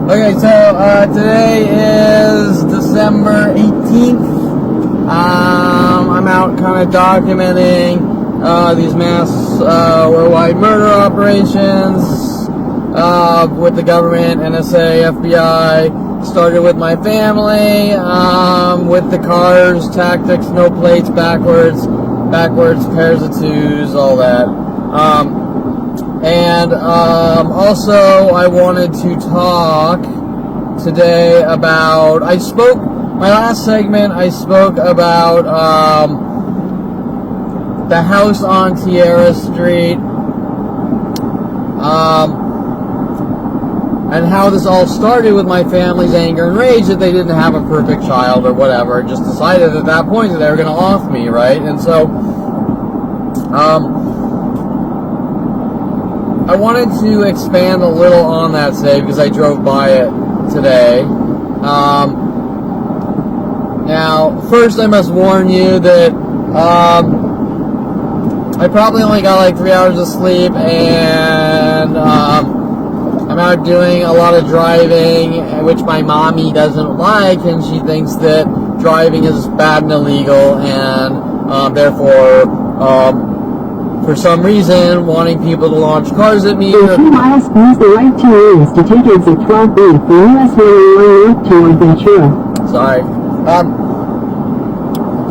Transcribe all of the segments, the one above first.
Okay, so today is December 18th. I'm out kind of documenting these mass worldwide murder operations with the government, NSA, FBI. Started with my family, with the cars, tactics, no plates, backwards, pairs of twos, all that. And also, I wanted to talk today about, my last segment, I spoke about the house on Tierra Street, and how this all started with my family's anger and rage that they didn't have a perfect child or whatever, just decided at that point that they were going to off me, right? And so, I wanted to expand a little on that today because I drove by it today. Now, first I must warn you that I probably only got like 3 hours of sleep, and I'm out doing a lot of driving, which my mommy doesn't like, and she thinks that driving is bad and illegal, and therefore, for some reason, wanting people to launch cars at me. In 2 miles, use the right 2 lanes to take exit 12B for US 101 north toward Ventura. Sorry.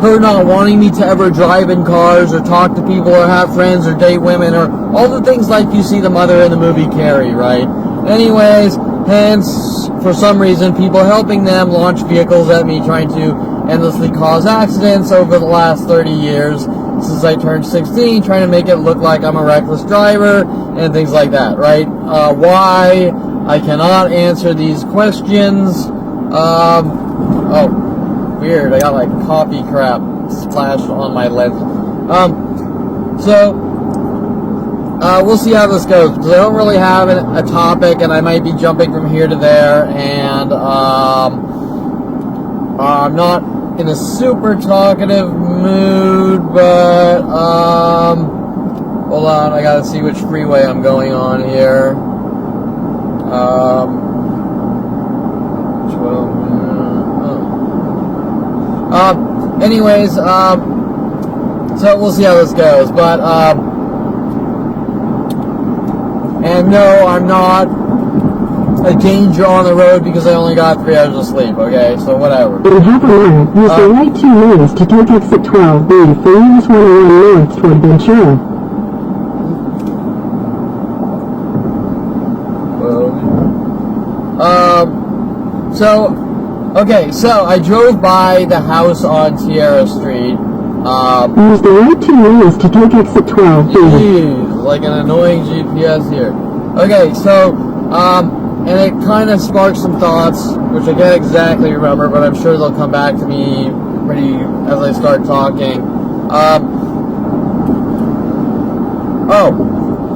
Her not wanting me to ever drive in cars or talk to people or have friends or date women or all the things like you see the mother in the movie Carrie, right? Anyways, hence, for some reason, people helping them launch vehicles at me, trying to endlessly cause accidents over the last 30 years. Since I turned 16, trying to make it look like I'm a reckless driver and things like that, right? Why? I cannot answer these questions. Oh, weird. I got like coffee crap splashed on my lens. We'll see how this goes, because I don't really have a topic, and I might be jumping from here to there, and I'm not in a super talkative mood, but hold on, I gotta see which freeway I'm going on here. Anyways, so we'll see how this goes, but and no, I'm not a danger on the road because I only got 3 hours of sleep, okay? So whatever. In half a mile, use the right 2 lanes to take exit 12B for US 101 north toward Ventura. So I drove by the house on Tierra Street. Use the right 2 lanes to take exit 12B. Jeez, like an annoying GPS here. Okay, so, and it kind of sparked some thoughts, which I can't exactly remember, but I'm sure they'll come back to me as I start talking.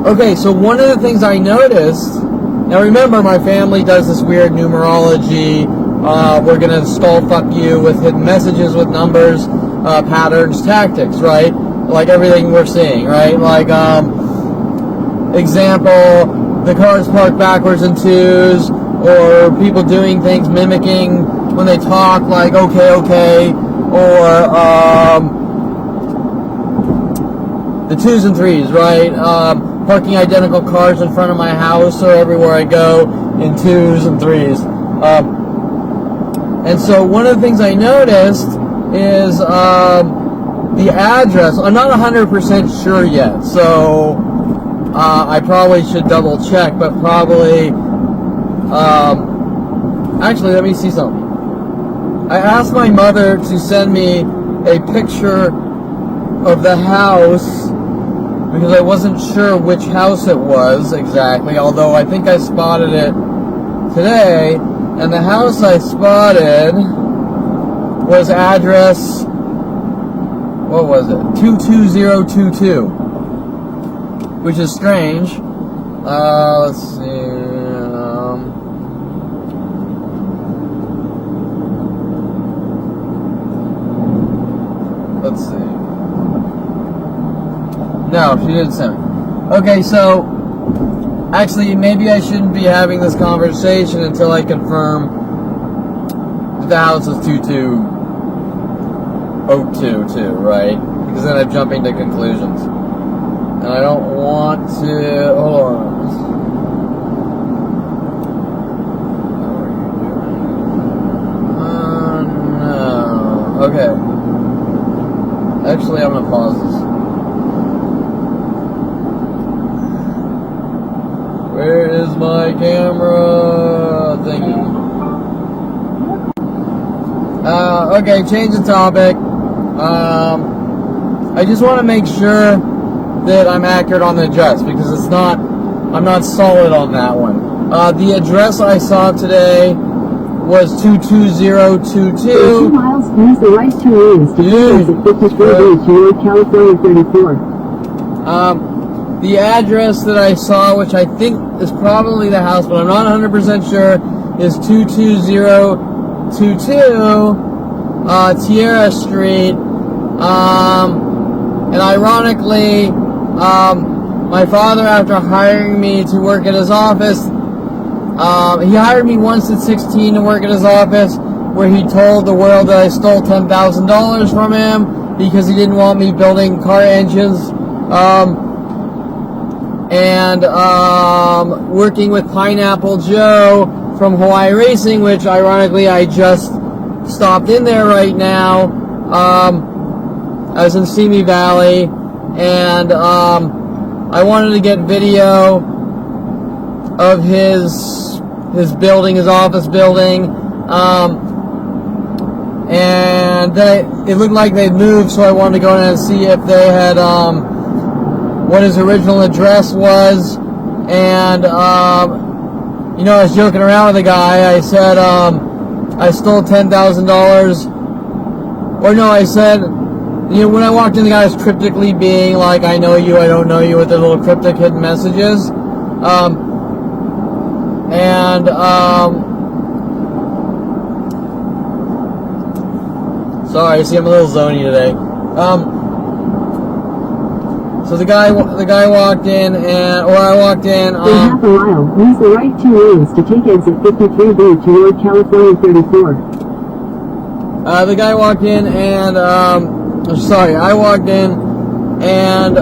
Okay, so one of the things I noticed, now remember my family does this weird numerology, we're gonna skull fuck you with hidden messages with numbers, patterns, tactics, right? Like everything we're seeing, right? Like, example, the cars parked backwards in twos, or people doing things mimicking when they talk, like okay, or the twos and threes, right? Parking identical cars in front of my house or everywhere I go in twos and threes. And so one of the things I noticed is the address. I'm not 100% sure yet, so I probably should double check, but probably, actually, let me see something. I asked my mother to send me a picture of the house because I wasn't sure which house it was exactly, although I think I spotted it today, and the house I spotted was address, what was it, 22022. Which is strange. Let's see. Let's see. No, she didn't send me. Okay, so Actually, maybe I shouldn't be having this conversation until I confirm that the house is 2202 too, right? Because then I'm jumping to conclusions. And I don't want to... Hold on. No. Okay. Actually, I'm going to pause this. Where is my camera thingy? Okay, change the topic. I just want to make sure that I'm accurate on the address because I'm not solid on that one. The address I saw today was 22022. 2 miles, use the right 2 lanes to exit 53B toward California 34. The address that I saw, which I think is probably the house, but I'm not 100% sure, is 22022 Tierra Street. And ironically, my father, after hiring me to work at his office, he hired me once at 16 to work at his office, where he told the world that I stole $10,000 from him because he didn't want me building car engines. And working with Pineapple Joe from Hawaii Racing, which ironically I just stopped in there right now. I was in Simi Valley, and I wanted to get video of his building, his office building, and it looked like they'd moved, so I wanted to go in and see if they had what his original address was. And I was joking around with the guy. I said I stole $10,000, or no, I said, when I walked in, the guy was cryptically being like, I know you, I don't know you, with the little cryptic hidden messages. Sorry, see, I'm a little zony today. So the guy walked in, I walked in. In half a mile, use the right 2 lanes to take exit 53B toward California 34. The guy walked in, and I walked in, and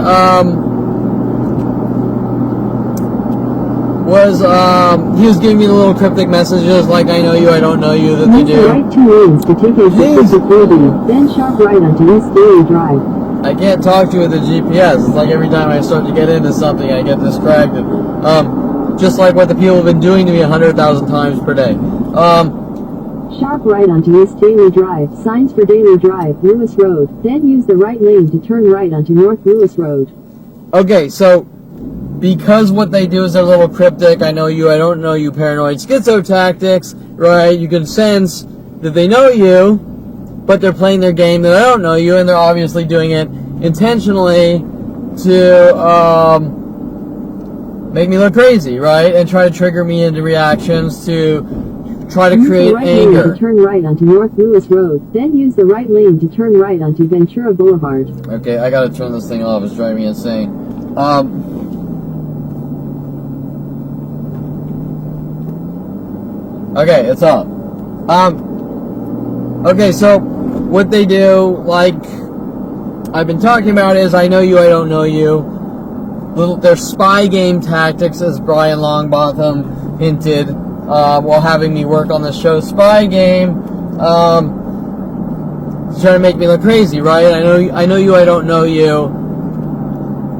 he was giving me the little cryptic messages like, I know you, I don't know you, that they do. Use the right 2 lanes to take exit 53B, then sharp right onto East Daily Drive. I can't talk to you with the GPS. It's like every time I start to get into something, I get distracted. Just like what the people have been doing to me 100,000 times per day. Sharp right onto East Daily Drive, signs for Daily Drive, Lewis Road, then use the right lane to turn right onto North Lewis Road. Okay, so because what they do is they're a little cryptic, I know you, I don't know you, paranoid schizo tactics, right? You can sense that they know you, but they're playing their game that I don't know you, and they're obviously doing it intentionally to make me look crazy, right? And try to trigger me into reactions to try to create right anger. Lane to turn right onto North Lewis Road, then use the right lane to turn right onto Ventura Boulevard. Okay, I gotta turn this thing off. It's driving me insane. Okay, it's off. Okay, so what they do, like I've been talking about, is I know you, I don't know you. Their spy game tactics, as Brian Longbottom hinted, while having me work on the show Spy Game, to try to make me look crazy, right? I know you, I don't know you.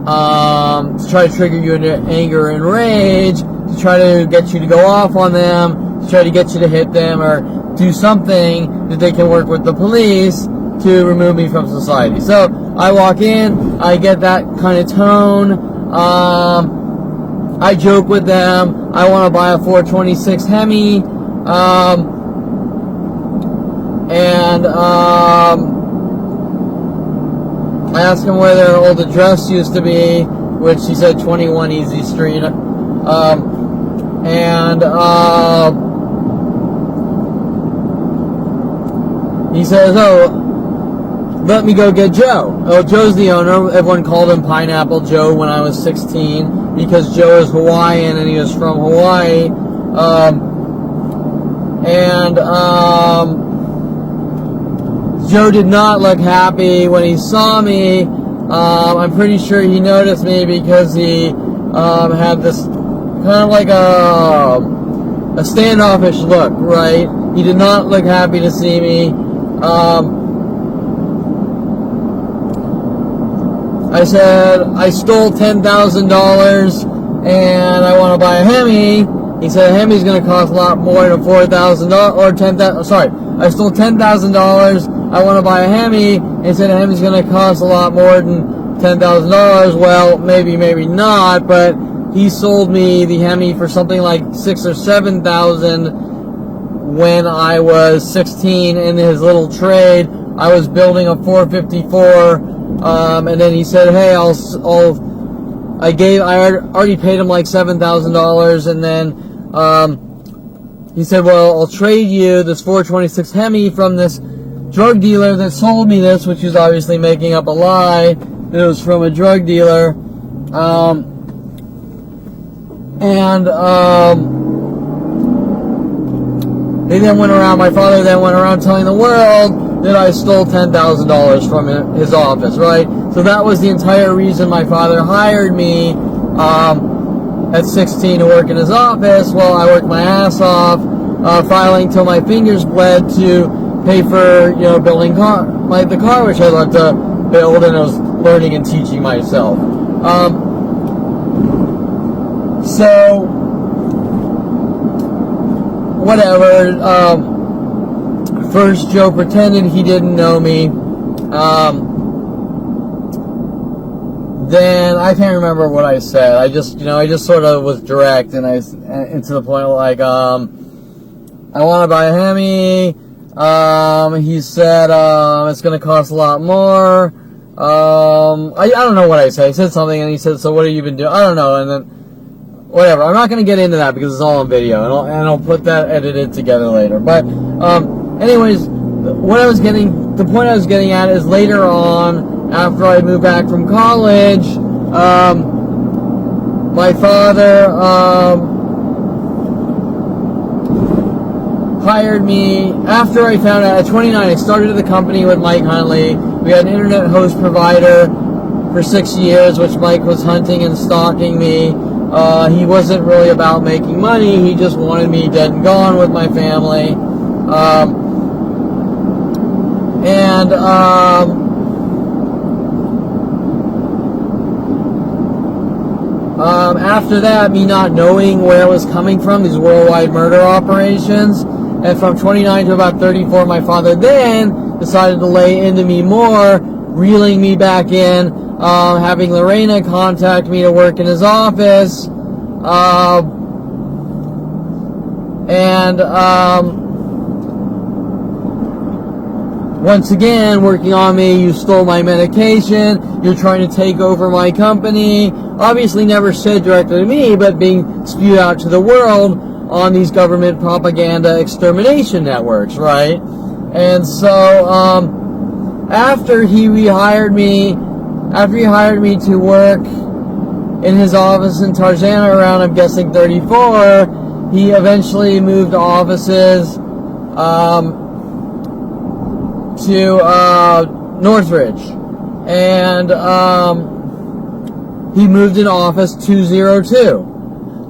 To try to trigger you into anger and rage, to try to get you to go off on them, to try to get you to hit them or do something that they can work with the police to remove me from society. So I walk in, I get that kind of tone. I joke with them. I want to buy a 426 Hemi, I asked him where their old address used to be, which he said 21 Easy Street, he says, oh, let me go get Joe. Oh, Joe's the owner. Everyone called him Pineapple Joe when I was 16 because Joe is Hawaiian and he was from Hawaii. Joe did not look happy when he saw me. I'm pretty sure he noticed me because he had this kind of like a standoffish look, right? He did not look happy to see me. I said, I stole $10,000 and I want to buy a Hemi. He said, a Hemi's going to cost a lot more than $4,000 or $10,000. Sorry, I stole $10,000. I want to buy a Hemi. He said, a Hemi's going to cost a lot more than $10,000. Well, maybe not, but he sold me the Hemi for something like $6,000 or $7,000 when I was 16 in his little trade. I was building a 454, and then he said, "Hey, I already paid him like $7,000, and then he said, well, I'll trade you this 426 Hemi from this drug dealer that sold me this," which is obviously making up a lie. It was from a drug dealer. They then went around, my father then went around telling the world that I stole $10,000 from his office, right? So that was the entire reason my father hired me at 16 to work in his office. Well, I worked my ass off, filing till my fingers bled to pay for, building the car, which I loved to build, and I was learning and teaching myself. So, whatever. First, Joe pretended he didn't know me. Then I can't remember what I said. I just sort of was direct, and to the point like, I want to buy a Hemi. He said it's going to cost a lot more. I don't know what I said. I said something, and he said, "So what have you been doing?" I don't know, and then whatever. I'm not going to get into that because it's all on video, and I'll put that edited together later. But anyways, the point I was getting at is later on, after I moved back from college, my father hired me after I found out at 29. I started at the company with Mike Huntley. We had an internet host provider for 6 years, which Mike was hunting and stalking me. He wasn't really about making money. He just wanted me dead and gone with my family. After that, me not knowing where it was coming from, these worldwide murder operations, and from 29 to about 34, my father then decided to lay into me more, reeling me back in, having Lorena contact me to work in his office, once again, working on me. You stole my medication. You're trying to take over my company. Obviously never said directly to me, but being spewed out to the world on these government propaganda extermination networks, right? And so, after he hired me to work in his office in Tarzana around, I'm guessing 34, he eventually moved offices, to Northridge, and he moved in office 202.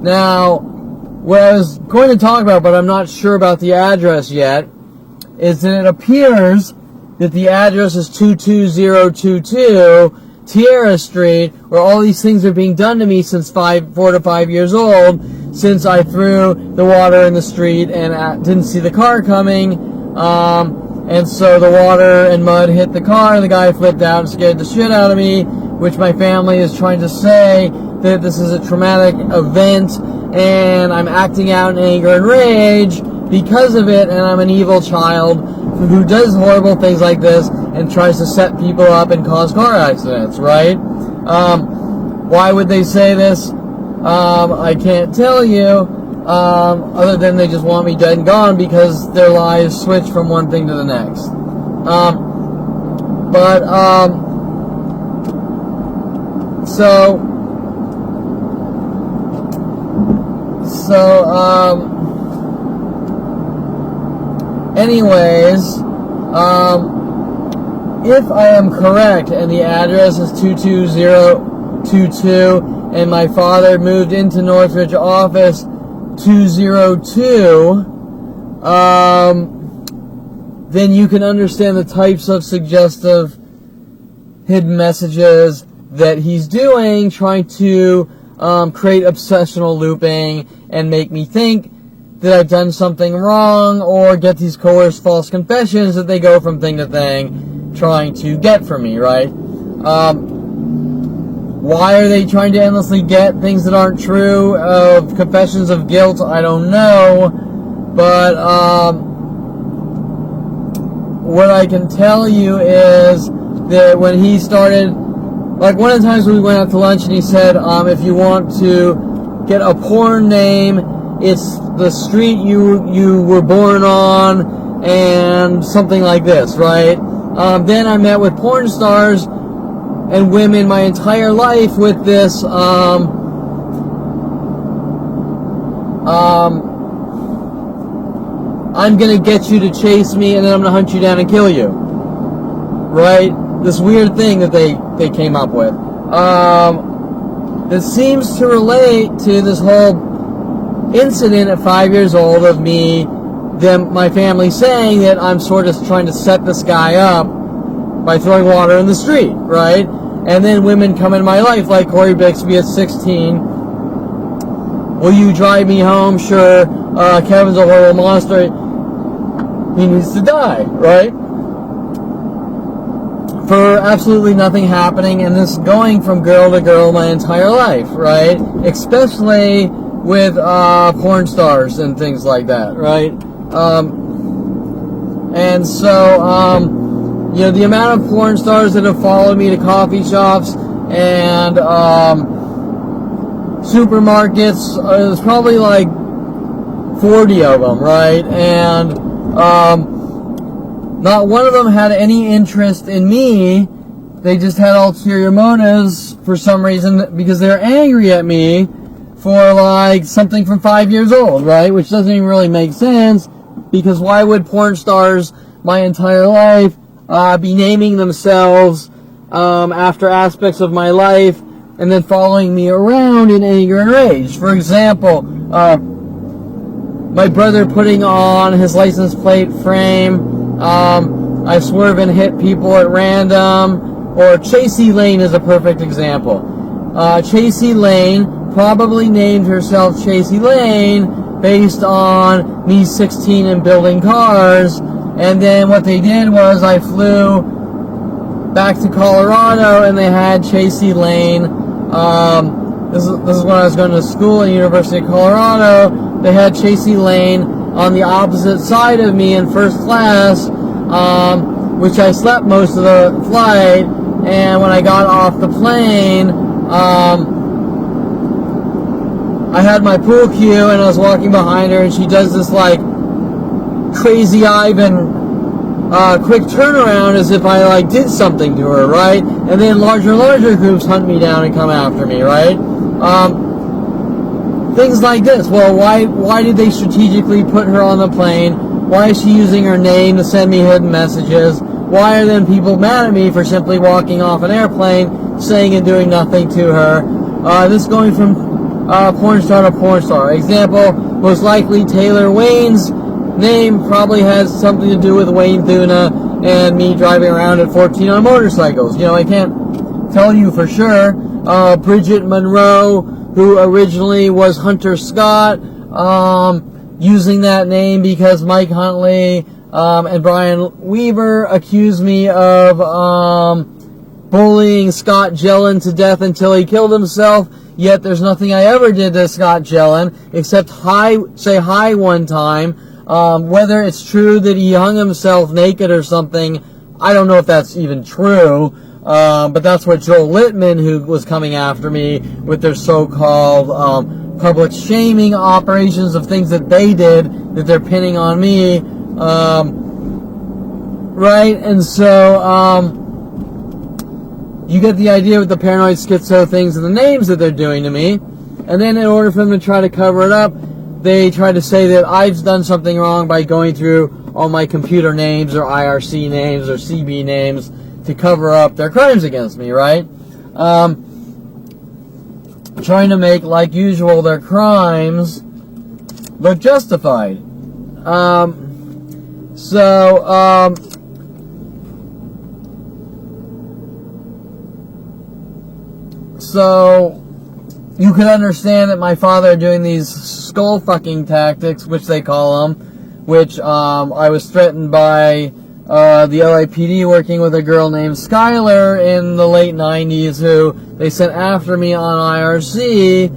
Now, what I was going to talk about, but I'm not sure about the address yet, is that it appears that the address is 22022 Tierra Street, where all these things are being done to me since 4 to 5 years old, since I threw the water in the street and didn't see the car coming. And so the water and mud hit the car, and the guy flipped out and scared the shit out of me, which my family is trying to say that this is a traumatic event, and I'm acting out in anger and rage because of it, and I'm an evil child who does horrible things like this and tries to set people up and cause car accidents, right? Why would they say this? I can't tell you. Other than they just want me dead and gone because their lives switch from one thing to the next. But, anyways, if I am correct and the address is 22022 and my father moved into Northridge office 202, then you can understand the types of suggestive hidden messages that he's doing, trying to create obsessional looping and make me think that I've done something wrong, or get these coerced false confessions that they go from thing to thing trying to get from me, right? Why are they trying to endlessly get things that aren't true, of confessions of guilt? I don't know, but what I can tell you is that when he started, like one of the times we went out to lunch and he said, if you want to get a porn name, it's the street you were born on, and something like this, right? Then I met with porn stars and women my entire life with this, I'm gonna get you to chase me and then I'm gonna hunt you down and kill you. Right? This weird thing that they came up with. That seems to relate to this whole incident at 5 years old of my family saying that I'm sort of trying to set this guy up by throwing water in the street, right? And then women come in my life, like Corey Bixby at 16. Will you drive me home? Sure. Kevin's a horrible monster. He needs to die, right? For absolutely nothing happening, and this going from girl to girl my entire life, right? Especially with porn stars and things like that, right? And so, the amount of porn stars that have followed me to coffee shops and supermarkets, there's probably like 40 of them, right? And not one of them had any interest in me. They just had ulterior motives for some reason, because they're angry at me for like something from 5 years old, right? Which doesn't even really make sense, because why would porn stars my entire life be naming themselves after aspects of my life and then following me around in anger and rage? For example, my brother putting on his license plate frame, I swerve and hit people at random, or Chasey Lane is a perfect example. Chasey Lane probably named herself Chasey Lane based on me 16 and building cars, and then what they did was I flew back to Colorado and they had Chasey Lane. This is when I was going to school at University of Colorado. They had Chasey Lane on the opposite side of me in first class, which I slept most of the flight, and when I got off the plane, I had my pool cue and I was walking behind her and she does this like crazy Ivan quick turnaround as if I like did something to her, right? And then larger and larger groups hunt me down and come after me, right? Things like this. Well, why did they strategically put her on the plane? Why is she using her name to send me hidden messages? Why are then people mad at me for simply walking off an airplane, saying and doing nothing to her? This going from porn star to porn star. Example, most likely Taylor Wayne's name probably has something to do with Wayne Thuna and me driving around at 14 on motorcycles. I can't tell you for sure. Bridget Monroe, who originally was Hunter Scott, using that name because Mike Huntley and Brian Weaver accused me of bullying Scott Gellin to death until he killed himself. Yet there's nothing I ever did to Scott Gellin except say hi one time. Whether it's true that he hung himself naked or something, I don't know if that's even true. But that's what Joel Littman, who was coming after me with their so-called public shaming operations of things that they did that they're pinning on me, right? And so you get the idea with the paranoid schizo things and the names that they're doing to me. And then in order for them to try to cover it up, they try to say that I've done something wrong by going through all my computer names or IRC names or CB names to cover up their crimes against me, right? Trying to make, like usual, their crimes look justified. So you could understand that my father doing these skull fucking tactics, which they call them, which I was threatened by the LAPD working with a girl named Skylar in the late 90s who they sent after me on IRC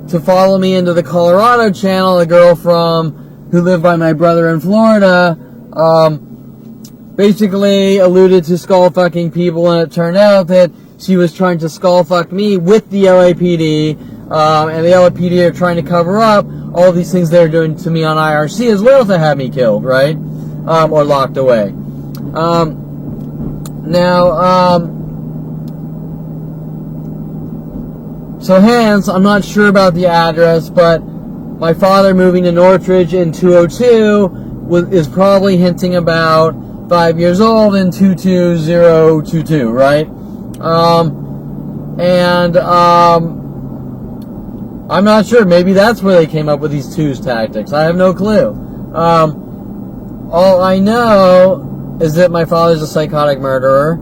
to follow me into the Colorado channel. A girl who lived by my brother in Florida basically alluded to skull fucking people, and it turned out that she was trying to skull fuck me with the LAPD, and the LAPD are trying to cover up all these things they're doing to me on IRC as well to have me killed, right? Or locked away. So hence, I'm not sure about the address, but my father moving to Northridge in 202 is probably hinting about 5 years old in 22022, right? I'm not sure. Maybe that's where they came up with these twos tactics. I have no clue. All I know is that my father's a psychotic murderer.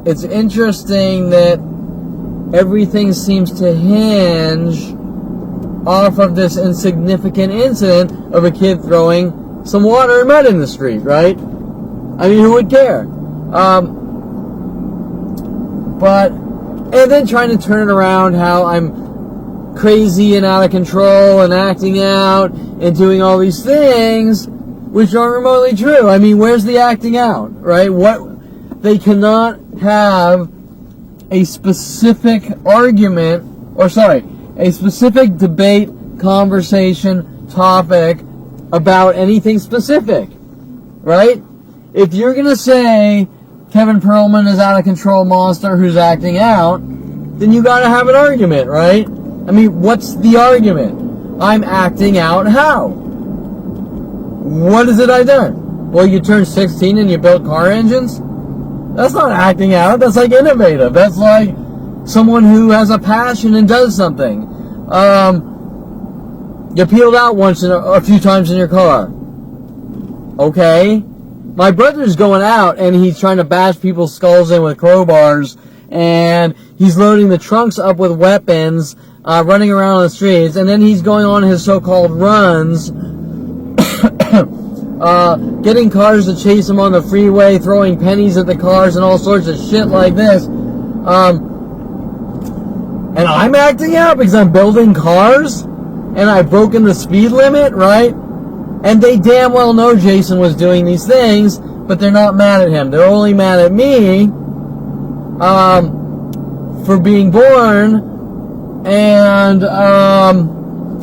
It's interesting that everything seems to hinge off of this insignificant incident of a kid throwing some water and mud in the street, right? I mean, who would care? And then trying to turn it around how I'm crazy and out of control and acting out and doing all these things which aren't remotely true. I mean, where's the acting out, right? They cannot have a specific argument, a specific debate, conversation, topic about anything specific, right? If you're going to say Kevin Perlman is out of control monster who's acting out, then you got to have an argument, right? I mean, what's the argument? I'm acting out how? What is it I done? Well, you turned 16 and you built car engines? That's not acting out. That's like innovative. That's like someone who has a passion and does something. You peeled out once a few times in your car. Okay. My brother's going out and he's trying to bash people's skulls in with crowbars, and he's loading the trunks up with weapons, running around on the streets, and then he's going on his so-called runs, getting cars to chase him on the freeway, throwing pennies at the cars and all sorts of shit like this. And I'm acting out because I'm building cars and I've broken the speed limit, right? And they damn well know Jason was doing these things, but they're not mad at him. They're only mad at me for being born. And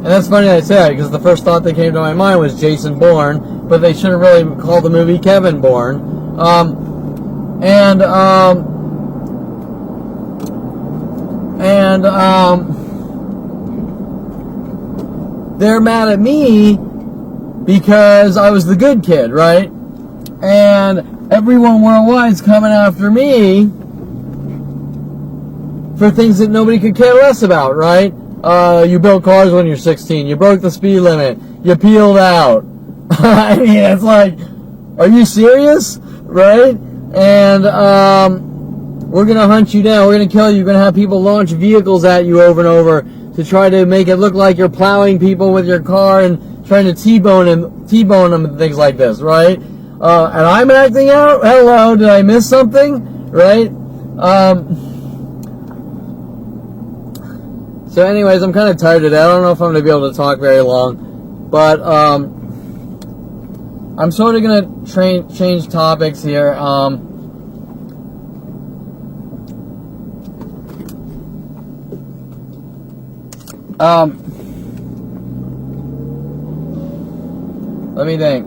that's funny I say that, because the first thought that came to my mind was Jason Bourne, but they should have really called the movie Kevin Bourne. They're mad at me because I was the good kid, right? And everyone worldwide's coming after me for things that nobody could care less about, right? You built cars when you're 16. You broke the speed limit. You peeled out. I mean, it's like, are you serious? Right? And we're going to hunt you down. We're going to kill you. You're going to have people launch vehicles at you over and over to try to make it look like you're plowing people with your car and trying to T-bone them and things like this, right? And I'm acting out? Hello, did I miss something? Right? So anyways, I'm kind of tired today. I don't know if I'm going to be able to talk very long. But I'm sort of going to change topics here. Let me think.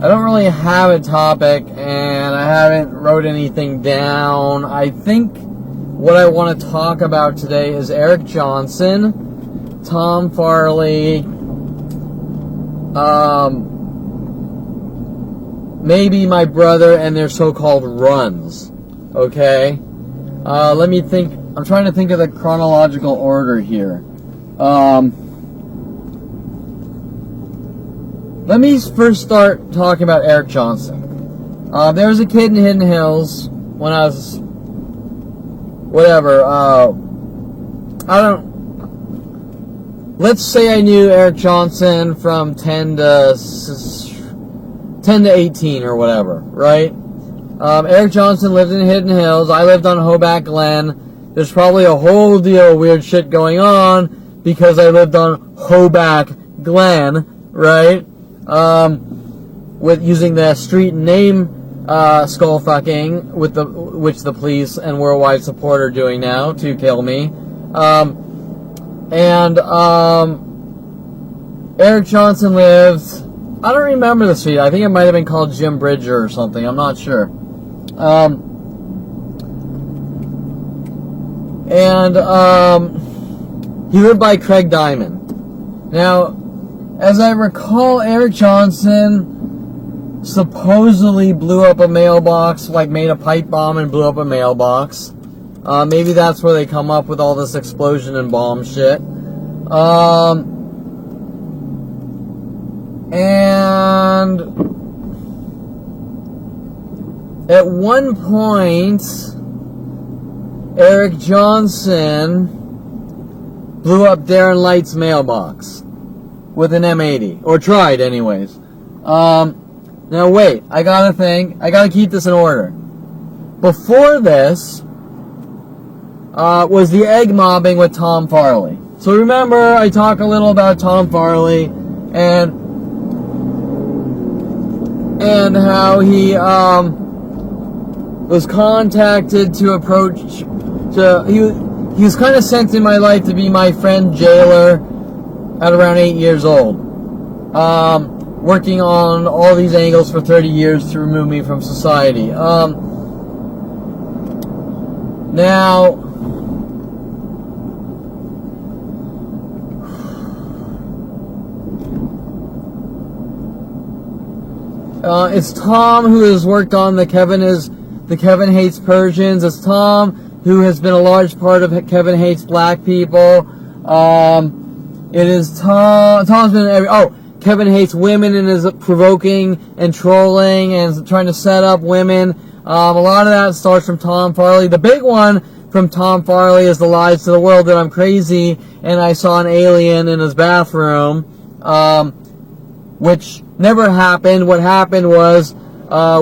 I don't really have a topic, and I haven't wrote anything down. I think what I want to talk about today is Eric Johnson, Tom Farley, maybe my brother and their so-called runs. Okay? Let me think. I'm trying to think of the chronological order here. Let me first start talking about Eric Johnson. There was a kid in Hidden Hills when I was, let's say I knew Eric Johnson from 10 to 18 or whatever, right? Eric Johnson lived in Hidden Hills. I lived on Hoback Glen. There's probably a whole deal of weird shit going on because I lived on Hoback Glen, right? With using the street name skull fucking, which the police and worldwide support are doing now to kill me. Eric Johnson lived, I don't remember the street. I think it might have been called Jim Bridger or something. I'm not sure. He lived by Craig Diamond. Now, as I recall, Eric Johnson supposedly blew up a mailbox, like made a pipe bomb and blew up a mailbox. Maybe that's where they come up with all this explosion and bomb shit. And at one point, Eric Johnson blew up Darren Light's mailbox with an M80, or tried anyways. Now wait, I gotta keep this in order. Before this, was the egg mobbing with Tom Farley. So remember, I talk a little about Tom Farley, and how he, was contacted to approach, he was kind of sent in my life to be my friend jailer at around 8 years old. Working on all these angles for 30 years to remove me from society. Now, it's Tom who has worked on the Kevin Hates Persians. It's Tom who has been a large part of Kevin Hates Black People. It is Tom's been Kevin hates women and is provoking and trolling and trying to set up women. A lot of that starts from Tom Farley. The big one from Tom Farley is the lies to the world that I'm crazy and I saw an alien in his bathroom, which never happened. What happened was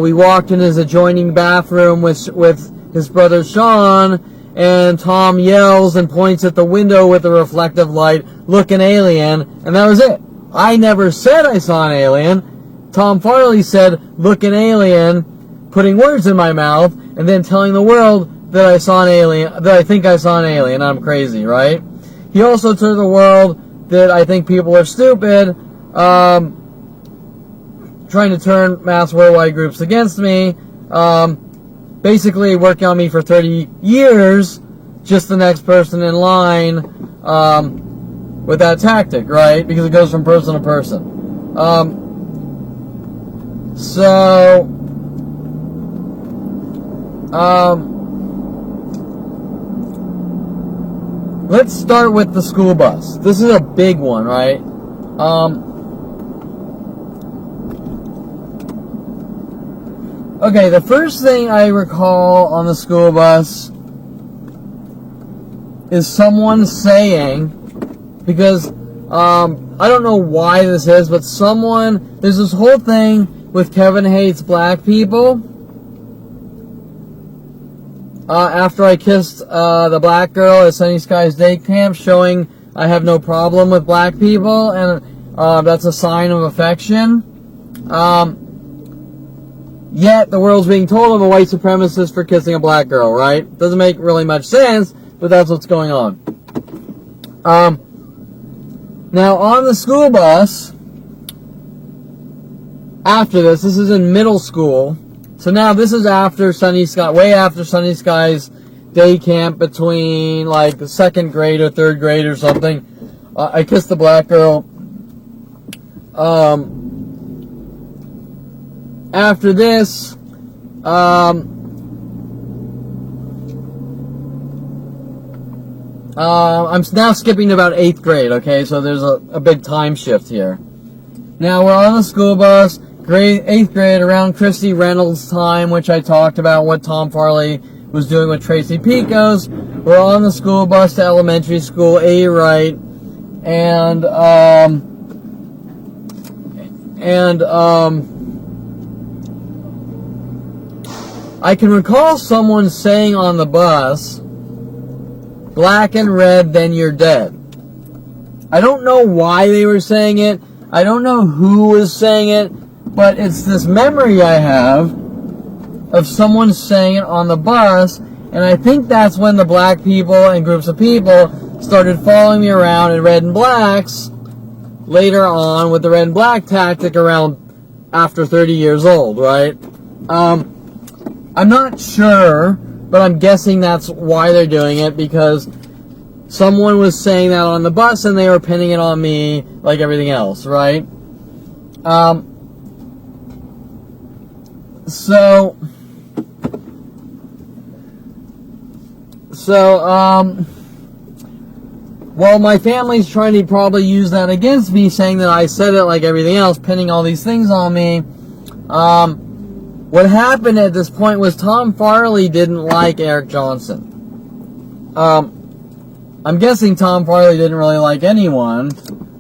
we walked in his adjoining bathroom with his brother Sean, and Tom yells and points at the window with a reflective light, "Look, an alien," and that was it. I never said I saw an alien. Tom Farley said, "Look, an alien," putting words in my mouth, and then telling the world that I saw an alien, that I think I saw an alien. I'm crazy, right? He also told the world that I think people are stupid, trying to turn mass worldwide groups against me, basically working on me for 30 years, just the next person in line, with that tactic, right? Because it goes from person to person. Let's start with the school bus. This is a big one, right? Okay, the first thing I recall on the school bus is someone saying, because I don't know why this is, but there's this whole thing with Kevin Hates Black People. After I kissed the black girl at Sunny Skies Day Camp, showing I have no problem with black people, and that's a sign of affection. Yet the world's being told I'm a white supremacist for kissing a black girl, right? Doesn't make really much sense, but that's what's going on. Now, on the school bus, after this is in middle school. So now this is after Sunny Sky, way after Sunny Sky's day camp between like the 2nd grade or 3rd grade or something. I kissed the black girl. After this, I'm now skipping to about 8th grade, okay? So there's a big time shift here. Now we're on the school bus, 8th grade, around Christy Reynolds' time, which I talked about what Tom Farley was doing with Tracy Picos. We're on the school bus to elementary school, A. Wright, and I can recall someone saying on the bus, "Black and red, then you're dead." I don't know why they were saying it. I don't know who was saying it, but it's this memory I have of someone saying it on the bus, and I think that's when the black people and groups of people started following me around in red and blacks later on with the red and black tactic around after 30 years old, right? I'm not sure, but I'm guessing that's why they're doing it, because someone was saying that on the bus and they were pinning it on me like everything else, right? Well, my family's trying to probably use that against me, saying that I said it like everything else, pinning all these things on me. What happened at this point was Tom Farley didn't like Eric Johnson. I'm guessing Tom Farley didn't really like anyone,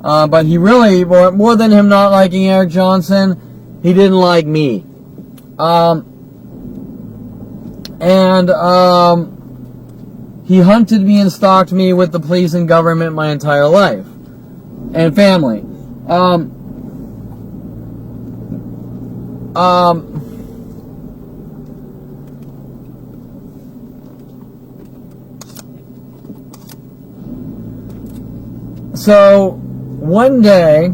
but he really, more than him not liking Eric Johnson, he didn't like me. He hunted me and stalked me with the police and government my entire life. And family. So, one day,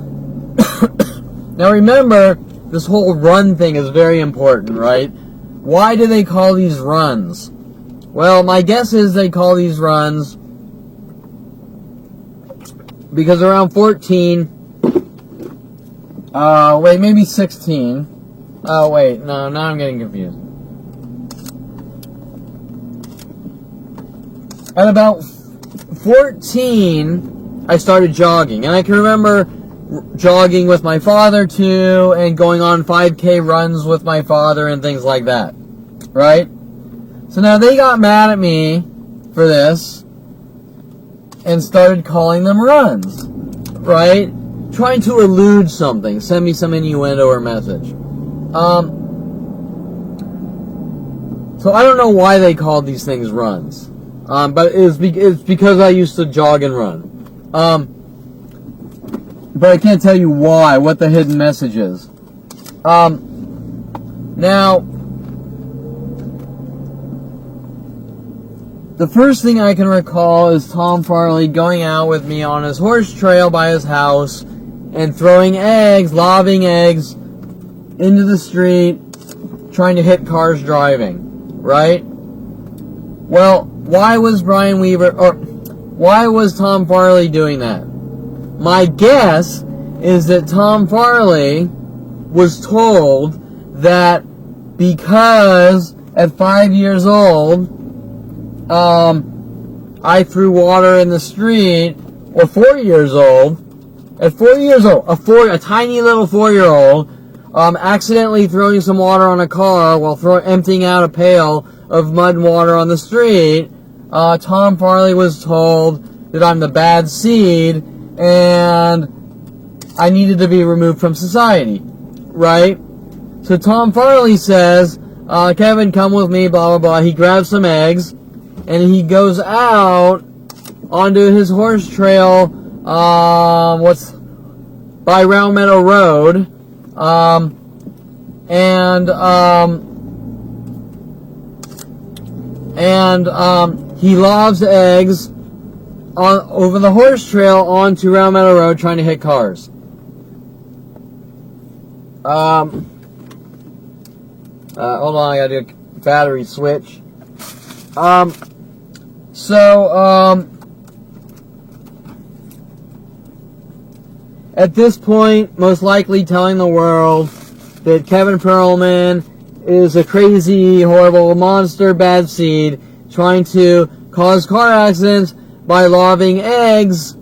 now remember, this whole run thing is very important, right? Why do they call these runs? Well, my guess is they call these runs because around 14, maybe 16. Oh, wait, no, now I'm getting confused. At about 14, I started jogging, and I can remember jogging with my father too, and going on 5K runs with my father and things like that, right? So now they got mad at me for this and started calling them runs, right? Trying to elude something, send me some innuendo or message. So I don't know why they called these things runs, but it's because I used to jog and run. But I can't tell you why, what the hidden message is. Now, the first thing I can recall is Tom Farley going out with me on his horse trail by his house and throwing eggs, lobbing eggs into the street, trying to hit cars driving, right? Well, why was Tom Farley doing that? My guess is that Tom Farley was told that because at 5 years old, I threw water in the street, or 4 years old, at 4 years old, a tiny little 4-year-old, accidentally throwing some water on a car while emptying out a pail of mud and water on the street, Tom Farley was told that I'm the bad seed and I needed to be removed from society, right? So Tom Farley says, Kevin, come with me, blah, blah, blah. He grabs some eggs and he goes out onto his horse trail, by Round Meadow Road, he lobs eggs over the horse trail onto Round Meadow Road trying to hit cars. Hold on, I gotta do a battery switch. At this point, most likely telling the world that Kevin Perlman is a crazy, horrible monster, bad seed, trying to cause car accidents by lobbing eggs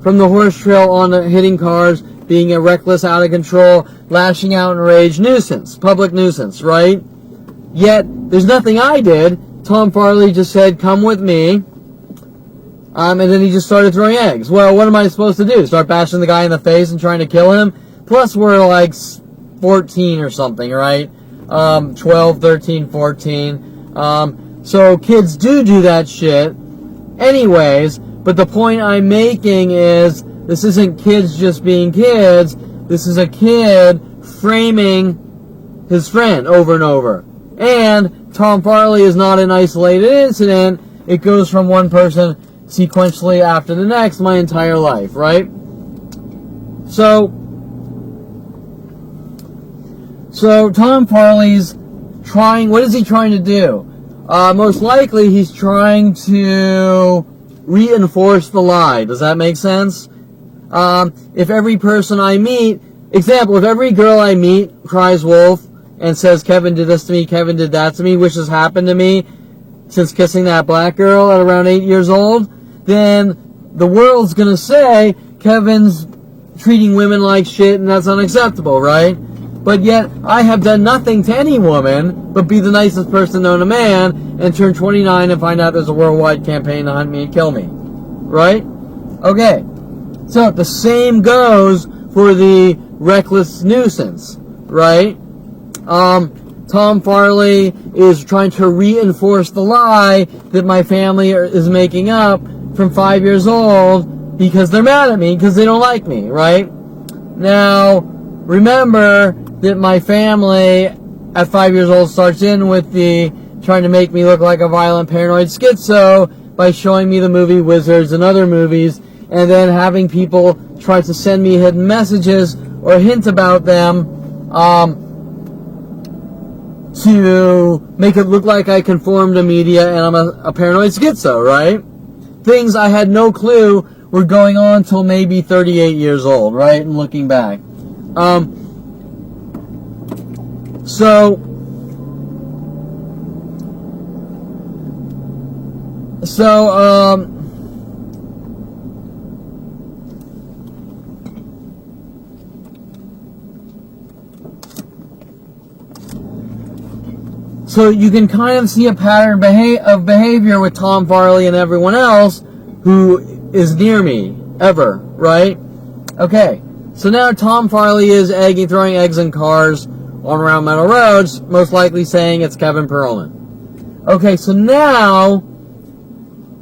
from the horse trail on hitting cars, being a reckless, out of control, lashing out in rage nuisance, public nuisance, right? Yet, there's nothing I did. Tom Farley just said, come with me. And then he just started throwing eggs. Well, what am I supposed to do? Start bashing the guy in the face and trying to kill him? Plus, we're like 14 or something, right? 12, 13, 14. So kids do that shit. Anyways, but the point I'm making is this isn't kids just being kids. This is a kid framing his friend over and over. And Tom Farley is not an isolated incident. It goes from one person sequentially after the next my entire life, right? So Tom Farley's trying, what is he trying to do? Most likely he's trying to reinforce the lie. Does that make sense? If every person I meet, example, if every girl I meet cries wolf and says Kevin did this to me, Kevin did that to me, which has happened to me since kissing that black girl at around 8 years old, then the world's gonna say Kevin's treating women like shit and that's unacceptable, right? But yet, I have done nothing to any woman but be the nicest person known to man and turn 29 and find out there's a worldwide campaign to hunt me and kill me. Right? Okay. So, the same goes for the reckless nuisance. Right? Tom Farley is trying to reinforce the lie that my family is making up from 5 years old because they're mad at me because they don't like me, right? Now, remember that my family at 5 years old starts in with the trying to make me look like a violent paranoid schizo by showing me the movie Wizards and other movies, and then having people try to send me hidden messages or hint about them to make it look like I conform to media and I'm a paranoid schizo, right? Things I had no clue were going on till maybe 38 years old, right? And looking back. So you can kind of see a pattern of behavior with Tom Farley and everyone else who is near me, ever, right? Okay, so now Tom Farley is throwing eggs in cars on around metal roads, most likely saying it's Kevin Perlman. Okay, so now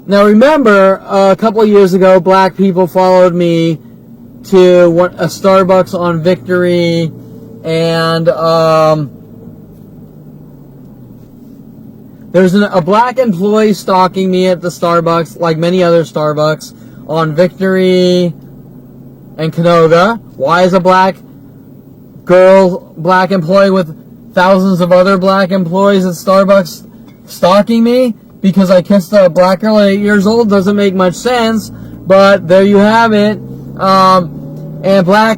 remember, a couple of years ago, black people followed me to a Starbucks on Victory, and there's a black employee stalking me at the Starbucks, like many other Starbucks, on Victory and Canoga. Why is a black employee with thousands of other black employees at Starbucks stalking me? Because I kissed a black girl at 8 years old? Doesn't make much sense, but there you have it. And black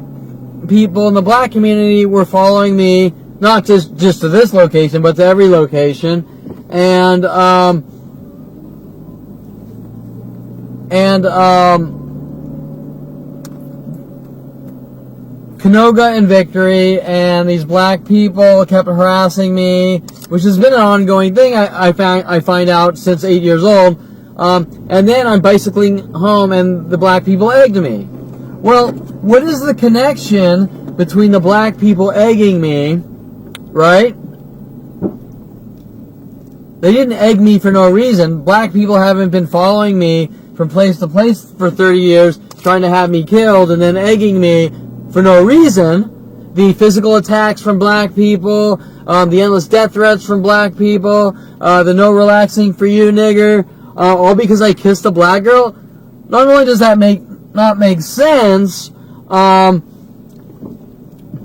people in the black community were following me, not just to this location, but to every location. And Canoga and Victory, and these black people kept harassing me, which has been an ongoing thing I find out since 8 years old. And then I'm bicycling home and the black people egged me. Well, what is the connection between the black people egging me, right? They didn't egg me for no reason. Black people haven't been following me from place to place for 30 years, trying to have me killed, and then egging me for no reason. The physical attacks from black people, the endless death threats from black people, the no relaxing for you nigger, all because I kissed a black girl. Not only does that not make sense,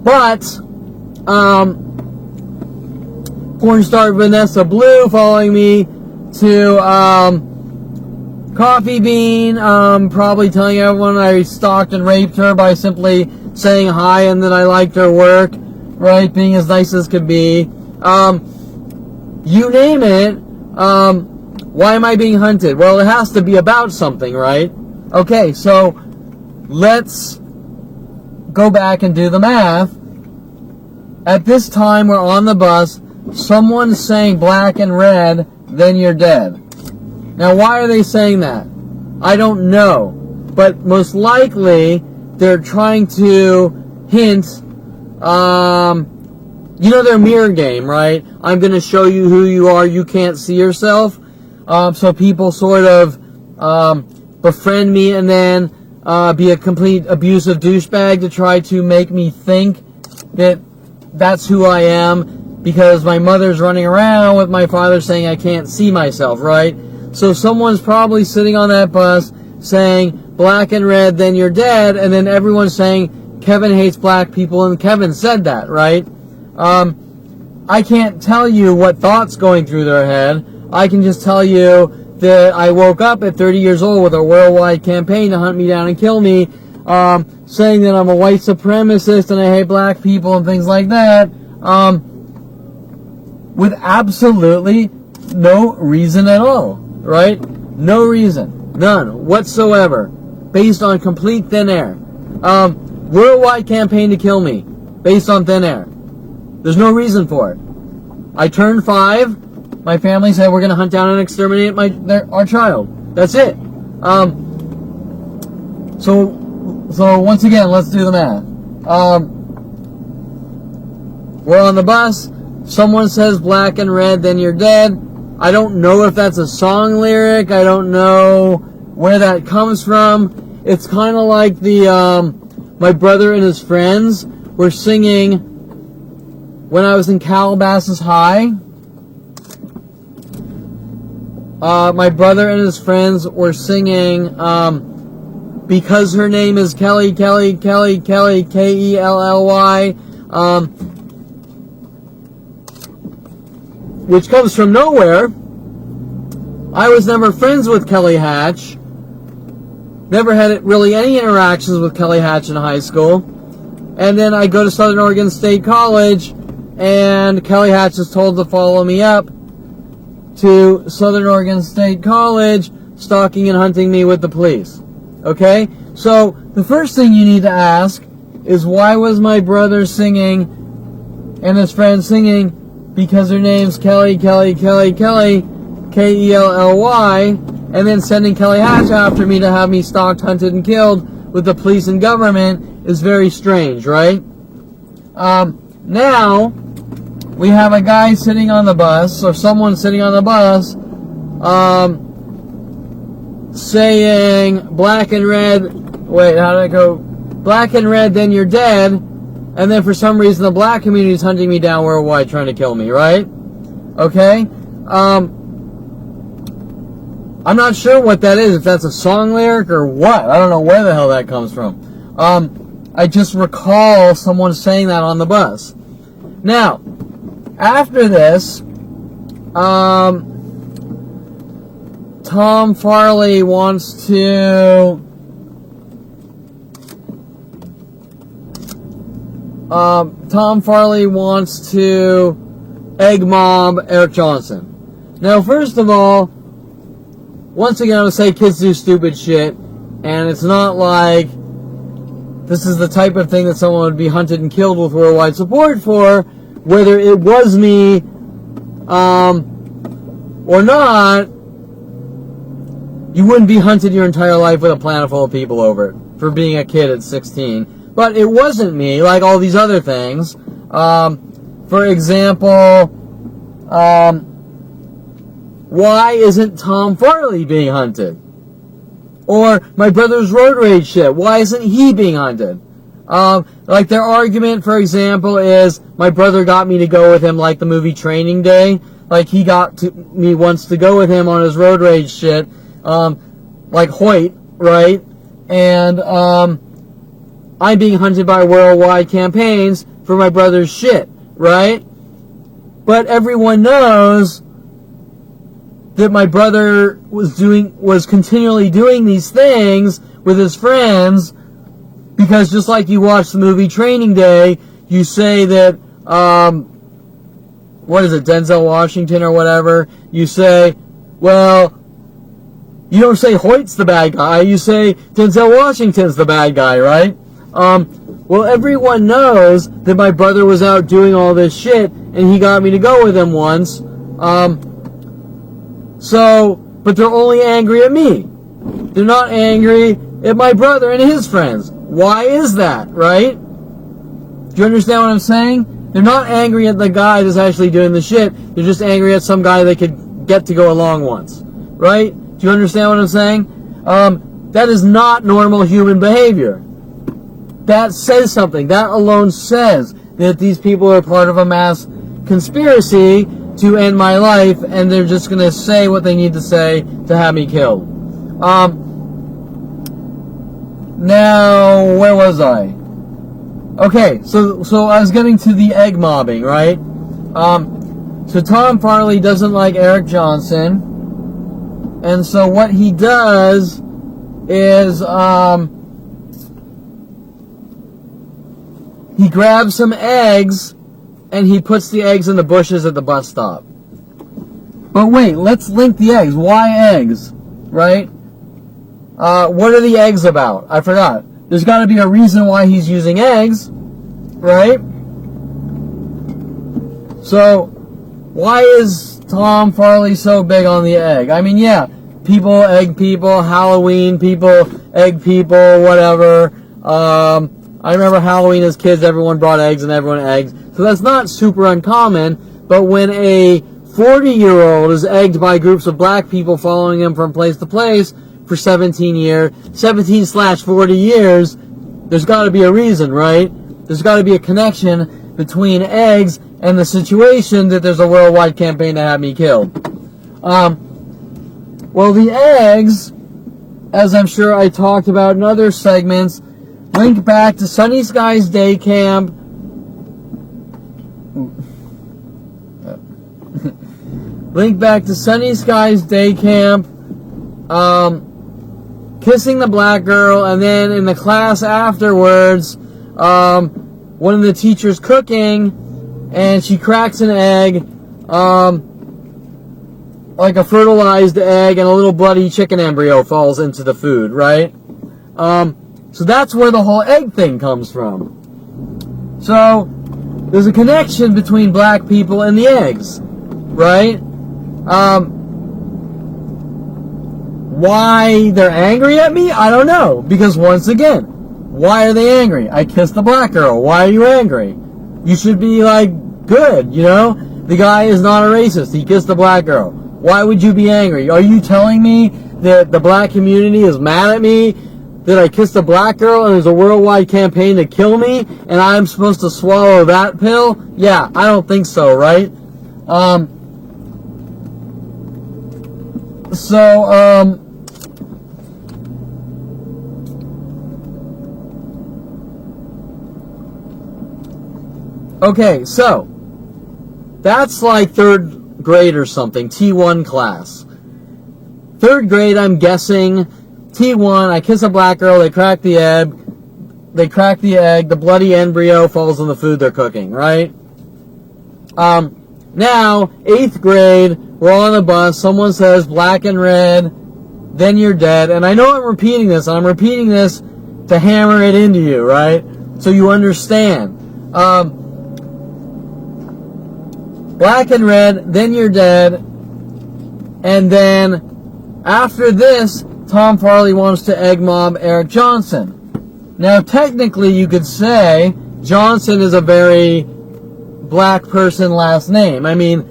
But, porn star Vanessa Blue following me to, Coffee Bean, probably telling everyone I stalked and raped her by simply saying hi and that I liked her work, right? Being as nice as could be. You name it. Why am I being hunted? Well, it has to be about something, right? Okay, so let's go back and do the math. At this time, we're on the bus. Someone's saying black and red, then you're dead. Now, why are they saying that? I don't know. But most likely, they're trying to hint, you know their mirror game, right? I'm going to show you who you are, you can't see yourself. So people sort of befriend me and then be a complete abusive douchebag to try to make me think that that's who I am, because my mother's running around with my father saying I can't see myself, right? So someone's probably sitting on that bus saying black and red, then you're dead, and then everyone's saying Kevin hates black people, and Kevin said that, right? I can't tell you what thoughts going through their head. I can just tell you that I woke up at 30 years old with a worldwide campaign to hunt me down and kill me, saying that I'm a white supremacist and I hate black people and things like that, with absolutely no reason at all, right? No reason. None whatsoever. Based on complete thin air. Worldwide campaign to kill me. Based on thin air. There's no reason for it. I turned 5. My family said we're going to hunt down and exterminate our child. That's it. So once again, let's do the math. We're on the bus. Someone says black and red, then you're dead. I don't know if that's a song lyric. I don't know where that comes from. It's kind of like the my brother and his friends were singing when I was in Calabasas High. My brother and his friends were singing because her name is Kelly, Kelly, Kelly, Kelly, Kelly, which comes from nowhere. I was never friends with Kelly Hatch. Never had really any interactions with Kelly Hatch in high school. And then I go to Southern Oregon State College, and Kelly Hatch is told to follow me up to Southern Oregon State College, stalking and hunting me with the police. Okay? So, the first thing you need to ask is, why was my brother singing and his friend singing because her name's Kelly, Kelly, Kelly, Kelly, Kelly, and then sending Kelly Hatch after me to have me stalked, hunted, and killed with the police and government is very strange, right? Now, we have a guy sitting on the bus, or someone sitting on the bus, saying black and red, wait, how did it go? Black and red, then you're dead, and then for some reason the black community is hunting me down worldwide trying to kill me, right? Okay? I'm not sure what that is, if that's a song lyric or what. I don't know where the hell that comes from. I just recall someone saying that on the bus. Now, after this, Tom Farley wants to egg mob Eric Johnson. Now, first of all, once again, I would say kids do stupid shit, and it's not like this is the type of thing that someone would be hunted and killed with worldwide support for, whether it was me or not. You wouldn't be hunted your entire life with a planet full of people over it for being a kid at 16. But it wasn't me, like all these other things. For example, why isn't Tom Farley being hunted? Or my brother's road rage shit, why isn't he being hunted? Like their argument, for example, is my brother got me to go with him like the movie Training Day. Like he got me once to go with him on his road rage shit. Like Hoyt, right? And I'm being hunted by worldwide campaigns for my brother's shit, right? But everyone knows that my brother was continually doing these things with his friends, because just like you watch the movie Training Day, you say that, what is it, Denzel Washington or whatever, you say, well, you don't say Hoyt's the bad guy, you say Denzel Washington's the bad guy, right? Well, everyone knows that my brother was out doing all this shit, and he got me to go with him once. But they're only angry at me. They're not angry at my brother and his friends. Why is that, right? Do you understand what I'm saying? They're not angry at the guy that's actually doing the shit. They're just angry at some guy they could get to go along once, right? Do you understand what I'm saying? That is not normal human behavior. That says something. That alone says that these people are part of a mass conspiracy to end my life, and they're just going to say what they need to say to have me killed. Now, where was I? Okay, so I was getting to the egg mobbing, right? So Tom Farley doesn't like Eric Johnson, and so what he does is he grabs some eggs and he puts the eggs in the bushes at the bus stop. But wait, let's link the eggs. Why eggs, right? What are the eggs about? I forgot. There's got to be a reason why he's using eggs, right? So, why is Tom Farley so big on the egg? I mean, yeah, people egg people, Halloween people egg people, whatever. I remember Halloween as kids, everyone brought eggs and everyone eggs. So that's not super uncommon, but when a 40-year-old is egged by groups of black people following him from place to place for 17/40 years, there's got to be a reason, right? There's got to be a connection between eggs and the situation that there's a worldwide campaign to have me killed. Well, the eggs, as I'm sure I talked about in other segments, link back to Sunny Skies Day Camp. Link back to Sunny Skies Day Camp, kissing the black girl, and then in the class afterwards, one of the teachers cooking, and she cracks an egg, like a fertilized egg, and a little bloody chicken embryo falls into the food, right? So that's where the whole egg thing comes from. So, there's a connection between black people and the eggs, right? Why they're angry at me? I don't know. Because once again, why are they angry? I kissed the black girl. Why are you angry? You should be like, good, you know? The guy is not a racist. He kissed the black girl. Why would you be angry? Are you telling me that the black community is mad at me that I kissed a black girl and there's a worldwide campaign to kill me and I'm supposed to swallow that pill? Yeah, I don't think so, right? Okay, so that's like third grade or something, T1 class. Third grade, I'm guessing, T1, I kiss a black girl, they crack the egg, the bloody embryo falls in the food they're cooking, right? Now, 8th grade, we're on the bus, someone says black and red, then you're dead, and I know I'm repeating this, and I'm repeating this to hammer it into you, right? So you understand. Black and red, then you're dead, and then after this, Tom Farley wants to egg mob Eric Johnson. Now, technically, you could say Johnson is a very black person last name. I mean,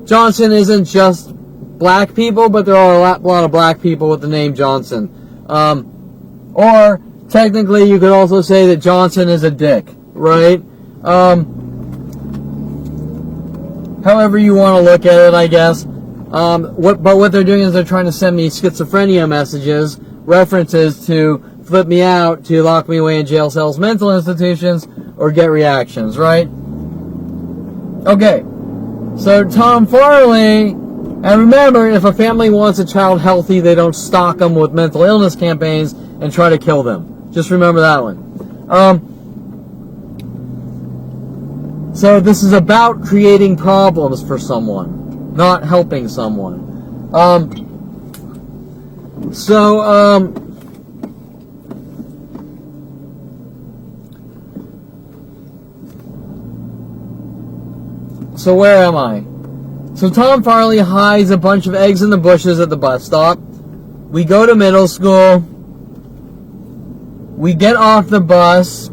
Johnson isn't just black people, but there are a lot of black people with the name Johnson. Or, technically, you could also say that Johnson is a dick, right? However you want to look at it, I guess. But what they're doing is they're trying to send me schizophrenia messages, references to flip me out, to lock me away in jail cells, mental institutions, or get reactions, right? Okay, so Tom Farley, and remember, if a family wants a child healthy, they don't stock them with mental illness campaigns and try to kill them. Just remember that one. So this is about creating problems for someone, not helping someone. So where am I? So Tom Farley hides a bunch of eggs in the bushes at the bus stop. We go to middle school. We get off the bus.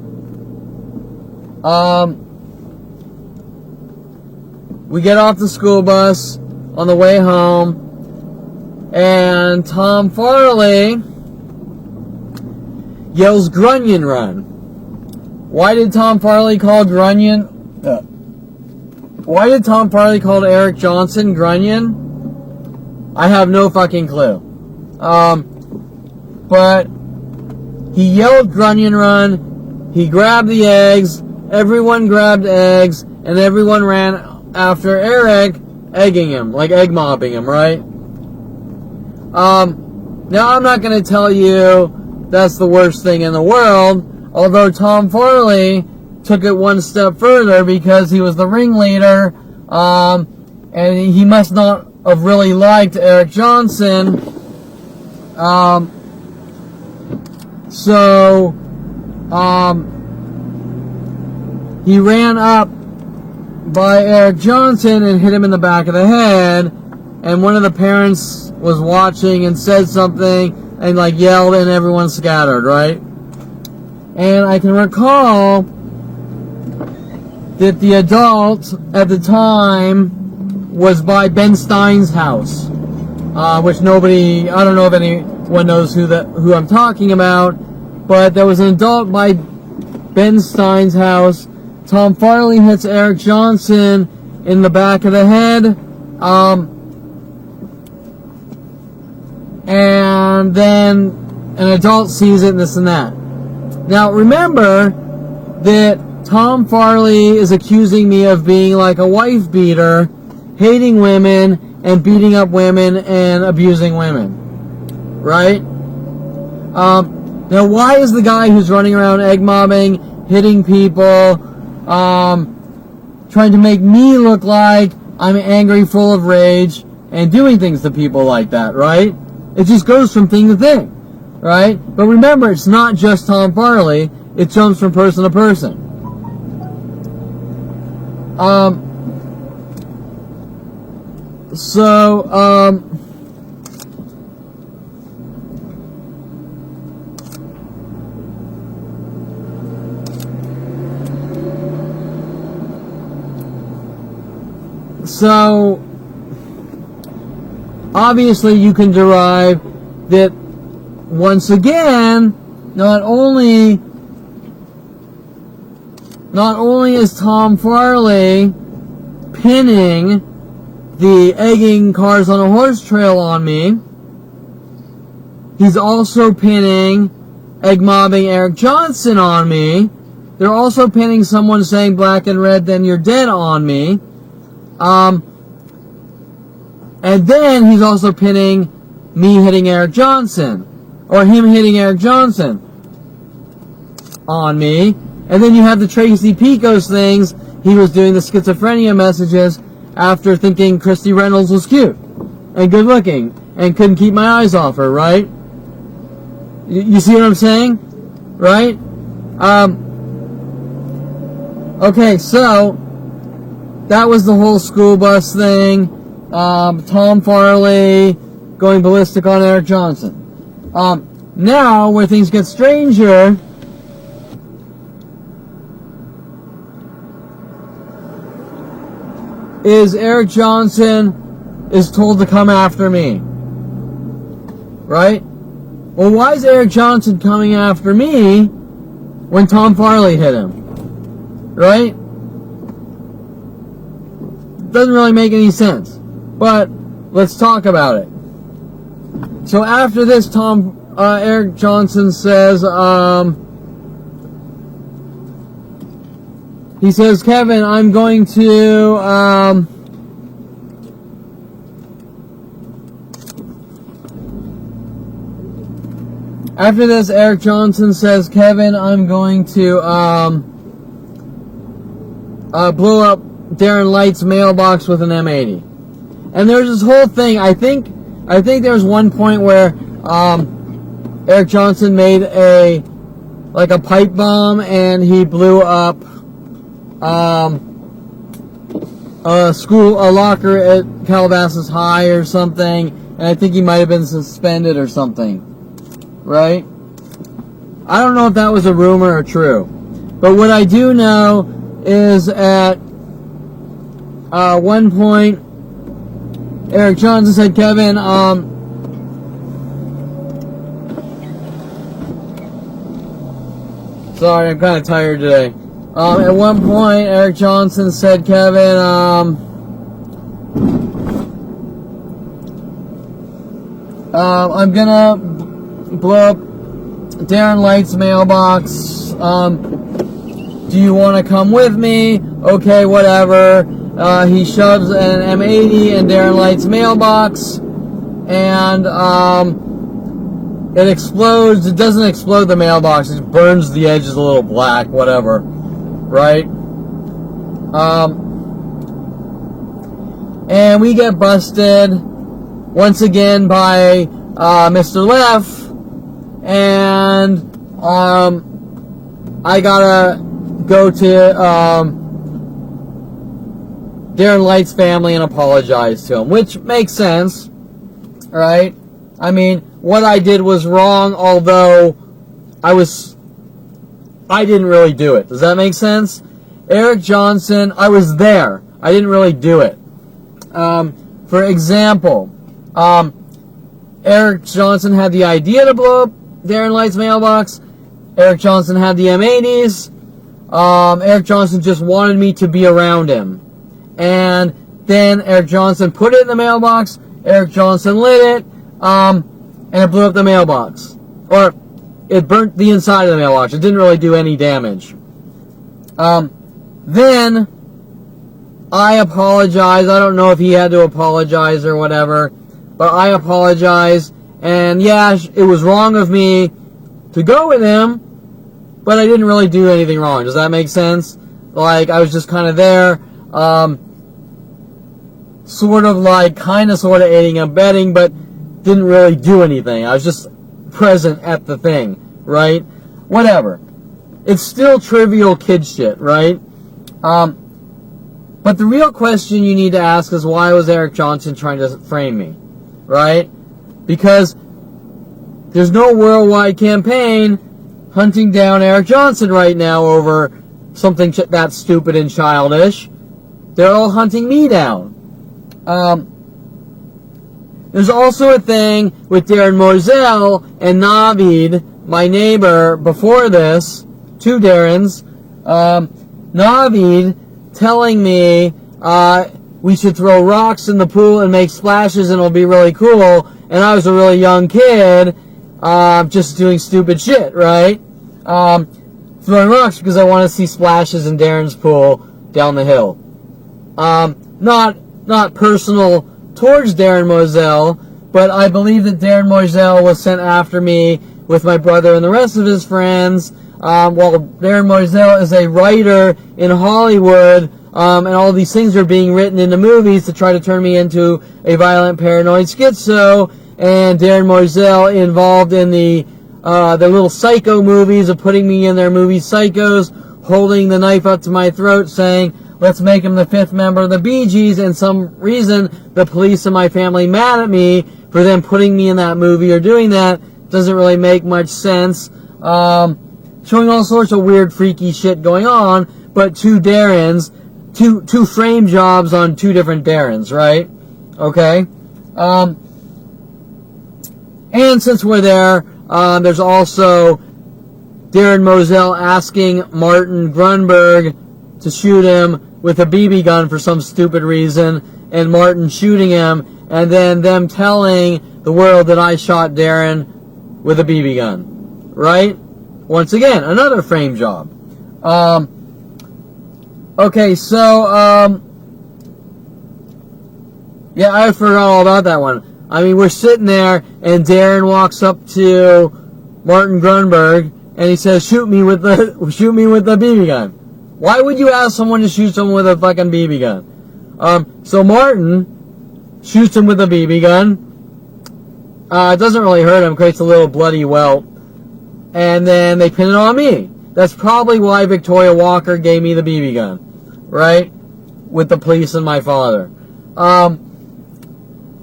We get off the school bus on the way home, and Tom Farley yells "Grunion run." Why did Tom Farley call Grunion? Why did Tom Farley call Eric Johnson Grunion? I have no fucking clue. But he yelled "Grunion run." He grabbed the eggs. Everyone grabbed eggs, and everyone ran after Eric, egging him, like egg mobbing him, right? Now I'm not going to tell you that's the worst thing in the world, although Tom Farley took it one step further because he was the ringleader, and he must not have really liked Eric Johnson. He ran up by Eric Johnson and hit him in the back of the head, and one of the parents was watching and said something and like yelled, and everyone scattered, right? And I can recall that the adult at the time was by Ben Stein's house, which nobody, I don't know if anyone knows who I'm talking about, but there was an adult by Ben Stein's house. Tom Farley hits Eric Johnson in the back of the head, and then an adult sees it and this and that. Now remember that Tom Farley is accusing me of being like a wife beater, hating women, and beating up women and abusing women, right? Now why is the guy who's running around egg mobbing, hitting people, trying to make me look like I'm angry, full of rage, and doing things to people like that, right? It just goes from thing to thing, right? But remember, it's not just Tom Farley. It jumps from person to person. So obviously you can derive that once again, not only is Tom Farley pinning the egging cars on a horse trail on me, he's also pinning egg mobbing Eric Johnson on me. They're also pinning someone saying black and red, then you're dead on me. And then he's also pinning me hitting Eric Johnson, or him hitting Eric Johnson on me. And then you have the Tracy Picos things. He was doing the schizophrenia messages after thinking Christy Reynolds was cute and good looking and couldn't keep my eyes off her, right? You see what I'm saying? Right? Okay, so that was the whole school bus thing. Tom Farley going ballistic on Eric Johnson. Now, where things get stranger, is Eric Johnson is told to come after me. Right? Well, why is Eric Johnson coming after me when Tom Farley hit him? Right? Doesn't really make any sense. But let's talk about it. So after this, Eric Johnson says, he says, Kevin, I'm going to, after this, Eric Johnson says, Kevin, I'm going to, blow up Darren Light's mailbox with an M80. And there's this whole thing. I think there was one point where Eric Johnson made a pipe bomb and he blew up a locker at Calabasas High or something, and I think he might have been suspended or something, right? I don't know if that was a rumor or true, but what I do know is at one point Eric Johnson said, Kevin, sorry, I'm kind of tired today. At one point, Eric Johnson said, Kevin, I'm gonna blow up Darren Light's mailbox. Do you want to come with me? Okay, whatever. He shoves an M80 in Darren Light's mailbox, and it explodes. It doesn't explode the mailbox. It burns the edges a little black, whatever, right? And we get busted once again by Mr. Leff, and I gotta go to Darren Light's family and apologize to him, which makes sense, right? I mean, what I did was wrong, although I didn't really do it. Does that make sense? Eric Johnson, I was there. I didn't really do it. For example, Eric Johnson had the idea to blow up Darren Light's mailbox. Eric Johnson had the M80s. Eric Johnson just wanted me to be around him. And then Eric Johnson put it in the mailbox. Eric Johnson lit it, and it blew up the mailbox. Or it burnt the inside of the mailbox. It didn't really do any damage. Then I apologized. I don't know if he had to apologize or whatever, but I apologized. And yeah, it was wrong of me to go with him, but I didn't really do anything wrong. Does that make sense? Like, I was just kind of there, sort of aiding and abetting, but didn't really do anything. I was just present at the thing, right? Whatever. It's still trivial kid shit, right? But the real question you need to ask is, why was Eric Johnson trying to frame me, right? Because there's no worldwide campaign hunting down Eric Johnson right now over something that stupid and childish. They're all hunting me down. There's also a thing with Darren Moiselle and Navid, my neighbor, before this, two Darrens. Navid telling me we should throw rocks in the pool and make splashes and it'll be really cool. And I was a really young kid, just doing stupid shit, right? Throwing rocks because I want to see splashes in Darren's pool down the hill. Not personal towards Darren Moiselle, but I believe that Darren Moiselle was sent after me with my brother and the rest of his friends. While Darren Moiselle is a writer in Hollywood, and all these things are being written into movies to try to turn me into a violent paranoid schizo, and Darren Moiselle involved in the little psycho movies of putting me in their movie Psychos, holding the knife up to my throat saying, let's make him the fifth member of the Bee Gees, and some reason the police and my family mad at me for them putting me in that movie or doing that doesn't really make much sense. Showing all sorts of weird, freaky shit going on, but two Darrens, two frame jobs on two different Darrens, right? Okay? And since we're there, there's also Darren Moiselle asking Martin Grunberg to shoot him with a BB gun for some stupid reason, and Martin shooting him, and then them telling the world that I shot Darren with a BB gun, right? Once again, another frame job. Okay, so, yeah, I forgot all about that one. I mean, we're sitting there, and Darren walks up to Martin Grunberg, and he says, shoot me with the BB gun. Why would you ask someone to shoot someone with a fucking BB gun? So Martin shoots him with a BB gun. It doesn't really hurt him, creates a little bloody welt. And then they pin it on me. That's probably why Victoria Walker gave me the BB gun. Right? With the police and my father.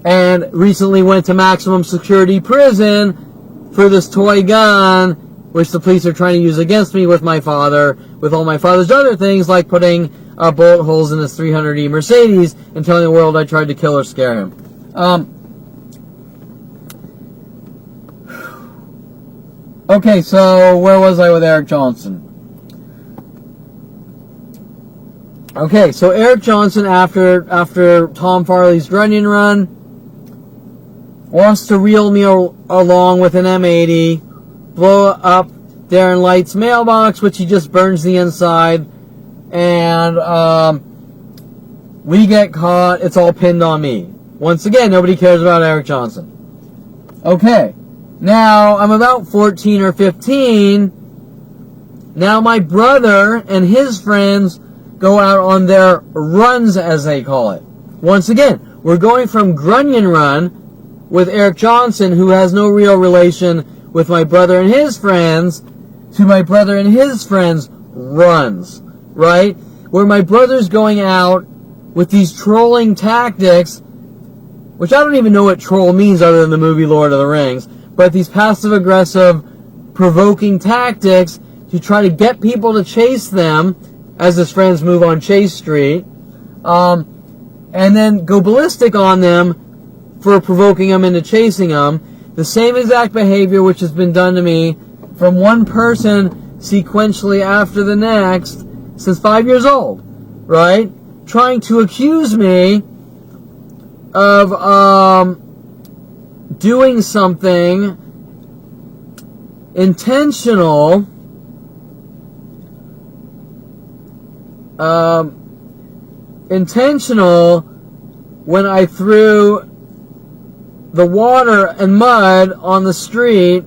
And recently went to maximum security prison for this toy gun, which the police are trying to use against me with my father, with all my father's other things, like putting bullet holes in his 300E Mercedes and telling the world I tried to kill or scare him. Okay, so where was I with Eric Johnson? Okay, so Eric Johnson, after Tom Farley's Grunion run, wants to reel me along with an M80, blow up Darren Light's mailbox, which he just burns the inside, and we get caught. It's all pinned on me. Once again, nobody cares about Eric Johnson. Okay. Now, I'm about 14 or 15. Now my brother and his friends go out on their runs, as they call it. Once again, we're going from Grunion Run with Eric Johnson, who has no real relation with my brother and his friends, to my brother and his friends' runs, right? Where my brother's going out with these trolling tactics, which I don't even know what troll means other than the movie Lord of the Rings, but these passive-aggressive, provoking tactics to try to get people to chase them as his friends move on Chase Street, and then go ballistic on them for provoking them into chasing them. The same exact behavior which has been done to me from one person sequentially after the next since 5 years old, right? Trying to accuse me of doing something intentional, when I threw the water and mud on the street.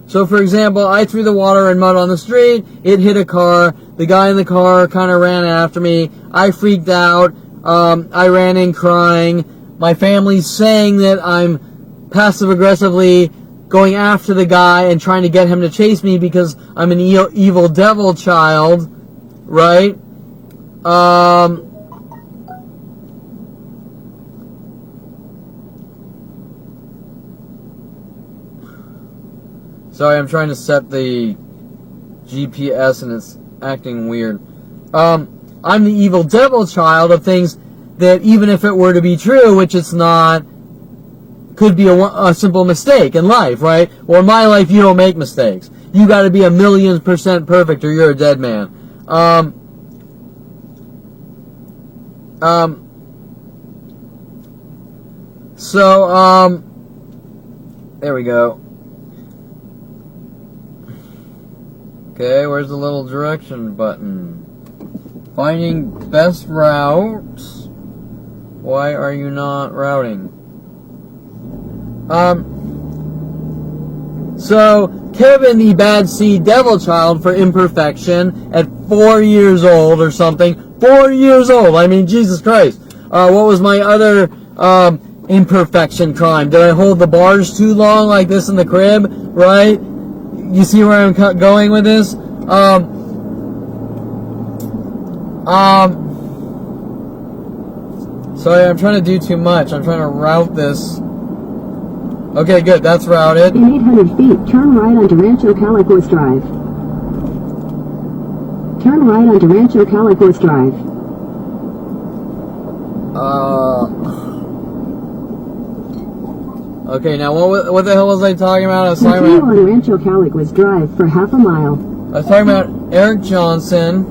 So, for example, I threw the water and mud on the street. It hit a car. The guy in the car kind of ran after me. I freaked out. I ran in crying. My family's saying that I'm passive-aggressively going after the guy and trying to get him to chase me because I'm an evil devil child, right? Sorry, I'm trying to set the GPS and it's acting weird. I'm the evil devil child of things that, even if it were to be true, which it's not, could be a simple mistake in life, right? Well, in my life, you don't make mistakes. You got to be 1,000,000% perfect or you're a dead man. There we go. Okay, where's the little direction button? Finding best routes. Why are you not routing? So, Kevin, the bad seed devil child for imperfection at 4 years old or something. 4 years old! I mean, Jesus Christ. What was my other imperfection crime? Did I hold the bars too long like this in the crib? Right? You see where I'm going with this? Sorry, I'm trying to do too much. I'm trying to route this. Okay, good. That's routed. In 800 feet, turn right onto Rancho Calicourse Drive. Turn right onto Rancho Calicourse Drive. Okay, now what the hell was I talking about? I was talking Continue about on Rancho Calicourse Drive for half a mile. I was talking about Eric Johnson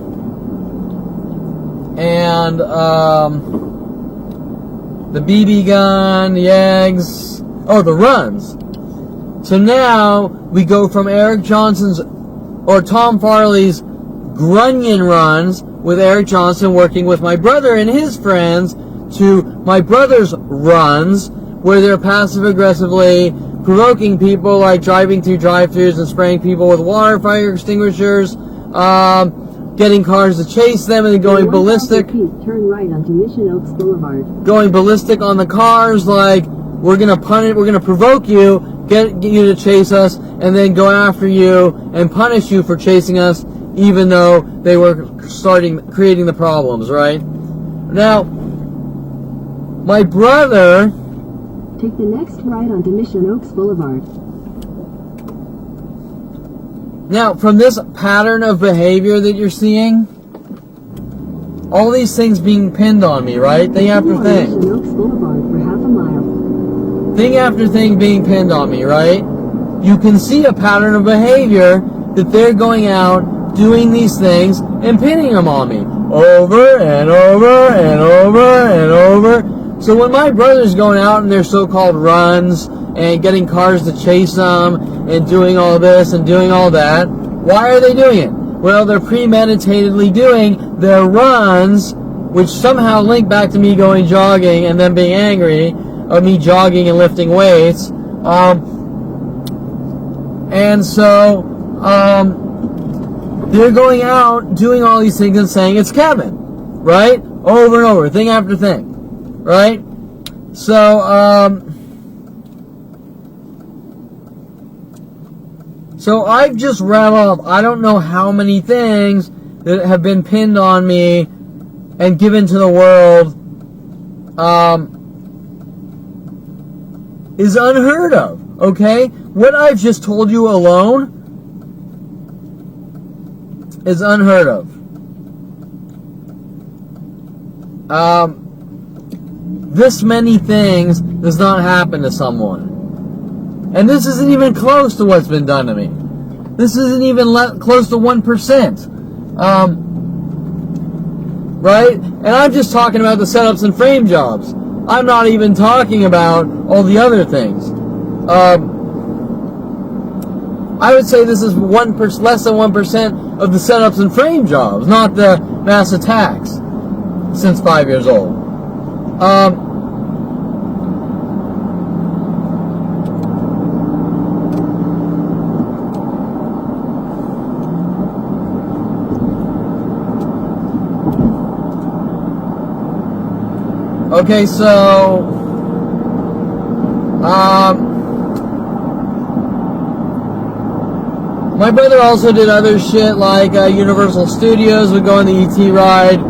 and the BB gun, the eggs, Oh, the runs. So now we go from Eric Johnson's or Tom Farley's Grunion runs with Eric Johnson working with my brother and his friends to my brother's runs where they're passive aggressively provoking people, like driving through drive-thrus and spraying people with water fire extinguishers, getting cars to chase them and then going ballistic. Turn right onto Mission Oaks Boulevard. Going ballistic on the cars, like we're gonna provoke you, get you to chase us, and then go after you and punish you for chasing us, even though they were creating the problems, right? Now, my brother. Take the next right onto Mission Oaks Boulevard. Now, from this pattern of behavior that you're seeing, all these things being pinned on me, right? Thing after thing. Mission Oaks Boulevard for half a mile. Thing after thing being pinned on me, right? You can see a pattern of behavior that they're going out, doing these things, and pinning them on me. Over and over and over and over. So when my brother's going out in their so-called runs and getting cars to chase them and doing all this and doing all that, why are they doing it? Well, they're premeditatedly doing their runs, which somehow link back to me going jogging and then being angry, or me jogging and lifting weights. And so they're going out doing all these things and saying it's Kevin, right? Over and over, thing after thing. Right? So, so I've just rattled off, I don't know how many things that have been pinned on me and given to the world, is unheard of, okay? What I've just told you alone is unheard of. This many things does not happen to someone. And this isn't even close to what's been done to me. This isn't even close to 1%. Right? And I'm just talking about the setups and frame jobs. I'm not even talking about all the other things. I would say this is less than 1% of the setups and frame jobs, not the mass attacks since 5 years old. Okay, so my brother also did other shit like Universal Studios would go on the ET ride,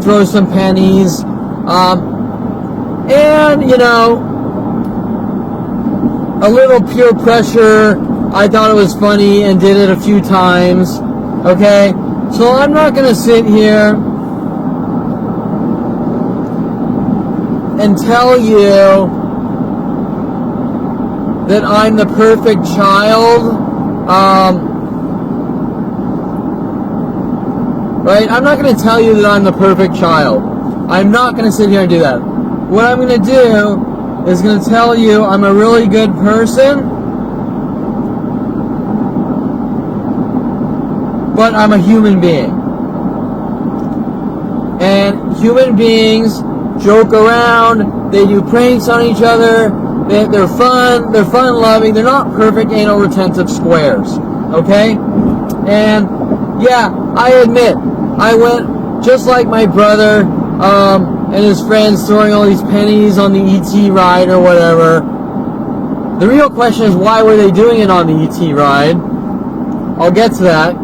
throw some pennies, and you know, a little peer pressure. I thought it was funny and did it a few times. Okay, so I'm not gonna sit here and tell you that I'm the perfect child. Right? I'm not going to tell you that I'm the perfect child. I'm not going to sit here and do that. What I'm going to do is going to tell you I'm a really good person, but I'm a human being. And human beings joke around, they do pranks on each other, they're fun-loving, they're not perfect anal retentive squares, okay? And, yeah, I admit, I went just like my brother and his friends throwing all these pennies on the ET ride or whatever. The real question is, why were they doing it on the ET ride? I'll get to that.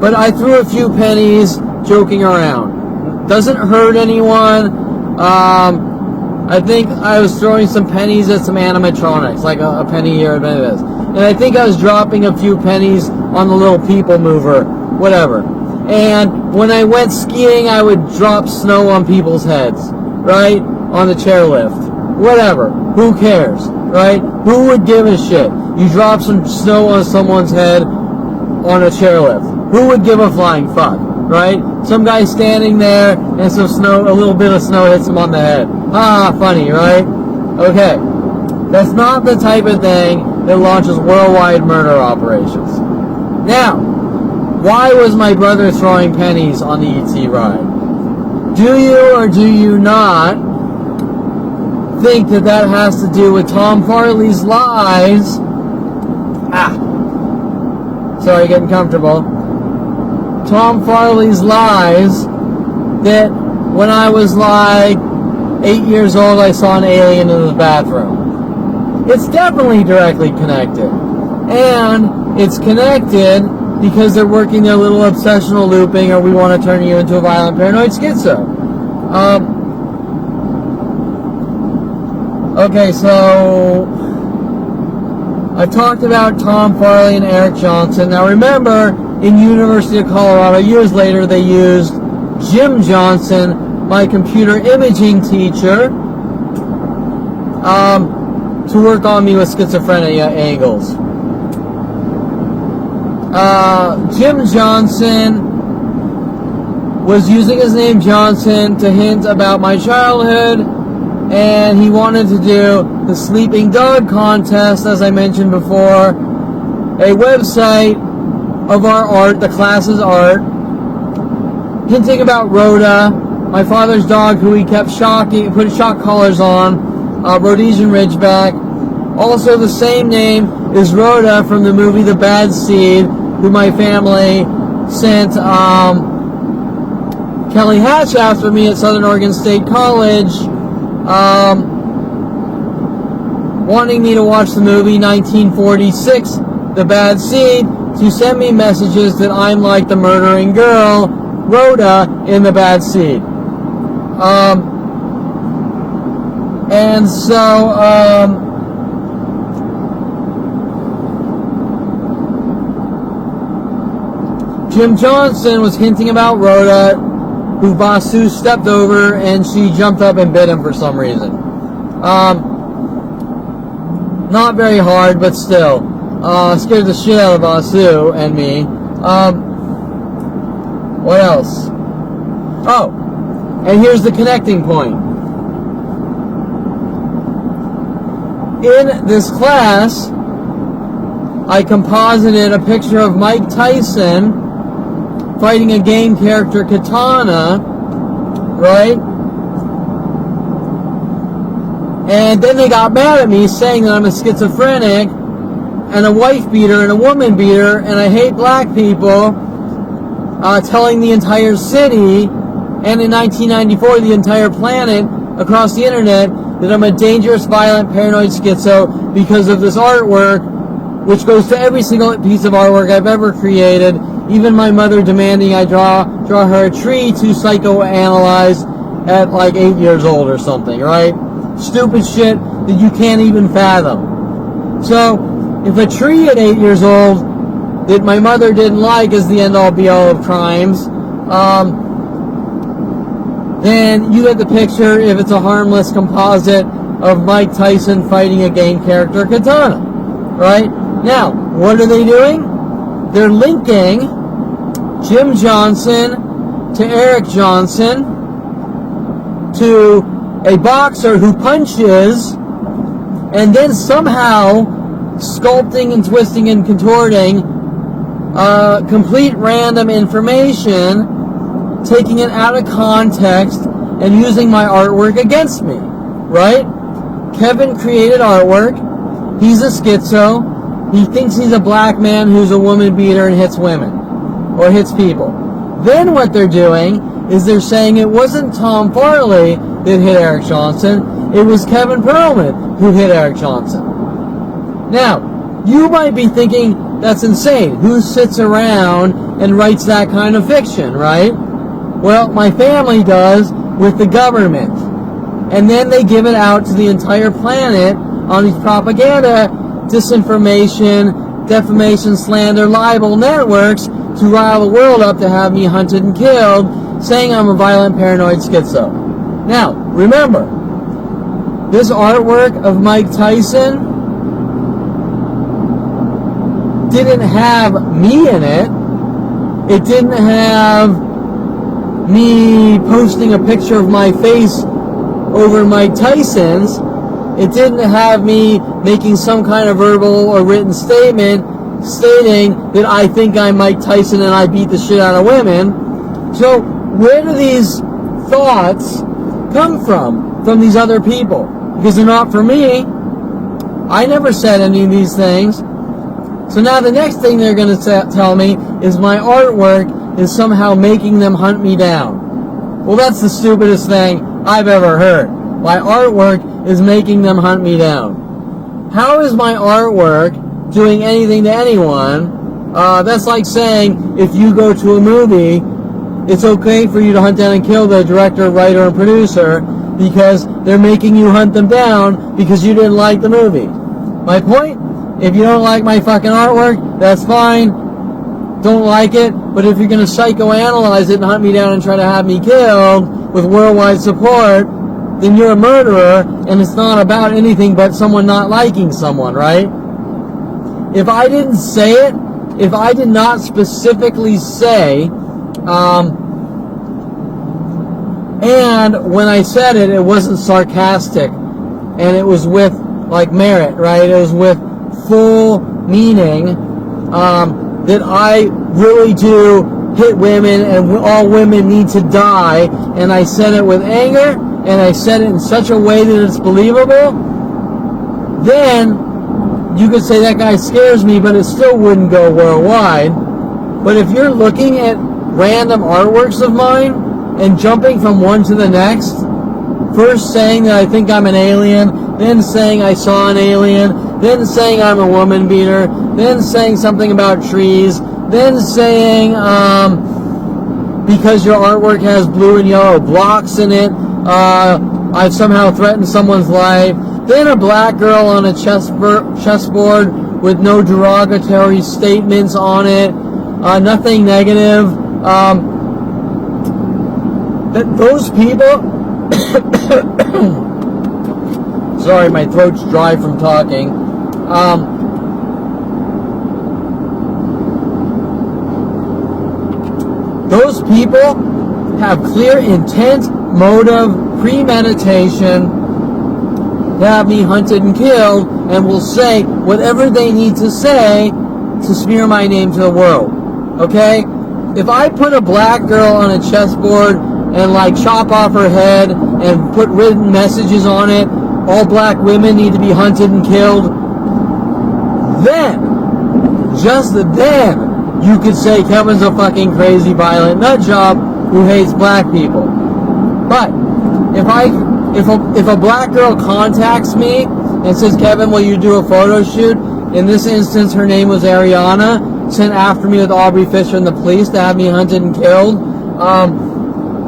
But I threw a few pennies joking around. Doesn't hurt anyone. I think I was throwing some pennies at some animatronics, like a penny here, a penny this. And I think I was dropping a few pennies on the little people mover, whatever. And when I went skiing, I would drop snow on people's heads, right? On the chairlift. Whatever. Who cares, right? Who would give a shit? You drop some snow on someone's head on a chairlift. Who would give a flying fuck? Right? Some guy standing there and some snow, a little bit of snow hits him on the head. Ah, funny, right? Okay. That's not the type of thing that launches worldwide murder operations. Now, why was my brother throwing pennies on the ET ride? Do you or do you not think that that has to do with Tom Farley's lies? Sorry, getting comfortable. Tom Farley's lies that when I was like 8 years old, I saw an alien in the bathroom. It's definitely directly connected. And it's connected because they're working their little obsessional looping, or we want to turn you into a violent paranoid schizo. Okay, so I talked about Tom Farley and Eric Johnson. Now remember, in University of Colorado, years later, they used Jim Johnson, my computer imaging teacher, to work on me with schizophrenia angles. Jim Johnson was using his name Johnson to hint about my childhood, and he wanted to do the Sleeping Dog contest, as I mentioned before, a website of our art, the class's art, hinting about Rhoda, my father's dog who he kept putting shock collars on, Rhodesian Ridgeback. Also the same name is Rhoda from the movie The Bad Seed, who my family sent Kelly Hatch after me at Southern Oregon State College, wanting me to watch the movie 1946, The Bad Seed, to send me messages that I'm like the murdering girl, Rhoda, in The Bad Seed. And so, Jim Johnson was hinting about Rhoda, who Vasu stepped over, and she jumped up and bit him for some reason. Not very hard, but still. Scared the shit out of Vasu and me. What else? Oh, and here's the connecting point. In this class, I composited a picture of Mike Tyson fighting a game character, Katana, right? And then they got mad at me saying that I'm a schizophrenic and a wife beater and a woman beater and I hate black people, telling the entire city and in 1994 the entire planet across the internet that I'm a dangerous, violent, paranoid schizo because of this artwork, which goes to every single piece of artwork I've ever created, even my mother demanding I draw her a tree to psychoanalyze at like 8 years old or something, right? Stupid shit that you can't even fathom. So, if a tree at 8 years old that my mother didn't like is the end-all be-all of crimes, then you get the picture if it's a harmless composite of Mike Tyson fighting a game character, Katana, right? Now, what are they doing? They're linking Jim Johnson to Eric Johnson to a boxer who punches and then somehow sculpting and twisting and contorting complete random information, taking it out of context and using my artwork against me, right? Kevin created artwork. He's a schizo. He thinks he's a black man who's a woman beater and hits women or hits people. Then what they're doing is they're saying it wasn't Tom Farley that hit Eric Johnson. It was Kevin Perlman who hit Eric Johnson. Now, you might be thinking, that's insane. Who sits around and writes that kind of fiction, right? Well, my family does with the government. And then they give it out to the entire planet on these propaganda, disinformation, defamation, slander, libel networks to rile the world up to have me hunted and killed, saying I'm a violent, paranoid schizo. Now, remember, this artwork of Mike Tyson didn't have me in it. It didn't have me posting a picture of my face over Mike Tyson's. It didn't have me making some kind of verbal or written statement stating that I think I'm Mike Tyson and I beat the shit out of women. So where do these thoughts come from these other people? Because they're not for me. I never said any of these things. So now the next thing they're going to tell me is my artwork is somehow making them hunt me down. Well, that's the stupidest thing I've ever heard. My artwork is making them hunt me down. How is my artwork doing anything to anyone? That's like saying if you go to a movie, it's okay for you to hunt down and kill the director, writer, and producer because they're making you hunt them down because you didn't like the movie. My point? If you don't like my fucking artwork, that's fine. Don't like it. But if you're going to psychoanalyze it and hunt me down and try to have me killed with worldwide support, then you're a murderer, and it's not about anything but someone not liking someone, right? If I didn't say it, if I did not specifically say, and when I said it, it wasn't sarcastic, and it was with, like, merit, right? It was with full meaning, that I really do hit women, and all women need to die, and I said it with anger, and I said it in such a way that it's believable, then you could say that guy scares me, but it still wouldn't go worldwide. But if you're looking at random artworks of mine and jumping from one to the next, first saying that I think I'm an alien, then saying I saw an alien, then saying I'm a woman beater, then saying something about trees, then saying because your artwork has blue and yellow blocks in it, I've somehow threatened someone's life, then a black girl on a chessboard with no derogatory statements on it, nothing negative. That those people, sorry, my throat's dry from talking. Those people have clear intent, motive, premeditation to have me hunted and killed, and will say whatever they need to say to smear my name to the world. Okay? If I put a black girl on a chessboard and like chop off her head and put written messages on it, all black women need to be hunted and killed, then, just then, you could say Kevin's a fucking crazy, violent nutjob who hates black people. But if a black girl contacts me and says, Kevin, will you do a photo shoot? In this instance, her name was Ariana, sent after me with Aubrey Fisher and the police to have me hunted and killed.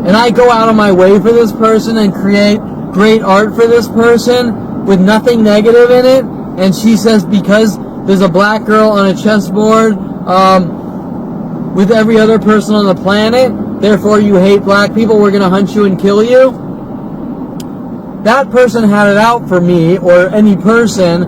And I go out of my way for this person and create great art for this person with nothing negative in it. And she says, because there's a black girl on a chessboard with every other person on the planet, therefore you hate black people, we're going to hunt you and kill you. That person had it out for me, or any person,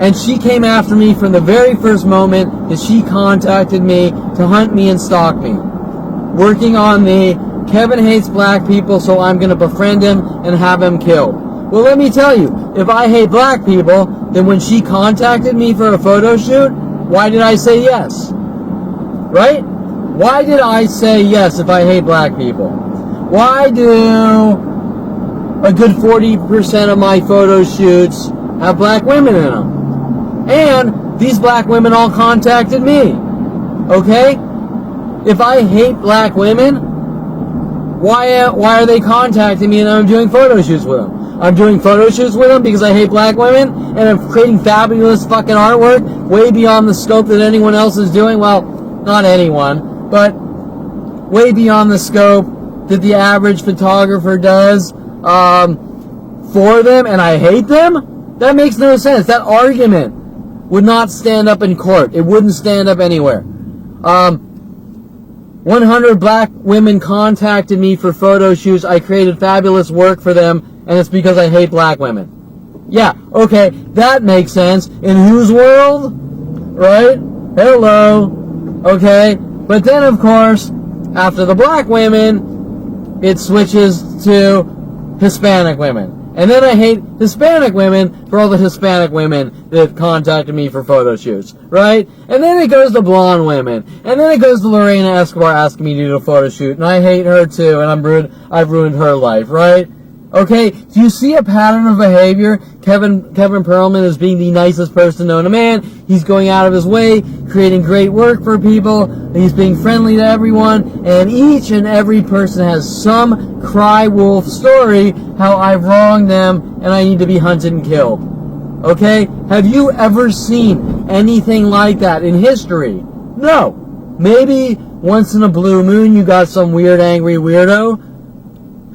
and she came after me from the very first moment that she contacted me to hunt me and stalk me. Working on the Kevin hates black people, so I'm going to befriend him and have him killed. Well, let me tell you, if I hate black people, then when she contacted me for a photo shoot, why did I say yes? Right? Why did I say yes if I hate black people? Why do a good 40% of my photo shoots have black women in them? And these black women all contacted me. Okay? If I hate black women, why are they contacting me and I'm doing photo shoots with them? I'm doing photo shoots with them because I hate black women, and I'm creating fabulous fucking artwork way beyond the scope that anyone else is doing. Well, not anyone, but way beyond the scope that the average photographer does for them, and I hate them? That makes no sense. That argument would not stand up in court. It wouldn't stand up anywhere. 100 black women contacted me for photo shoots. I created fabulous work for them, and it's because I hate black women. Yeah, okay, that makes sense. In whose world? Right? Hello. Okay, but then of course, after the black women, it switches to Hispanic women. And then I hate Hispanic women for all the Hispanic women that contacted me for photo shoots, right? And then it goes to blonde women. And then it goes to Lorena Escobar asking me to do a photo shoot. And I hate her too, and I've ruined her life, right? Okay, do you see a pattern of behavior? Kevin Perlman is being the nicest person known to man. He's going out of his way, creating great work for people. He's being friendly to everyone. And each and every person has some cry wolf story how I've wronged them and I need to be hunted and killed. Okay? Have you ever seen anything like that in history? No. Maybe once in a blue moon you got some weird angry weirdo.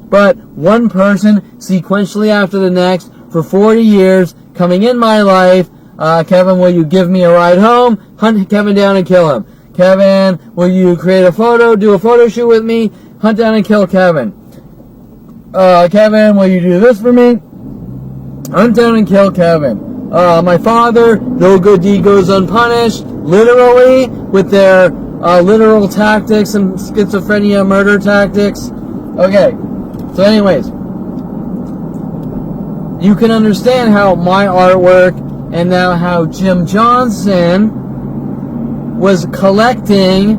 But one person sequentially after the next for 40 years coming in my life. Kevin, will you give me a ride home? Hunt Kevin down and kill him. Kevin, will you create a photo, do a photo shoot with me? Hunt down and kill Kevin. Kevin, will you do this for me? Hunt down and kill Kevin. My father, no good deed goes unpunished. Literally, with their literal tactics and schizophrenia murder tactics. Okay. So anyways, you can understand how my artwork and now how Jim Johnson was collecting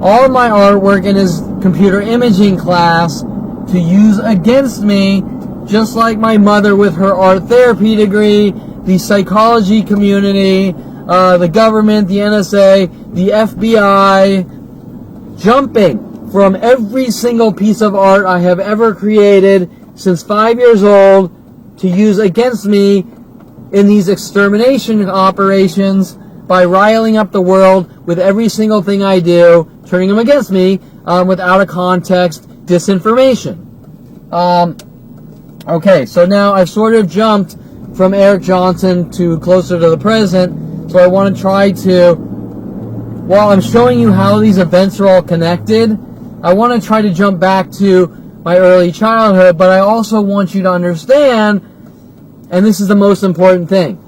all of my artwork in his computer imaging class to use against me, just like my mother with her art therapy degree, the psychology community, the government, the NSA, the FBI, jumping from every single piece of art I have ever created since 5 years old to use against me in these extermination operations by riling up the world with every single thing I do, turning them against me with out of context disinformation. Okay, so now I've sort of jumped from Eric Johnson to closer to the present, so I want to try to, while I'm showing you how these events are all connected, I want to try to jump back to my early childhood, but I also want you to understand, and this is the most important thing,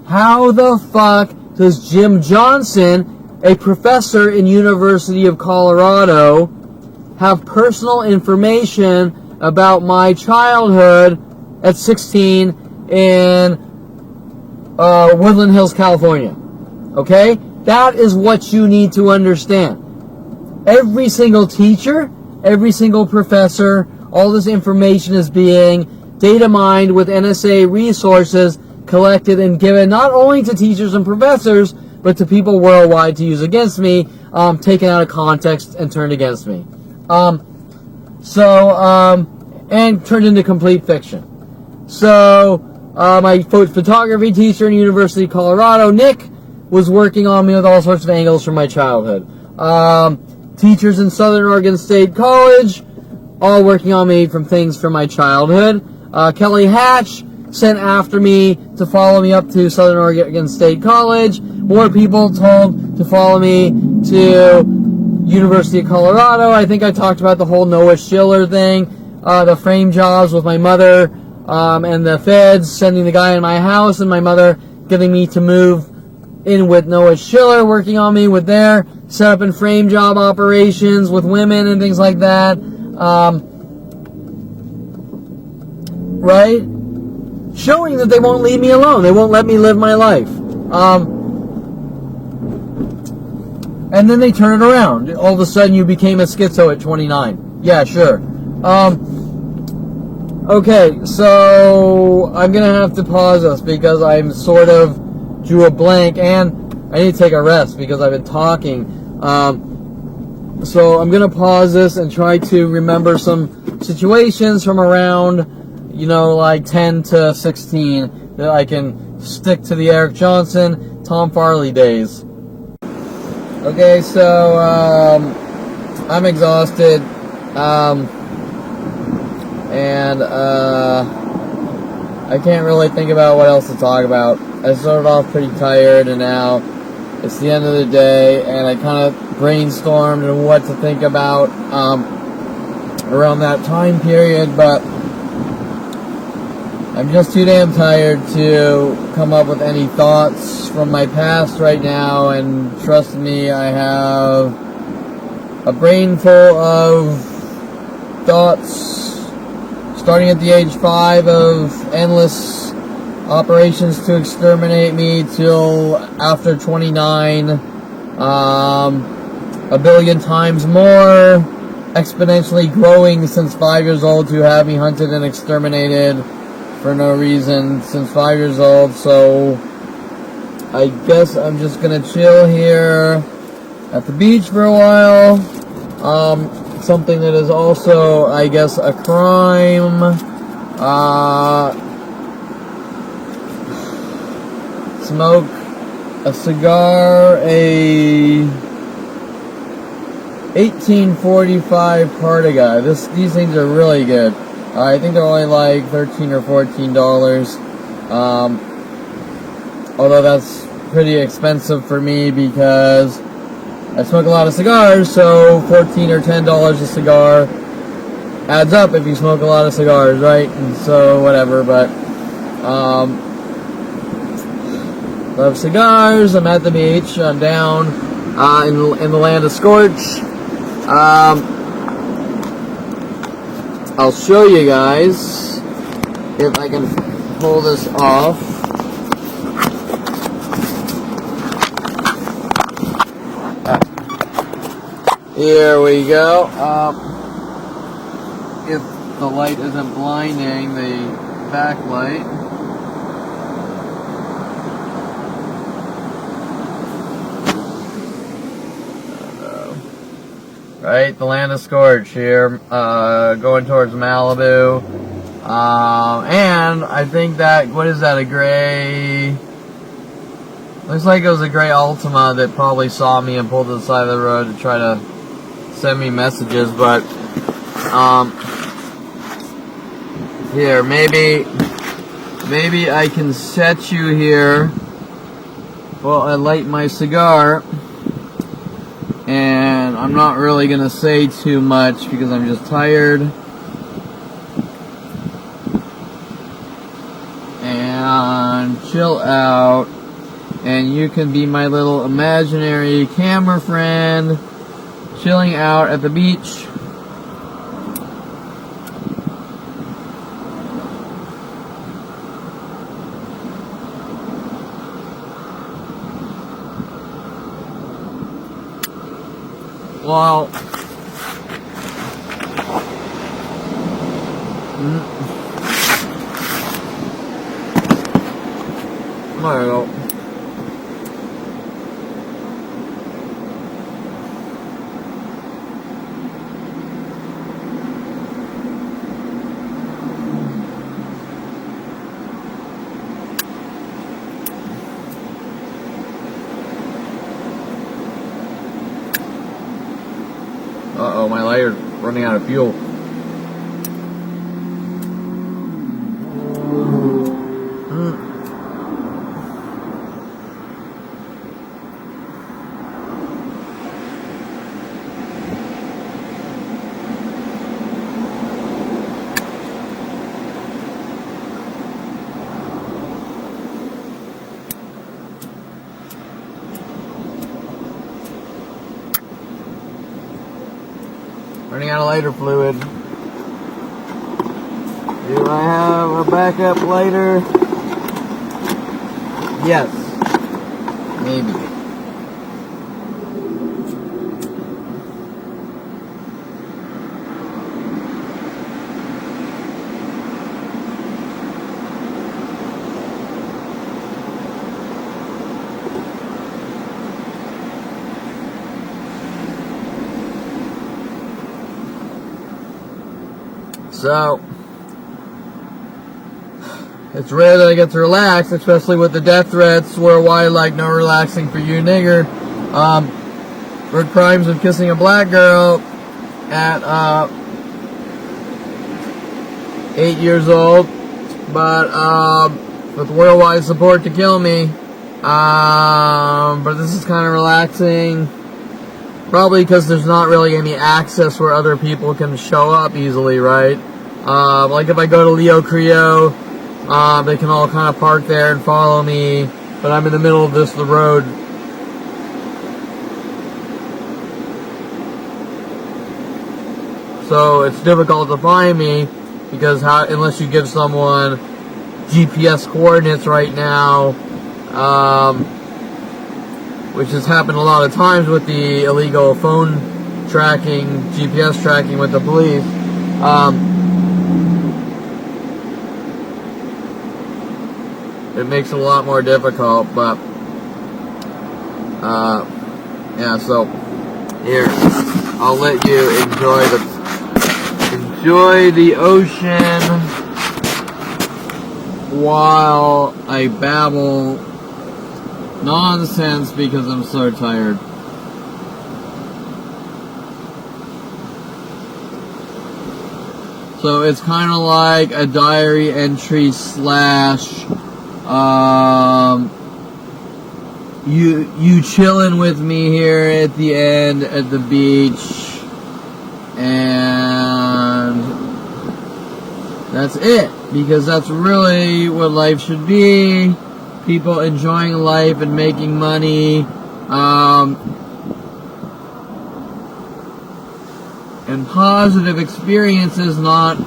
how the fuck does Jim Johnson, a professor in University of Colorado, have personal information about my childhood at 16 in Woodland Hills, California? Okay? That is what you need to understand. Every single teacher, every single professor, all this information is being data mined with NSA resources collected and given not only to teachers and professors, but to people worldwide to use against me, taken out of context and turned against me. And turned into complete fiction. So, my photography teacher in University of Colorado, Nick, was working on me with all sorts of angles from my childhood. Teachers in Southern Oregon State College, all working on me from things from my childhood. Kelly Hatch sent after me to follow me up to Southern Oregon State College. More people told to follow me to University of Colorado. I think I talked about the whole Noah Schiller thing, the frame jobs with my mother, and the feds sending the guy in my house, and my mother getting me to move in with Noah Schiller, working on me with their setup and frame job operations with women and things like that. Right? Showing that they won't leave me alone. They won't let me live my life. And then they turn it around. All of a sudden you became a schizo at 29. Yeah, sure. Okay, so I'm going to have to pause this because I'm sort of drew a blank and I need to take a rest because I've been talking. So I'm going to pause this and try to remember some situations from around, like 10 to 16 that I can stick to the Eric Johnson, Tom Farley days. Okay, so I'm exhausted. And I can't really think about what else to talk about. I started off pretty tired, and now it's the end of the day, and I kind of brainstormed on what to think about around that time period, but I'm just too damn tired to come up with any thoughts from my past right now, and trust me, I have a brain full of thoughts starting at the age 5 of endless operations to exterminate me till after 29, a billion times more, exponentially growing since 5 years old to have me hunted and exterminated for no reason since 5 years old. So I guess I'm just gonna chill here at the beach for a while. Something that is also, I guess, a crime. Smoke a cigar, a 1845 Partaga. These things are really good. I think they're only like $13 or $14. Although that's pretty expensive for me because I smoke a lot of cigars, so $14 or $10 a cigar adds up if you smoke a lot of cigars, right? And so whatever, but love cigars. I'm at the beach. I'm down in the land of Scorch. I'll show you guys if I can pull this off. Here we go. If the light isn't blinding, the backlight. Right, the land of Scorch here, going towards Malibu. And I think that, what is that, a gray... Looks like it was a gray Altima that probably saw me and pulled to the side of the road to try to send me messages, but, here, maybe I can set you here while I light my cigar, and I'm not really gonna say too much because I'm just tired, and chill out, and you can be my little imaginary camera friend, chilling out at the beach. Well, there we go. Uh-oh, my lighter's running out of fuel. Running out of lighter fluid. Do I have a backup lighter? Yes. Maybe. So, it's rare that I get to relax, especially with the death threats worldwide, like no relaxing for you, nigger. For crimes of kissing a black girl at 8 years old, but with worldwide support to kill me. But this is kind of relaxing. Probably because there's not really any access where other people can show up easily, right? Like if I go to Leo Creo, they can all kind of park there and follow me, but I'm in the middle of the road. So it's difficult to find me, because unless you give someone GPS coordinates right now, which has happened a lot of times with the illegal phone tracking, GPS tracking with the police, it makes it a lot more difficult. But yeah, so here, I'll let you enjoy the ocean while I babble nonsense because I'm so tired. So it's kind of like a diary entry slash you chilling with me here at the end at the beach, and that's it, because that's really what life should be. People enjoying life and making money, and positive experiences, not